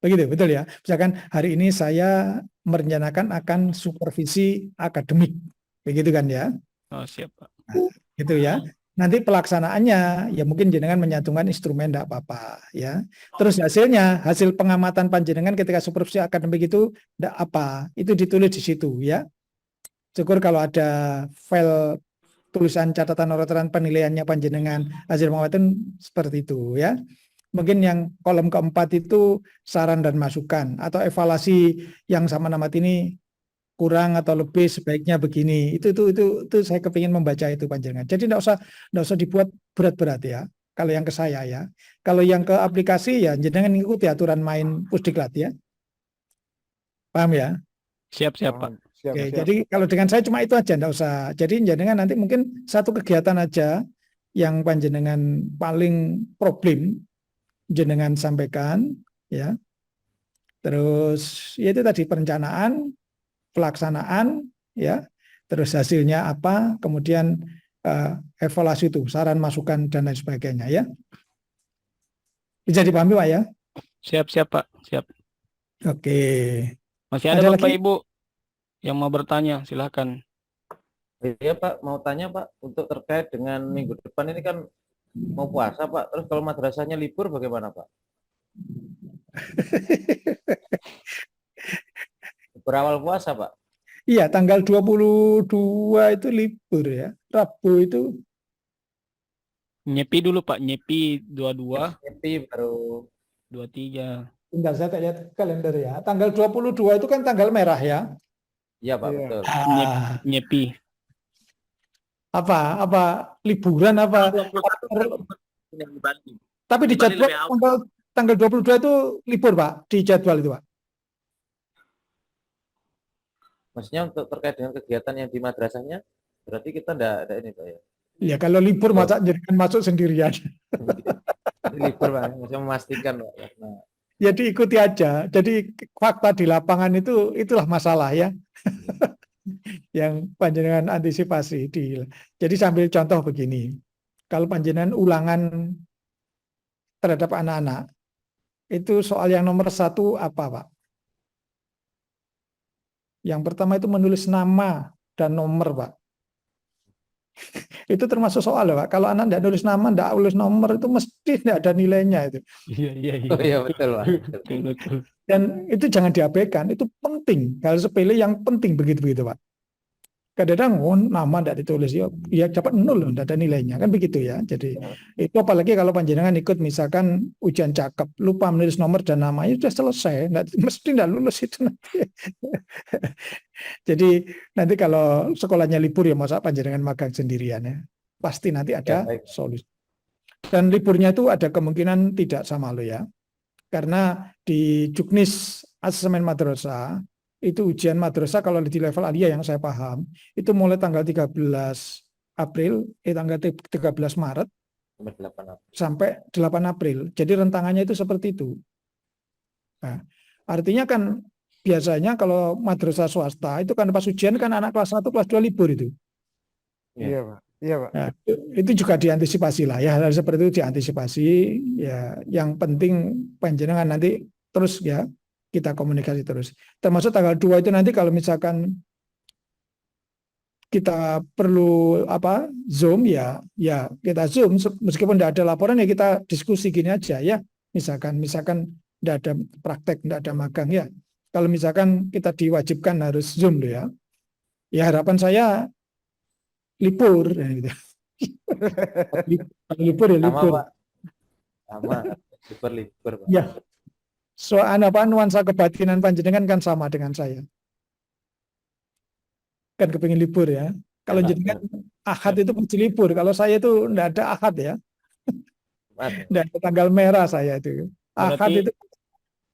Begitu, betul ya. Misalkan hari ini saya merencanakan akan supervisi akademik, begitu kan ya. Oh, siap Pak. Nah, gitu ya. Nanti pelaksanaannya ya mungkin jenengan menyatukan instrumen tidak apa-apa ya. Terus hasilnya, hasil pengamatan panjenengan ketika supervisi akademik itu tidak apa, itu ditulis di situ ya. Syukur kalau ada file tulisan catatan catatan penilaiannya panjenengan hasil pengamatan seperti itu ya. Mungkin yang kolom keempat itu saran dan masukan atau evaluasi yang sama nama ini kurang atau lebih sebaiknya begini. Itu saya kepingin membaca itu panjenengan. Jadi tidak usah dibuat berat-berat ya. Kalau yang ke saya ya. Kalau yang ke aplikasi ya jenengan ikuti aturan main Pusdiklat ya. Paham ya? Siap Pak. Oke, jadi kalau dengan saya cuma itu aja, enggak usah. Jadi jenengan nanti mungkin 1 kegiatan aja yang panjenengan paling problem jenengan sampaikan ya. Terus ya itu tadi perencanaan, pelaksanaan ya. Terus hasilnya apa, kemudian evaluasi itu, saran, masukan dan lain sebagainya ya. Bisa dipahami Pak ya? Siap Pak, siap. Oke. Masih ada Bapak Ibu yang mau bertanya, silakan. Iya Pak, mau tanya Pak, untuk terkait dengan minggu depan ini kan mau puasa Pak, terus kalau madrasahnya libur bagaimana Pak? Berawal puasa Pak? Iya, tanggal 22 itu libur ya. Rabu itu. Nyepi dulu Pak, nyepi 22. Nyepi baru 23. Tinggal saya lihat kalender ya. Tanggal 22 itu kan tanggal merah ya. Iya Pak, betul. Nyepi. Apa liburan apa? Tapi di jadwal tanggal 22 itu libur Pak, di jadwal itu Pak. Maksudnya untuk terkait dengan kegiatan yang di madrasahnya, berarti kita enggak ada ini Pak ya? Ya kalau libur masa jadikan masuk sendirian. Libur Pak, maksudnya memastikan Pak. Nah. Jadi ikuti aja. Jadi fakta di lapangan itulah masalah ya. Yang panjenengan antisipasi jadi sambil contoh begini. Kalau panjenengan ulangan terhadap anak-anak, itu soal yang nomor 1 apa, Pak? Yang pertama itu menulis nama dan nomor, Pak. Itu termasuk soal, Pak. Kalau anak tidak nulis nama, tidak nulis nomor, itu mesti tidak ada nilainya itu. Iya. Oh iya betul Pak. Betul. Dan itu jangan diabaikan, itu penting. Hal sepele yang penting begitu-begitu, Pak. Kadang-kadang nama tidak ditulis, ya dapat 0, tidak ada nilainya, kan begitu ya. Jadi itu apalagi kalau panjenengan ikut misalkan ujian cakep, lupa menulis nomor dan namanya, sudah selesai, mesti tidak lulus itu nanti. Jadi nanti kalau sekolahnya libur ya masa panjenengan magang sendirian ya, pasti nanti ada solusi. Dan liburnya itu ada kemungkinan tidak sama lo ya, karena di Juknis Asesmen Madrasah itu ujian madrasah kalau di level aliyah yang saya paham itu mulai tanggal 13 April tanggal 13 Maret sampai 8 April. Jadi rentangannya itu seperti itu. Nah, artinya kan biasanya kalau madrasah swasta itu kan pas ujian kan anak kelas 1 kelas 2 libur itu. Iya Pak. Iya Pak. Nah, itu juga diantisipasi lah ya, hal seperti itu diantisipasi ya. Yang penting panjenengan nanti terus ya kita komunikasi terus. Termasuk tanggal 2 itu nanti kalau misalkan kita perlu Zoom ya kita Zoom meskipun tidak ada laporan ya kita diskusi gini aja ya. Misalkan tidak ada praktek, tidak ada magang ya. Kalau misalkan kita diwajibkan harus Zoom loh ya. Ya harapan saya libur ya gitu. Libur ya libur. Sama libur Pak. Ya. Soal nuansa kebatinan panjenengan kan sama dengan saya. Kan kepingin libur ya. Kalau jenengan Ahad itu pasti libur. Kalau saya itu enggak ada Ahad ya. Enggak ada tanggal merah saya itu. Ahad itu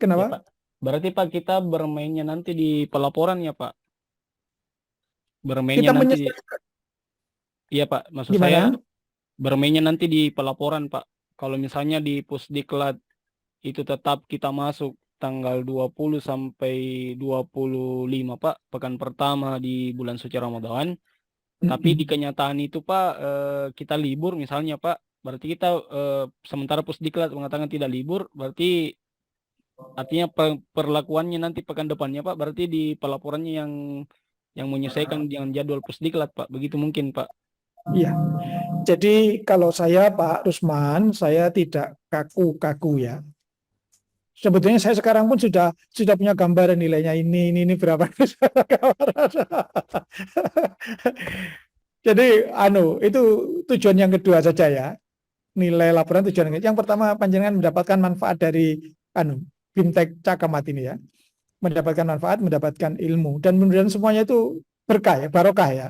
kenapa? Ya, Pak. Berarti Pak kita bermainnya nanti di pelaporan ya Pak. Bermainnya Kita nanti. Iya Pak, maksud saya bermainnya nanti di pelaporan Pak. Kalau misalnya di Pusdiklat itu tetap kita masuk tanggal 20 sampai 25 Pak, pekan pertama di bulan suci Ramadan. Tapi di kenyataan itu Pak, kita libur misalnya Pak, berarti kita sementara Pusdiklat mengatakan tidak libur, berarti artinya perlakuannya nanti pekan depannya Pak, berarti di pelaporannya yang menyesuaikan dengan jadwal Pusdiklat Pak, begitu mungkin Pak. Iya. Jadi kalau saya Pak Rusman, saya tidak kaku-kaku ya. Sebetulnya saya sekarang pun sudah punya gambaran nilainya ini berapa. Jadi itu tujuan yang kedua saja ya. Nilai laporan tujuan yang pertama panjenengan mendapatkan manfaat dari Bimtek Cakamat ini ya. Mendapatkan manfaat, mendapatkan ilmu dan kemudian semuanya itu berkah ya, barokah ya.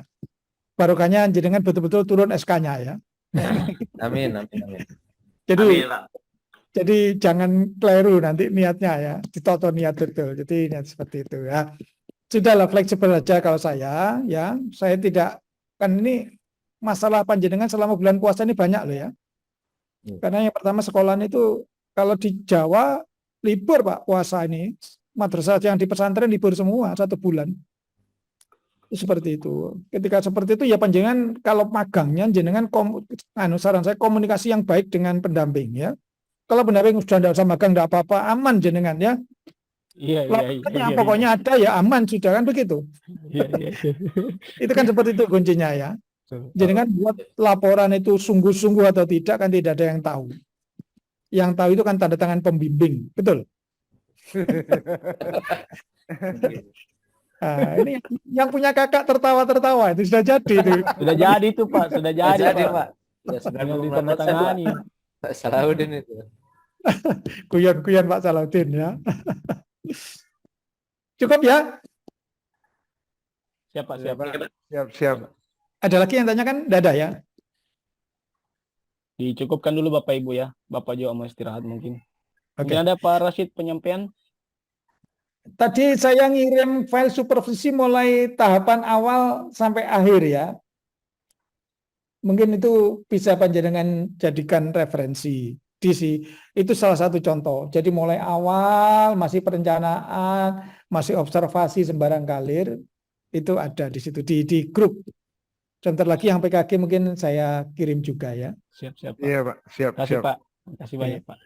Barokahnya jenengan betul-betul turun SK-nya ya. Amin. Jadi jangan keliru nanti niatnya ya, ditoto niat betul. Jadi niat seperti itu ya. Sudahlah fleksibel aja kalau saya ya. Saya tidak kan ini masalah panjenengan selama bulan puasa ini banyak loh ya. Karena yang pertama sekolahan itu kalau di Jawa libur Pak puasa ini. Madrasah yang di pesantren libur semua 1 bulan. Seperti itu. Ketika seperti itu ya panjenengan kalau magangnya jenengan saran saya komunikasi yang baik dengan pendamping ya. Kalau pendamping sudah tidak usah magang tidak apa-apa, aman jenengan ya. Iya. Pokoknya ada ya aman sudah kan begitu. Iya. Itu kan seperti itu kuncinya ya. Jenengan buat laporan itu sungguh-sungguh atau tidak kan tidak ada yang tahu. Yang tahu itu kan tanda tangan pembimbing, betul. Nah, ini yang punya kakak tertawa-tertawa itu sudah jadi itu. Sudah jadi itu Pak, sudah jadi Pak. Ya, sudah ditandatangani. Pak Salahuddin itu. Kuyon-kuyon Pak Salahuddin ya. Cukup ya? Siap. Ada lagi yang tanyakan? Tidak ada ya? Dicukupkan dulu Bapak Ibu ya. Bapak juga mau istirahat mungkin. Oke. Mungkin ada Pak Rashid penyampaian. Tadi saya ngirim file supervisi mulai tahapan awal sampai akhir ya. Mungkin itu bisa panjenengan jadikan referensi. DC. Itu salah satu contoh. Jadi mulai awal masih perencanaan, masih observasi sembarang kalir, itu ada di situ di grup. Sebentar lagi yang PKG mungkin saya kirim juga ya. Siap, Pak. Iya, Pak. Siap, Terima kasih, siap. Pak. Terima kasih banyak, Pak.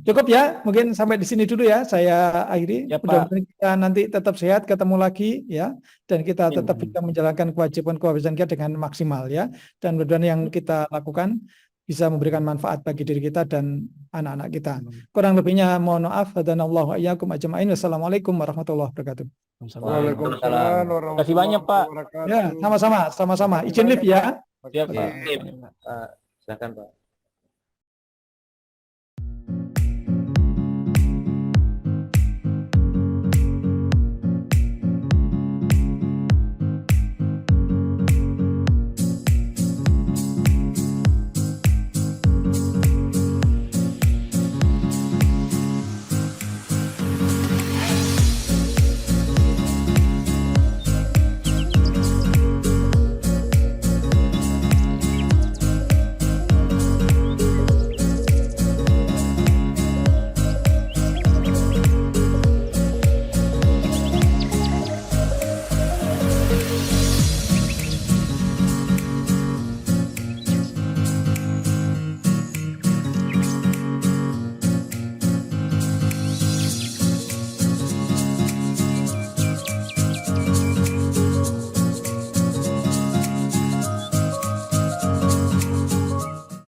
Cukup ya, mungkin sampai di sini dulu ya. Saya akhiri. Ya, Pak. Mudah-mudahan kita nanti tetap sehat, ketemu lagi ya, dan kita tetap Amin. bisa menjalankan kewajiban-kewajiban kita dengan maksimal ya. Dan mudah-mudahan yang kita lakukan bisa memberikan manfaat bagi diri kita dan anak-anak kita. Kurang lebihnya mohon maaf. Hadanallahu wa iyyakum ajma'in. Wassalamualaikum warahmatullahi wabarakatuh. Waalaikumsalam Terima kasih banyak, Pak. warahmatullahi Ya, wabarakatuh. sama-sama. Izin lift ya. Siap, Pak. Silakan Pak.